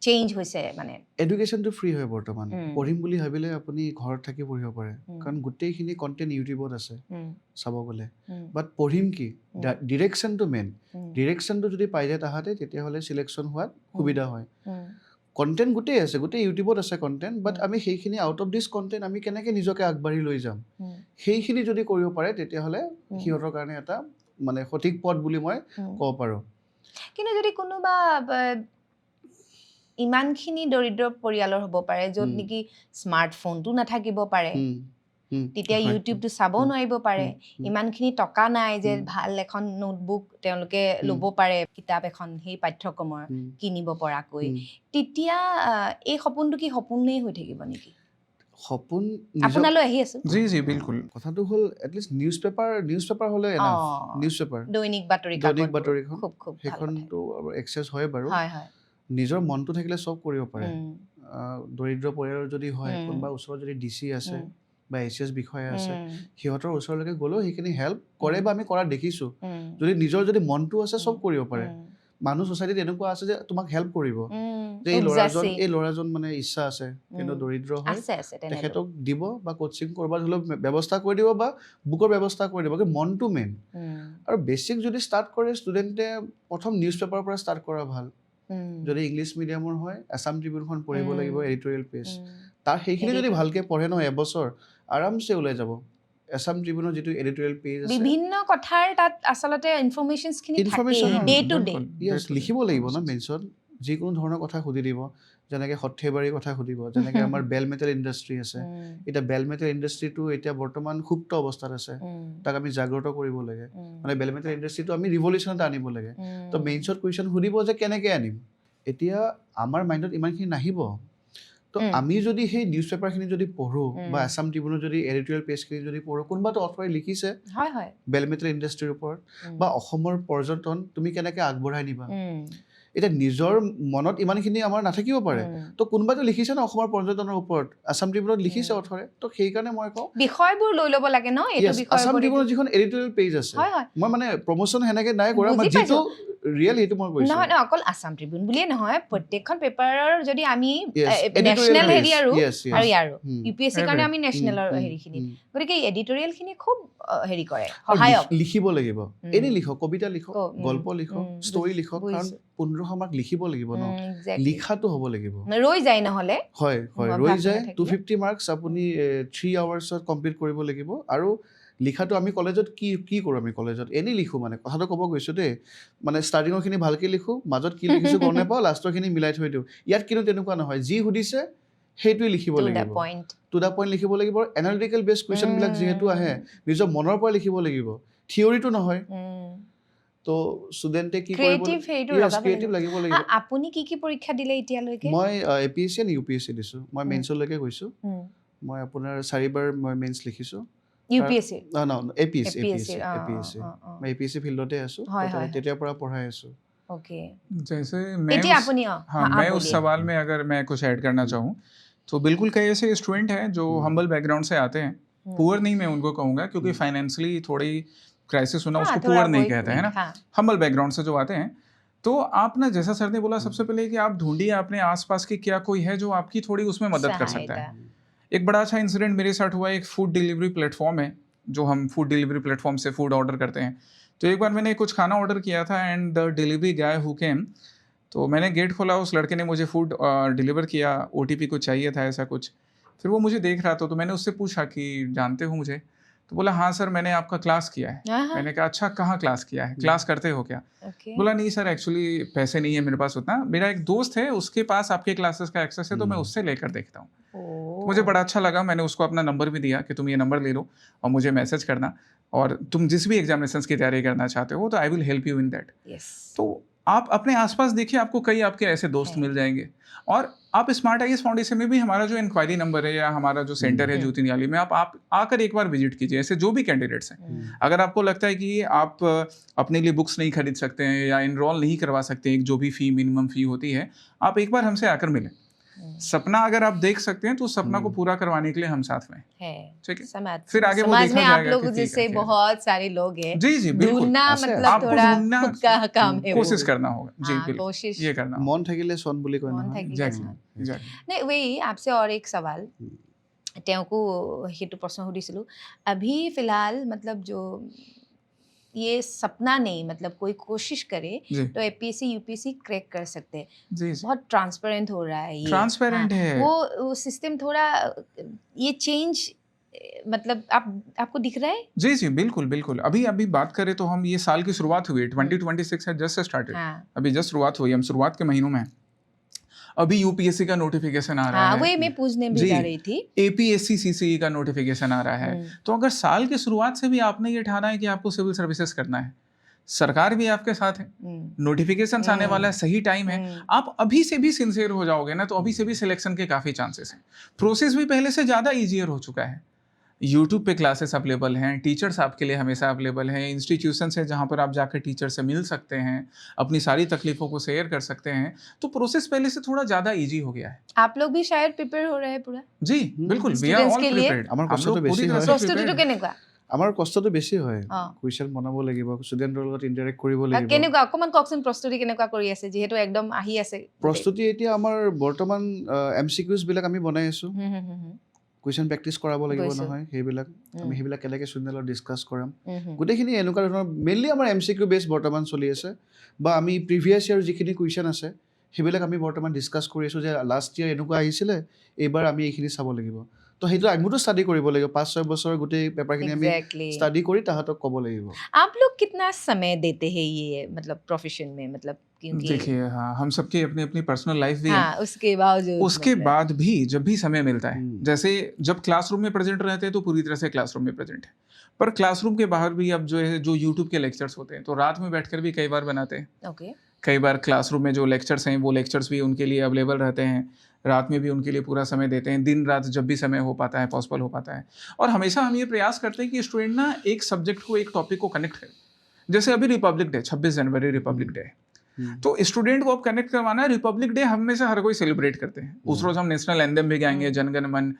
চেঞ্জ হৈছে, মানে এডুকেশ্যনটো ফ্ৰী হয় বৰ্তমান। পঢ়িম বুলি ভাবিলে আপুনি ঘৰত থাকি পঢ়িব পাৰে, কাৰণ গোটেইখিনি কণ্টেণ্ট ইউটিউবত আছে চাব গ'লে। বাট পঢ়িম কি, ডিৰেকশ্যনটো মেইন। ডিৰেকশ্যনটো যদি পাই যায় তাহাঁতে, তেতিয়াহ'লে চিলেকশ্যন হোৱাত সুবিধা হয়। কণ্টেণ্ট গোটেই আছে, গোটেই ইউটিউবত আছে কণ্টেণ্ট, বাট আমি সেইখিনি আউট অফ দিছ কণ্টেণ্ট আমি কেনেকৈ নিজকে আগবাঢ়ি লৈ যাম, সেইখিনি যদি কৰিব পাৰে, তেতিয়াহ'লে সিহঁতৰ কাৰণে এটা মানে সঠিক পথ বুলি মই ক'ব পাৰোঁ। কিন্তু যদি কোনোবা ইমানখিনি দৰিদ্ৰ পৰিয়ালৰ হ'ব পাৰে, য'ত নেকি স্মাৰ্টফোনটো নাথাকিব পাৰে, তেতিয়া ইউটিউবটো চাব নোৱাৰিব পাৰে, ইমানখিনি টকা নাই যে ভাল এখন নোটবুক তেওঁলোকে ল'ব পাৰে, কিতাপ এখন সেই পাঠ্যক্ৰমৰ কিনিব পৰাকৈ, তেতিয়া এই সপোনটো কি সপোনেই হৈ থাকিব নেকি? সপোন নিজৰ আপোনালৈ আহি আছো जी जी बिल्कुल কথাটো হ'ল এটলিষ্ট নিউজ পেপাৰ হ'লে এনাফ নিউজ পেপাৰ দৈনিক বাতৰি দৈনিক কাকতবোৰ। বাতৰিখন খুব খুব ভাল কথা। সেইখনটো এক্সেছ হয় বাৰু হয় হয় নিজৰ মনটো থাকিলে চব কৰিব পাৰে উম, দৰিদ্ৰ পৰিয়ালৰ যদি হয় উম। কোনোবা ওচৰত যদি ডিচি আছে উম, বা এছিএছ বিষয়া আছে উম, সিহঁতৰ ওচৰলৈকে গ'লেও সেইখিনি হেল্প কৰে বা আমি কৰা দেখিছোঁ উম, যদি নিজৰ যদি মনটো আছে চব কৰিব পাৰে উম, মানুহ ছ'চাইটিত এনেকুৱা আছে যে তোমাক হেল্প কৰিব উম, যে উপজাচি। এই ল'ৰাজন মানে ইচ্ছা আছে কিন্তু উম। দৰিদ্ৰ হয় আছে আছে তেনেকুৱা। তেখেতক দিব বা কোচিং কৰবাত হ'লেও ব্যৱস্থা কৰি দিব বা বুকৰ ব্যৱস্থা কৰি দিব কিন্তু মনটো মেইন উম, আৰু বেছিক যদি ষ্টাৰ্ট কৰে ষ্টুডেণ্টে প্ৰথম নিউজ পেপাৰৰ পৰা ষ্টাৰ্ট কৰা ভাল উম, যদি ইংলিছ মিডিয়ামৰ হয় আছাম ট্ৰিবিউনখন পঢ়িব উম। লাগিব এডিটৰিয়েল পেজ উম, তাৰ সেইখিনি যদি Editorial ভালকৈ পঢ়ে নহয় এবছৰ আৰামছে ওলাই যাব আছাম ট্ৰিবিউনৰ যিটো এডিটৰিয়েল পেজ আছে বিভিন্ন কথাৰ তাত আচলতে ইনফৰমেশ্যনছ খিনি Information, থাকে हाँ, ডে টু ডে बिल्कुल য়েছ बिल्कुल, লিখিব লাগিব ন बिल्कुल। মেনছত যিকোনো ধৰণৰ কথা সুধি দিব যেনেকৈ সৰ্থেবাৰীৰ কথা সুধিব যেনেকৈ আমাৰ বেল মেটেল ইণ্ডাষ্ট্ৰী আছে এতিয়া বেল মেটেল ইণ্ডাষ্ট্ৰীটো এতিয়া বৰ্তমান সুপ্ত অৱস্থাত আছে তাক আমি জাগ্ৰত কৰিব লাগে মানে বেল মেটেল ইণ্ডাষ্ট্ৰীটো আমি ৰিভলিউশ্যনত আনিব লাগে তো মেইনছত কুৱেশ্যন সুধিব যে কেনেকৈ আনিম এতিয়া আমাৰ মাইণ্ডত ইমানখিনি নাহিব তো আমি যদি সেই নিউজ পেপাৰখিনি যদি পঢ়োঁ বা আছাম ট্ৰিবিউনৰ যদি এডিটৰিয়েল পেজখিনি যদি পঢ়োঁ কোনোবাটো অথৰে লিখিছে হয় হয় বেল মেটেল ইণ্ডাষ্ট্ৰীৰ ওপৰত বা অসমৰ পৰ্যটন তুমি কেনেকৈ আগবঢ়াই নিবা এতিয়া নিজৰ মনত ইমানখিনি আমাৰ নাথাকিব পাৰে তো কোনোবাটো লিখিছে ন অসমৰ পৰ্যটনৰ ওপৰত আছাম ট্ৰিবিউনত লিখিছে অথৰে তো সেইকাৰণে মই কওঁ বিষয়বোৰ লৈ ল'ব লাগে ন এইটো Yes, বিষয় আছাম ট্ৰিবিউনৰ যিখন এডিটৰিয়েল পেজ আছে হয় হয় মই মানে প্ৰমোশ্যন সেনেকৈ নাই কৰা মই বুজি যিটো পাইছো। ৰিয়েল সেইটো মই কৈছোঁ নহয় নহয় অকল আছাম ট্ৰিবিউন বুলিয়ে নহয় প্ৰত্যেকখন পেপাৰৰ যদি আমি Yes, editorial নেশ্যনেল হেৰি base. আৰু Yes, yes. আৰু ইয়াৰো Hmm. ইউপিএছচিৰ কাৰণে আমি নেশ্যনেলৰ হেৰিখিনি গতিকে এডিটৰিয়েল খিনি খুব হেৰি কৰে সহায়ক লিখিব লাগিব এনেই লিখক কবিতা লিখক গল্প লিখক ষ্টৰি লিখক কাৰণ 1500 মাৰ্ক লিখিব লাগিব ন লিখাটো হ'ব লাগিব ৰৈ যায় নহ'লে হয় হয় অভ্যাস ৰৈ যায় নাথাকিলে। 250 মাৰ্কছ আপুনি 3 আৱাৰ্ছত কমপ্লিট কৰিব লাগিব আৰু লিখাটো আমি কলেজত কি কৰোঁ আমি কলেজত এনেই লিখোঁ মানে কথাটো ক'ব গৈছোঁ দেই মানে ষ্টাৰ্টিঙৰখিনি ভালকৈ লিখোঁ মাজত কি লিখিছোঁ গম নাপাওঁ লাষ্টৰখিনি মিলাই থৈ দিওঁ ইয়াত কিন্তু তেনেকুৱা নহয় যি সুধিছে সেইটোৱে লিখিব টু দ্য লাগিব পইণ্ট টু দ্য পইণ্ট লিখিব লাগিব এনালিটিকেল বেছ কুৱেশ্যনবিলাক যিহেতু আহে নিজৰ মনৰ পৰা লিখিব লাগিব থিয়ৰিটো নহয় তো ষ্টুডেণ্টে কি কৰিব ক্ৰিয়েটিভ হেৰিটো ক্ৰিয়েটিভ লাগিব লাগিব আপুনি কি কি পৰীক্ষা দিলে এতিয়ালৈকে মই APSC এণ্ড UPSC দিছোঁ মই মেইনছলৈকে গৈছোঁ মই আপোনাৰ 4বাৰ মই মেইনছ লিখিছোঁ ইউপিএছচি APSC মই APSC ফিল্ডতে আছোঁ হয়, হয়। তেতিয়াৰ পৰা পঢ়াই আছোঁ ओके जैसे मैं এতিয়া उस, আপুনি हाँ मैं उस सवाल में अगर मैं कुछ ऐड करना चाहूँ तो बिल्कुल कई ऐसे स्टूडेंट हैं जो हम्बल बैकग्राउंड से आते हैं पुअर नहीं मैं उनको कहूँगा क्योंकि फाइनेंशियली थोड़ी क्राइसिस होना उसको पुअर नहीं कहते हैं ना हम्बल बैकग्राउंड से जो आते हैं तो आप ना जैसा सर ने बोला सबसे पहले कि आप ढूंढिए अपने आसपास की क्या कोई है जो आपकी थोड़ी उसमें मदद कर सकता है एक बड़ा अच्छा इंसिडेंट मेरे साथ हुआ एक फूड डिलीवरी प्लेटफॉर्म है जो हम फूड डिलीवरी प्लेटफॉर्म से फूड ऑर्डर करते हैं तो एक बार मैंने कुछ खाना ऑर्डर किया था and the delivery guy who came तो मैंने गेट खोला उस लड़के ने मुझे फूड डिलीवर किया OTP कुछ चाहिए था ऐसा कुछ फिर वो मुझे देख रहा था तो मैंने उससे पूछा कि जानते हो मुझे तो बोला हाँ सर मैंने आपका क्लास किया है मैंने कहा अच्छा कहाँ क्लास किया है क्लास करते हो क्या बोला नहीं सर एक्चुअली पैसे नहीं है मेरे पास उतना मेरा एक दोस्त है उसके पास आपके क्लासेस का एक्सेस है तो मैं उससे लेकर देखता हूँ मुझे बड़ा अच्छा लगा मैंने उसको अपना नंबर भी दिया कि तुम ये नंबर ले लो और मुझे मैसेज करना और तुम जिस भी एग्जामिनेशंस की तैयारी करना चाहते हो तो I will help you in that तो आप अपने आसपास देखिए आपको कई आपके ऐसे दोस्त मिल जाएंगे और आप स्मार्ट आईएएस फाउंडेशन में भी हमारा जो इंक्वायरी नंबर है या हमारा जो सेंटर है ज्योति नियाली में आप आकर एक बार विजिट कीजिए ऐसे जो भी कैंडिडेट्स हैं अगर आपको लगता है कि आप अपने लिए बुक्स नहीं खरीद सकते हैं या इनरोल नहीं करवा सकते हैं जो भी फ़ी मिनिमम फ़ी होती है आप एक बार हमसे आकर मिलें सपना अगर आप देख सकते हैं तो सपना को पूरा करवाने के लिए हम साथ में है ठीक है समाज फिर आगे वो समाज देखा में आप जाएगा लोग कि ठीक जैसे है, बहुत सारे लोग हैं जी जी बिल्कुल ढूंढना ऐसे मतलब आपको थोड़ा ढूंढना खुद का काम है कोशिश करना होगा जी हाँ, बिल्कुल कोशिश ये करना होगा মন থাকিলে চন বুলি কয় মন নহয় থাকিলে Exactly, চন। exactly. नहीं वही आपसे और एक सवाल তেওঁকো সেইটো प्रश्न সুধিছিলোঁ अभी फिलहाल मतलब जो ये सपना नहीं मतलब कोई कोशिश करे जी तो APSC UPSC क्रैक कर सकते हैं जी जी बहुत ट्रांसपेरेंट हो रहा है ये ट्रांसपेरेंट हाँ, है वो सिस्टम थोड़ा ये चेंज मतलब आपको दिख रहा है जी जी बिल्कुल बिल्कुल अभी अभी बात करें तो हम ये साल की शुरुआत हुई है 2026 है जस्ट स्टार्टेड हाँ अभी जस्ट शुरुआत हुई है हम शुरुआत के महीनों में हैं। अभी यूपीएससी का नोटिफिकेशन आ रहा हाँ है वही मैं पूछने भी जी। जा रही थी APSC CCE का नोटिफिकेशन आ रहा है तो अगर साल की शुरुआत से भी आपने ये ठाना है कि आपको सिविल सर्विसेज करना है सरकार भी आपके साथ है, नोटिफिकेशंस आने वाला है, सही टाइम है, आप अभी से भी सिंसियर हो जाओगे ना तो अभी से भी सिलेक्शन के काफ़ी चांसेस हैं। प्रोसेस भी पहले से ज़्यादा ईजियर हो चुका है। यूट्यूब पे क्लासेस अवेलेबल हैं, टीचर्स आपके लिए हमेशा अवेलेबल हैं, इंस्टीट्यूशंस है जहाँ पर आप जाकर टीचर से मिल सकते हैं, अपनी सारी तकलीफ़ों को शेयर कर सकते हैं। तो प्रोसेस पहले से थोड़ा ज़्यादा ईजी हो गया है। आप लोग भी शायद प्रिपेयर हो रहे हैं पूरा जी बिल्कुल, वी आर Students ऑल के लिए? प्रिपेयर्ड। আমার हम কষ্টটো लोग বেছি पूरी तरह হয়। से প্ৰস্তুতিটো prepared। কেনেকুৱা আমাৰ কষ্টটো বেছি হয় অঁ। কুৱেশ্যন বনাব লাগিব ষ্টুডেণ্টৰ লগত ইণ্টাৰেক্ট কৰিব লাগিব কেনেকুৱা অকণমান কওকচোন প্ৰস্তুতি কেনেকুৱা কৰি আছে যিহেতু একদম আহি আছে প্ৰস্তুতি এতিয়া আমাৰ বৰ্তমান MCQs বিলাক আমি বনাই আছোঁ কুৱেশ্যন প্ৰেক্টিছ কৰাব লাগিব বুজিছোঁ। নহয় সেইবিলাক আমি সেইবিলাক কেনেকৈ ষ্টুডেণ্টৰ লগত ডিছকাছ কৰাম হুম। গোটেইখিনি এনেকুৱা ধৰণৰ মেইনলি আমাৰ MCQ বেছ বৰ্তমান চলি আছে বা আমি প্ৰিভিয়াছ ইয়াৰ যিখিনি কুৱেশ্যন আছে সেইবিলাক আমি বৰ্তমান ডিছকাছ কৰি আছোঁ যে লাষ্ট ইয়াৰ এনেকুৱা আহিছিলে এইবাৰ আমি এইখিনি চাব লাগিব তো সেইটো আমিতো ষ্টাডি কৰিব লাগিব 5-6 বছৰৰ গোটেই পেপাৰখিনি আমি Exactly. ষ্টাডি কৰি তাহাঁতক ক'ব লাগিব आप लोग कितना समय देते हैं ये मतलब प्रोफेशन में मतलब क्योंकि देखिए हाँ, हम सबकी अपनी अपनी पर्सनल लाइफ भी है। हाँ उसके बावजूद उसके मतलब, बाद भी जब भी समय मिलता है, हम्म। जैसे जब क्लासरूम में प्रेजेंट रहते हैं तो पूरी तरह से क्लासरूम में प्रेजेंट है, पर क्लासरूम के बाहर भी अब जो है जो यूट्यूब के लेक्चर्स होते हैं तो रात में बैठकर भी कई बार बनाते हैं। ओके कई बार क्लासरूम में जो लेक्चर्स हैं वो लेक्चर्स भी उनके लिए अवेलेबल रहते हैं, रात में भी उनके लिए पूरा समय देते हैं, दिन रात जब भी समय हो पाता है पॉसिबल हो पाता है। और हमेशा हम ये प्रयास करते हैं कि स्टूडेंट ना एक सब्जेक्ट को एक टॉपिक को कनेक्ट करे। जैसे अभी रिपब्लिक डे 26 जनवरी रिपब्लिक डे है, तो स्टूडेंट को अब कनेक्ट करवाना है। रिपब्लिक डे हम में से हर कोई सेलिब्रेट करते हैं, उस रोज हम नेशनल एंथम भी गाएंगे, जनगण मन,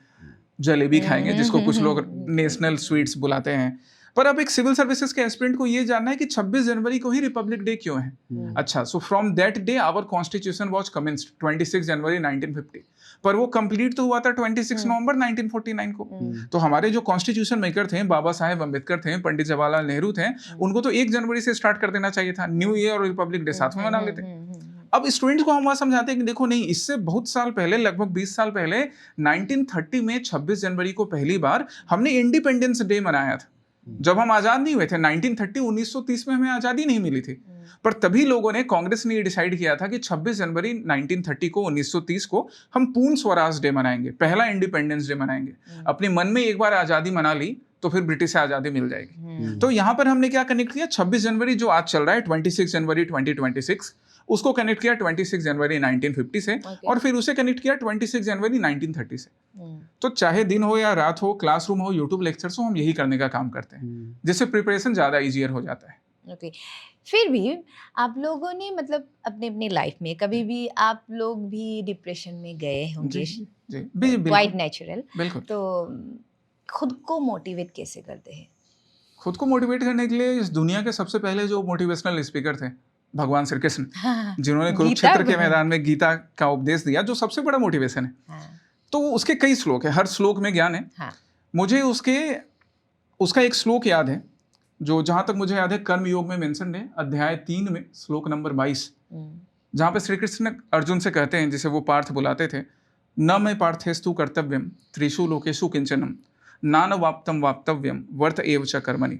जलेबी खाएंगे जिसको कुछ लोग नेशनल स्वीट्स बुलाते हैं। पर अब एक सिविल सर्विसेज के एस्पिरेंट को ये जानना है कि 26 जनवरी को ही रिपब्लिक डे क्यों है। अच्छा, so from that day our constitution was commenced 26 January 1950, पर वो कंप्लीट तो हुआ था 26 नवंबर 1949 को। तो हमारे जो कॉन्स्टिट्यूशन मेकर थे बाबा साहेब अम्बेडकर थे, पंडित जवाहरलाल नेहरू थे, उनको तो 1 जनवरी से स्टार्ट कर देना चाहिए था, न्यू ईयर और रिपब्लिक डे साथ में मना लेते। अब स्टूडेंट्स को हम वहाँ समझाते हैं कि देखो नहीं, इससे बहुत साल पहले, लगभग 20 साल पहले 1930 में 26 जनवरी को पहली बार हमने इंडिपेंडेंस डे मनाया था। जब हम आज़ाद नहीं हुए थे 1930 में हमें आज़ादी नहीं मिली थी, पर तभी लोगों ने, कांग्रेस ने ये डिसाइड किया था कि 26 जनवरी 1930 को 1930 को हम पूर्ण स्वराज डे मनाएंगे, पहला इंडिपेंडेंस डे मनाएंगे। अपने मन में एक बार आज़ादी मना ली तो फिर ब्रिटिश से आज़ादी मिल जाएगी। तो यहाँ पर हमने क्या कनेक्ट किया, 26 जनवरी जो आज चल रहा है 26 जनवरी 2026, उसको कनेक्ट किया 26 जनवरी 1950 से, और फिर उसे कनेक्ट किया 26 जनवरी 1930 से। तो चाहे दिन हो या रात हो, क्लासरूम हो, यूट्यूब लेक्चर्स हो, हम यही करने का काम करते हैं, जिससे प्रिपरेशन ज़्यादा ईजियर हो जाता है। ओके फिर भी आप लोगों ने मतलब अपने अपनी लाइफ में कभी भी आप लोग भी डिप्रेशन में गए होंगे, जी क्वाइट नेचुरल, बिल्कुल। तो खुद को मोटिवेट कैसे करते हैं? खुद को मोटिवेट करने के लिए इस दुनिया के सबसे पहले जो मोटिवेशनल स्पीकर थे भगवान श्री कृष्ण, जिन्होंने कुरुक्षेत्र के मैदान में गीता का उपदेश दिया, जो सबसे बड़ा मोटिवेशन है। तो उसके कई श्लोक है, हर श्लोक में ज्ञान है। मुझे उसका एक श्लोक याद है, जो जहाँ तक मुझे याद है कर्म योग में मेंशन है, अध्याय 3 में श्लोक नंबर 22, जहाँ पे श्री कृष्ण अर्जुन से कहते हैं, जिसे वो पार्थ बुलाते थे, न मैं पार्थेस्तु कर्तव्यम त्रिषु लोकेषु किंचनम नान वाप्तम वाप्तव्यम वर्त एव च कर्मणि,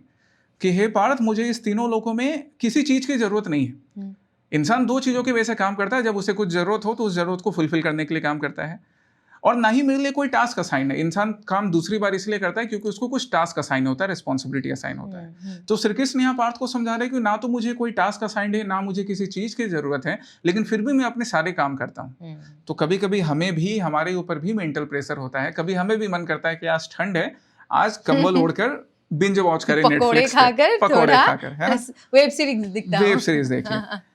कि हे पार्थ, मुझे इस तीनों लोकों में किसी चीज की जरूरत नहीं है। इंसान 2 चीजों की वजह से काम करता है, जब उसे कुछ जरूरत हो तो उस जरूरत को फुलफिल करने के लिए काम करता है, और ना ही मेरे लिए कोई टास्क असाइन है। इंसान काम दूसरी बार इसलिए करता है क्योंकि उसको कुछ टास्क असाइन होता है, रिस्पॉन्सिबिलिटी असाइन होता है। तो श्री कृष्ण यहाँ पार्थ को समझा रहे हैं कि ना तो मुझे कोई टास्क असाइंड है, ना मुझे किसी चीज की जरूरत है, लेकिन फिर भी मैं अपने सारे काम करता हूँ। तो कभी कभी हमें भी, हमारे ऊपर भी मेंटल प्रेशर होता है, कभी हमें भी मन करता है कि आज ठंड है, आज कंबल ओढ़कर बिंज वॉच करें, पकोड़े खाकर, पकोड़े खाकर, है ना, वेब सीरीज दिखता वेब सीरीज देखिए।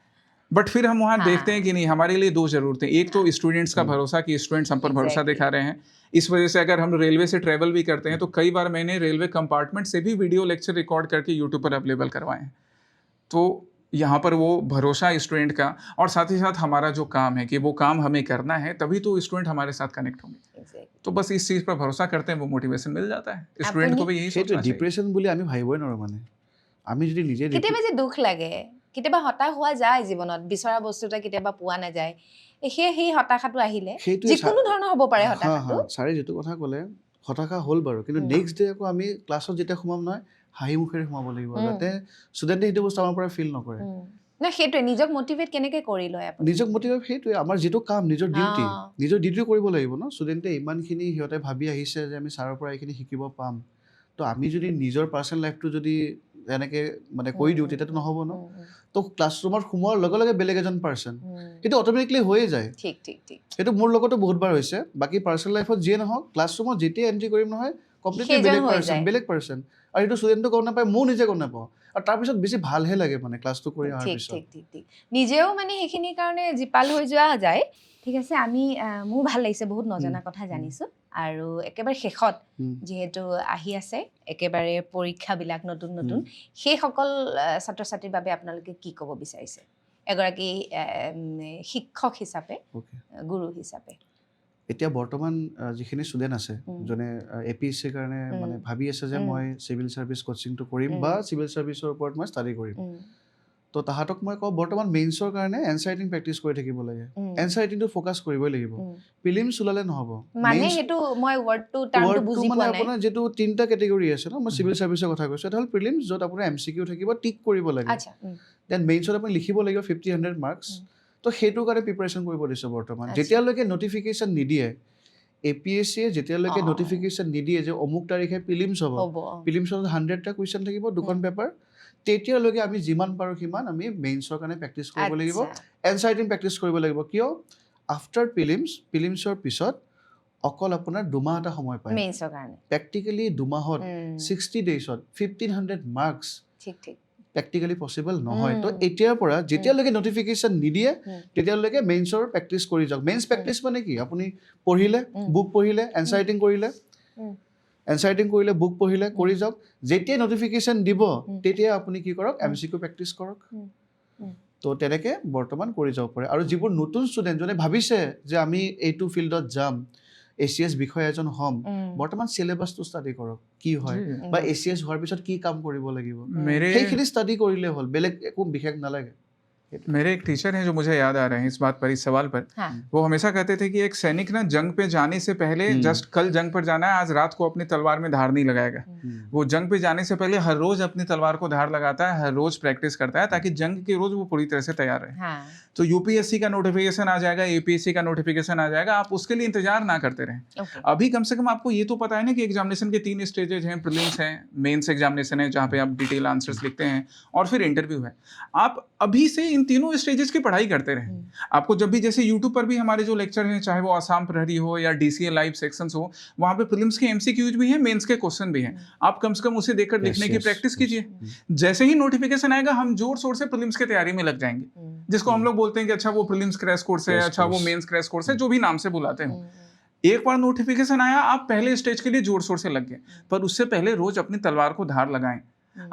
बट फिर हम वहाँ देखते हैं कि नहीं, हमारे लिए 2 जरूरतें, एक तो स्टूडेंट्स का भरोसा, कि स्टूडेंट्स हम पर भरोसा दिखा रहे हैं। इस वजह से अगर हम रेलवे से ट्रेवल भी करते हैं तो कई बार मैंने रेलवे कंपार्टमेंट से भी वीडियो लेक्चर रिकॉर्ड करके यूट्यूब पर अवेलेबल करवाए हैं। तो यहाँ पर वो भरोसा स्टूडेंट का, और साथ ही साथ हमारा जो काम है कि वो काम हमें करना है, तभी तो स्टूडेंट हमारे साथ कनेक्ट होंगे। तो बस इस चीज़ पर भरोसा करते हैं, वो मोटिवेशन मिल जाता है स्टूडेंट को भी। यही सोचना चाहिए। ডিপ্ৰেছন বুলি আমি ভাবিবই নোৱাৰোঁ, মানে আমি যদি নিজে কেতিয়াবা যে দুখ লাগে, কেতিয়াবা হতাশ হোৱা যায় জীৱনত, বিচৰা বস্তু এটা কেতিয়াবা পোৱা নাযায়, সেই হতাশাটো আহিলে যিকোনো ধৰণৰ হ'ব পাৰে হতাশাটো। ছাৰে যিটো কথা ক'লে, হতাশা হ'ল বাৰু, কিন্তু নেক্সট ডে আকৌ আমি ক্লাছত যেতিয়া সোমাম নহয়, হাঁহি মুখেৰে সোমাব লাগিব, যাতে ষ্টুডেণ্টে সেইটো বস্তু আমাৰ পৰা ফিল নকৰে। না সেইটোৱে নিজক মোটিভেট কেনেকৈ কৰি লয় আপুনি? নিজক মোটিভেট সেইটোৱে, আমাৰ যিটো কাম, নিজৰ ডিউটি কৰিব লাগিব ন। ষ্টুডেণ্টে ইমানখিনি সিহঁতে ভাবি আহিছে যে আমি ছাৰৰ পৰা এইখিনি শিকিব পাম, তো আমি যদি নিজৰ পাৰ্চনেল লাইফটো যদি এনেকৈ মানে কৰি দিওঁ তেতিয়াতো নহ'ব ন। তো ক্লাছৰুমত সোমোৱাৰ লগে লগে বেলেগ এজন পাৰ্চন, সেইটো অট'মেটিকলি হৈয়ে যায়। ঠিক ঠিক ঠিক। সেইটো মোৰ লগতো বহুতবাৰ হৈছে। বাকী পাৰ্চনেল লাইফত যিয়ে নহওক, ক্লাছৰুমত যেতিয়া এণ্ট্ৰি কৰিম নহয় কমপ্লিটলি বেলেগ পাৰ্চন, আৰু এইটো ষ্টুডেণ্টটো গম নাপায়, ময়ো নিজে গম নাপাওঁ, আৰু তাৰপিছত বেছি ভালহে লাগে মানে ক্লাছটো কৰি অহাৰ ঠিক পিছত। ঠিক ঠিক ঠিক। নিজেও মানে সেইখিনিৰ কাৰণে জীপাল হৈ যোৱা যায়। ঠিক আছে, আমি মোৰ ভাল লাগিছে, বহুত নজনা কথা জানিছোঁ। আৰু একেবাৰে শেষত যিহেতু আহি আছে একেবাৰে পৰীক্ষাবিলাক নতুন নতুন, সেইসকল ছাত্ৰ ছাত্ৰীৰ বাবে আপোনালোকে কি ক'ব বিচাৰিছে এগৰাকী শিক্ষক হিচাপে, গুৰু হিচাপে? এতিয়া বৰ্তমান যিখিনি ষ্টুডেণ্ট আছে যোনে APSCৰ কাৰণে মানে ভাবি আছে যে মই চিভিল ছাৰ্ভিচ কোচিংটো কৰিম বা চিভিল ছাৰ্ভিচৰ ওপৰত মই ষ্টাডি কৰিম, তো তাহাঁতক মই কওঁ বৰ্তমান মেইনছৰ কাৰণে এনচাৰ ৰাইটিং প্ৰেক্টিচ কৰি থাকিব লাগে। এনচাৰ ৰাইটিংটো ফ'কাছ কৰিবই লাগিব, প্ৰিলিমছ ওলালে নহ'ব। মানে সেইটো মই ৱৰ্ডটো টাৰ্মটো বুজি পোৱা নাই। আপোনাৰ যিটো 3টা কেটেগৰী আছে ন, মই চিভিল ছাৰ্ভিচৰ কথা কৈছোঁ, এটা হ'ল প্ৰিলিমছ, য'ত আপোনাৰ MCQ থাকিব, টিক কৰিব লাগে। দেন মেইনছত আপুনি লিখিব লাগিব 50-100 মাৰ্কছ। তো সেইটোৰ কাৰণে প্ৰিপাৰেশ্যন কৰিব দিছোঁ বৰ্তমান। যেতিয়ালৈকে নটিফিকেশ্যন নিদিয়ে, APSCয়ে যেতিয়ালৈকে নটিফিকেশ্যন নিদিয়ে যে অমুক তাৰিখে প্ৰিলিমছ হ'ব, প্ৰিলিমছত 100টা কুৱেশ্যন থাকিব, 2খন পেপাৰ, তেতিয়ালৈকে আমি যিমান পাৰোঁ সিমান আমি মেইনছৰ কাৰণে প্ৰেক্টিচ কৰিব লাগিব, এনচাৰ ৰাইটিং প্ৰেক্টিচ কৰিব লাগিব। কিয়? আফটাৰ প্ৰিলিমছৰ পিছত অকল আপোনাৰ 2 মাহ এটা সময় পায় মেইনছৰ কাৰণে। প্ৰেক্টিকেলি 2 মাহত 60 ডেইজত 1500 মাৰ্কছ ঠিক ঠিক প্ৰেক্টিকেলি পচিবল নহয়। তো এতিয়াৰ পৰা যেতিয়ালৈকে নটিফিকেশ্যন নিদিয়ে তেতিয়ালৈকে মেইনছৰ প্ৰেক্টিচ কৰি যাওক। মেইনছ প্ৰেক্টিচ মানে কি? আপুনি পঢ়িলে, বুক পঢ়িলে, এনচাৰ ৰাইটিং কৰিলে, বুক পঢ়িলে, কৰি যাওক। যেতিয়াই নটিফিকেশ্যন দিব তেতিয়া আপুনি কি কৰক? MCQ প্ৰেক্টিচ কৰক। তো তেনেকৈ বৰ্তমান কৰি যাব পাৰে। আৰু যিবোৰ নতুন ষ্টুডেণ্ট যোনে ভাবিছে যে আমি এইটো ফিল্ডত যাম, ACS বিষয়া এজন হ'ম, বৰ্তমান চিলেবাছটো ষ্টাডি কৰক, কি হয় বা ACS হোৱাৰ পিছত কি কাম কৰিব লাগিব, সেইখিনি ষ্টাডি কৰিলে হ'ল, বেলেগ একো বিশেষ নালাগে। मेरे एक टीचर हैं जो मुझे याद आ रहे हैं इस बात पर, इस सवाल पर। वो हमेशा कहते थे कि एक सैनिक ना जंग पे जाने से पहले, जस्ट कल जंग पर जाना है, आज रात को अपनी तलवार में धार नहीं लगाएगा। वो जंग पे जाने से पहले हर रोज अपनी तलवार को धार लगाता है, हर रोज प्रैक्टिस करता है, ताकि जंग के रोज वो पूरी तरह से तैयार रहे। तो UPSC का नोटिफिकेशन आ जाएगा, APSC का नोटिफिकेशन आ जाएगा, आप उसके लिए इंतजार ना करते रहें। अभी कम से कम आपको ये तो पता है ना कि एग्जामिनेशन के 3 स्टेजेस हैं, प्रीलिम्स हैं, मेंस एग्जामिनेशन है जहाँ पे आप डिटेल आंसर्स लिखते हैं, और फिर इंटरव्यू है। आप अभी से इन तीनों स्टेजेस की पढ़ाई करते रहें। आपको जब भी, जैसे YouTube पर भी हमारे जो लेक्चर हैं, चाहे वो आसाम प्रहरी हो या DCA लाइव सेक्शंस हो, वहाँ पे प्रीलिम्स के MCQs भी हैं, मेंस के क्वेश्चन भी हैं। आप कम से कम उसे देखकर लिखने की प्रैक्टिस कीजिए। जैसे ही नोटिफिकेशन आएगा हम जोर शोर से प्रीलिम्स की तैयारी में लग जाएंगे, जिसको हम लोग बोलते हैं कि अच्छा वो प्रीलिम्स क्रैश कोर्स है, अच्छा वो मेंस क्रैश कोर्स है, जो भी नाम से बुलाते हैं। एक बार नोटिफिकेशन आया, आप पहले स्टेज के लिए जोर शोर से लग गए, पर उससे पहले रोज अपनी तलवार को धार लगाएं।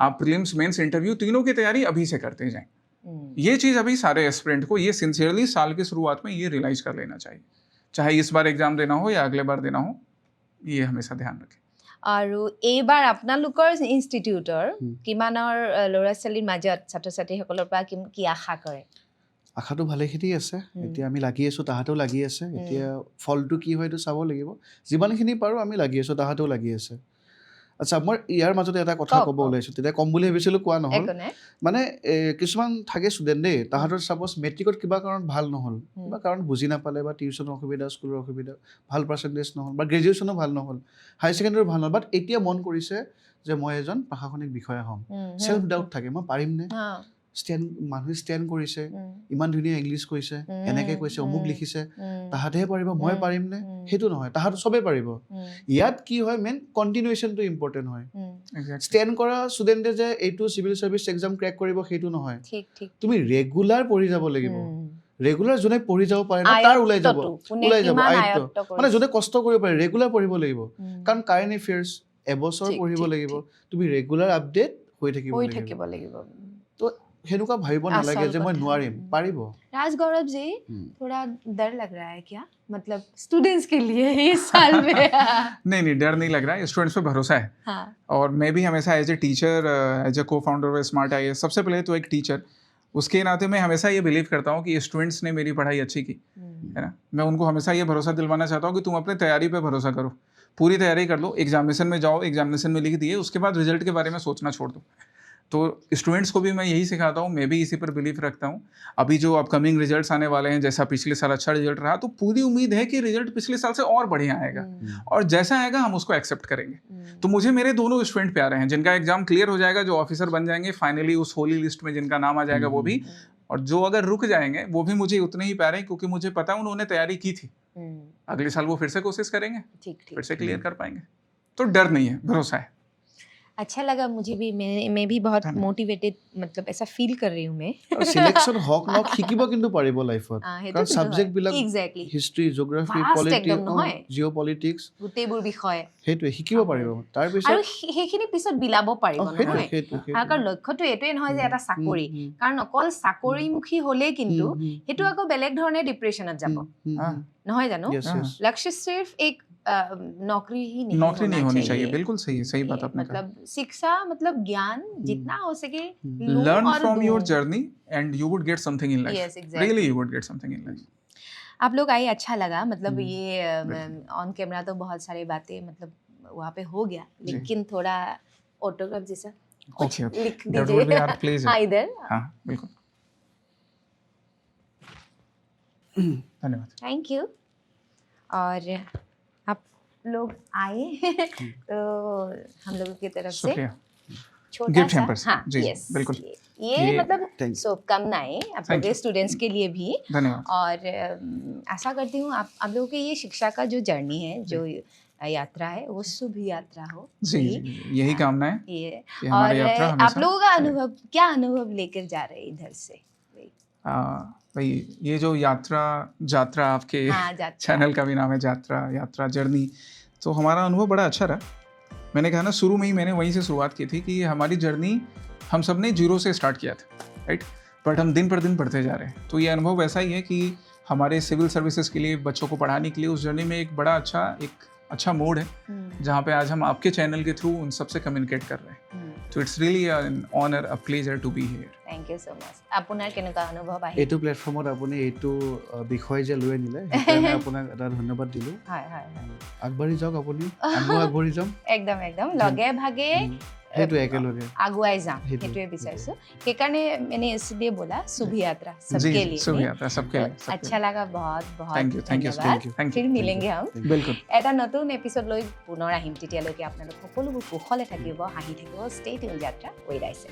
आप प्रीलिम्स, मेंस, इंटरव्यू तीनों की तैयारी अभी से करते जाएं। ये चीज अभी सारे एस्पिरेंट को ये सिंसियरली साल की शुरुआत में ये रियलाइज कर लेना चाहिए, चाहे इस बार एग्जाम देना हो या अगले बार देना हो, ये हमेशा ध्यान रखें। আৰু এইবাৰ আপোনালোকৰ ইনষ্টিটিউটৰ কিমানৰ ল'ৰা ছোৱালীৰ মাজত ছাত্ৰ ছাত্ৰীসকলৰ পৰা কি আশা কৰে? আশাটো ভালেখিনি আছে। এতিয়া আমি লাগি আছোঁ, তাহাঁতেও লাগি আছে। এতিয়া ফলটো কি হয় এইটো চাব লাগিব। যিমানখিনি পাৰোঁ আমি লাগি আছোঁ, তাহাঁতেও লাগি আছে। আচ্ছা, মই ইয়াৰ মাজতে এটা কথা ক'ব ওলাইছোঁ, তেতিয়া ক'ম বুলি ভাবিছিলোঁ, কোৱা নহ'ল। মানে কিছুমান থাকে ষ্টুডেণ্ট দেই, তাহাঁতৰ ছাপ'জ মেট্ৰিকত কিবা কাৰণত ভাল নহ'ল, কিবা কাৰণ বুজি নাপালে, বা টিউশ্যনৰ অসুবিধা, স্কুলৰ অসুবিধা, ভাল পাৰ্চেণ্টেজ নহ'ল, বা গ্ৰেজুৱেশ্যনো ভাল নহ'ল, হায়াৰ ছেকেণ্ডেৰীও ভাল নহ'ল, বাট এতিয়া মন কৰিছে যে মই এজন প্ৰশাসনিক বিষয়া হ'ম। চেল্ফ ডাউট থাকে, মই পাৰিমনে? মানুহে ষ্টেণ্ড কৰিছে, ইমান ধুনীয়া ইংলিছ কৈছে, এনেকৈ কৈছে, অমুক লিখিছে, তাহাঁতেহে পাৰিব, মই পাৰিমনে? সেইটো নহয়, তাহাঁত চবেই পাৰিব। ইয়াত কি হয়, মেইন কণ্টিনিউৱেশ্যনটো ইম্পৰ্টেণ্ট হয়। ষ্টেণ্ড কৰা ষ্টুডেণ্টে যে এইটো চিভিল ছাৰ্ভিচ এক্সাম ক্ৰেক কৰিব সেইটো নহয়, তুমি ৰেগুলাৰ পঢ়ি যাব লাগিব। ৰেগুলাৰ যোনে পঢ়ি যাব পাৰে ন, তাৰ ওলাই যাব আয়ত্ত, মানে যোনে কষ্ট কৰিব পাৰে, ৰেগুলাৰ পঢ়িব লাগিব। কাৰণ কাৰেণ্ট এফেয়াৰ্ছ এবছৰ পঢ়িব লাগিব, তুমি ৰেগুলাৰ আপডেট হৈ থাকিব লাগিব। তো সেনেকুৱা ভাবিব নালাগে যে মই নোৱাৰিম, পাৰিব। राजगौरव जी, थोड़ा डर लग रहा है क्या, मतलब स्टूडेंट्स के लिए इस साल में? नहीं, डर नहीं लग रहा है, स्टूडेंट्स पे भरोसा है। हाँ। और मैं भी हमेशा as a teacher, as a co founder of smart IAS, सबसे पहले तो एक टीचर, उसके नाते मैं हमेशा ये बिलीव करता हूँ कि स्टूडेंट्स ने मेरी पढ़ाई अच्छी की है ना। मैं उनको हमेशा ये भरोसा दिलवाना चाहता हूँ कि तुम अपनी तैयारी पे भरोसा करो, पूरी तैयारी कर लो, एग्जामिनेशन में जाओ, एग्जामिनेशन में लिख दिए, उसके बाद रिजल्ट के बारे में सोचना छोड़ दो। तो स्टूडेंट्स को भी मैं यही सिखाता हूँ, मैं भी इसी पर बिलीव रखता हूँ। अभी जो अपकमिंग रिजल्ट्स आने वाले हैं, जैसा पिछले साल अच्छा रिजल्ट रहा, तो पूरी उम्मीद है कि रिजल्ट पिछले साल से और बढ़िया आएगा, और जैसा आएगा हम उसको एक्सेप्ट करेंगे। तो मुझे मेरे दोनों स्टूडेंट प्यारे हैं, जिनका एग्जाम क्लियर हो जाएगा, जो ऑफिसर बन जाएंगे फाइनली उस होली लिस्ट में, जिनका नाम आ जाएगा वो भी, और जो अगर रुक जाएंगे वो भी मुझे उतने ही प्यारे हैं, क्योंकि मुझे पता है उन्होंने तैयारी की थी। अगले साल वो फिर से कोशिश करेंगे, फिर से क्लियर कर पाएंगे। तो डर नहीं है, भरोसा है। अच्छा लगा मुझे भी, मैं भी बहुत मोटिवेटेड, मतलब ऐसा फील कर रही हूँ मैं। সিলেকশন হক নক শিকিব কিন্তু পাৰিব লাইফত, কাৰণ সাবজেক্ট বিলাক exactly history, geography, Vast politics, একদম নহয়। জিঅ'পলিটিক্স, গোটেইবোৰ বিষয়, সেইটোৱে শিকিব পাৰিব। তাৰপিছত আৰু সেইখিনি পিছত বিলাব পাৰিব নহয়। সেইটোৱে আৰু কাৰণ লক্ষ্যটো এইটোৱে নহয় যে এটা চাকৰি, কাৰণ অকল চাকৰিমুখী হ'লেই কিন্তু সেইটো আকৌ বেলেগ ধৰণে ডিপ্ৰেশ্যনত যাব, নহয় জানো? लक्ष्य सिर्फ एक नौकरी ही नहीं होनी चाहिए। बिल्कुल सही है, सही बात आपने कहा। मतलब शिक्षा, मतलब ज्ञान जितना हो सके learn from your journey and you would get something in life. Really you would get something in life. आप लोग आए, अच्छा लगा। मतलब ये ऑन कैमरा तो बहुत सारी बातें मतलब वहाँ पे हो गया, लेकिन थोड़ा ऑटोग्राफ जैसा ओके लिख दैट वुड बी दीजिए। Our pleasure. हाँ, इधर। हाँ बिल्कुल, धन्यवाद। Thank you. और आप लोग आए तो हम लोगों की तरफ से शुक्रिया। छोटा गिफ्ट सा, हैम्पर से। हाँ, जी, yes, बिल्कुल। ये मतलब Thank you. शुभकामनाएं आप Thank लोग you. स्टूडेंट्स के लिए भी। धन्यवाद। और आशा करती हूँ आप लोगों की ये शिक्षा का जो जर्नी है, जो यात्रा है, वो शुभ यात्रा हो। जी जी, यही कामना है ये कि हमारी और यात्रा आप हमेशा लोगों का चले। अनुभव, क्या अनुभव लेकर जा रहे हैं इधर से? भाई ये जो जात्रा आपके हाँ, जात्रा। चैनल का भी नाम है यात्रा जर्नी, तो हमारा अनुभव बड़ा अच्छा रहा। मैंने कहा ना, शुरू में ही मैंने वहीं से शुरुआत की थी कि हमारी जर्नी हम सब ने 0 से स्टार्ट किया था, राइट, बट हम दिन पर दिन बढ़ते जा रहे हैं। तो ये अनुभव वैसा ही है कि हमारे सिविल सर्विसेज के लिए, बच्चों को पढ़ाने के लिए उस जर्नी में एक बड़ा अच्छा मोड है, जहाँ पे आज हम आपके चैनल के थ्रू उन सबसे कम्युनिकेट कर रहे हैं। तो it's really an honour, a pleasure to be here. Thank you so much. আপোনাৰ কেনেকুৱা অনুভৱ আহিল? এইটো প্লেটফৰ্মত আপুনি এইটো বিষয় যে লৈ আনিলে, সেইকাৰণে আপোনাক এটা ধন্যবাদ দিলোঁ। হয় হয় হয়, আগবাঢ়ি যাওক আপুনি, আমিও আগবাঢ়ি যাম। একদম একদম লগে ভাগে সেইটো একেলগে আগুৱাই যাম, সেইটো। সেইটোৱে বিচাৰিছোঁ। সেইকাৰণে मैंने इसलिए बोला शुभ यात्रा सबके लिए। शुभ यात्रा सबके लिए। अच्छा लगा, बहुत बहुत थैंक यू धन्यवाद। फिर मिलेंगे हम बिल्कुल। এটা নতুন এপিসোড লৈ পুনৰ আহিম। তেতিয়ালৈকে আপোনালোক সকলোবোৰ কুশলে থাকিব, হাঁহি থাকিব। ষ্টে টিউন যাত্ৰা, কৈ ৰাইছে।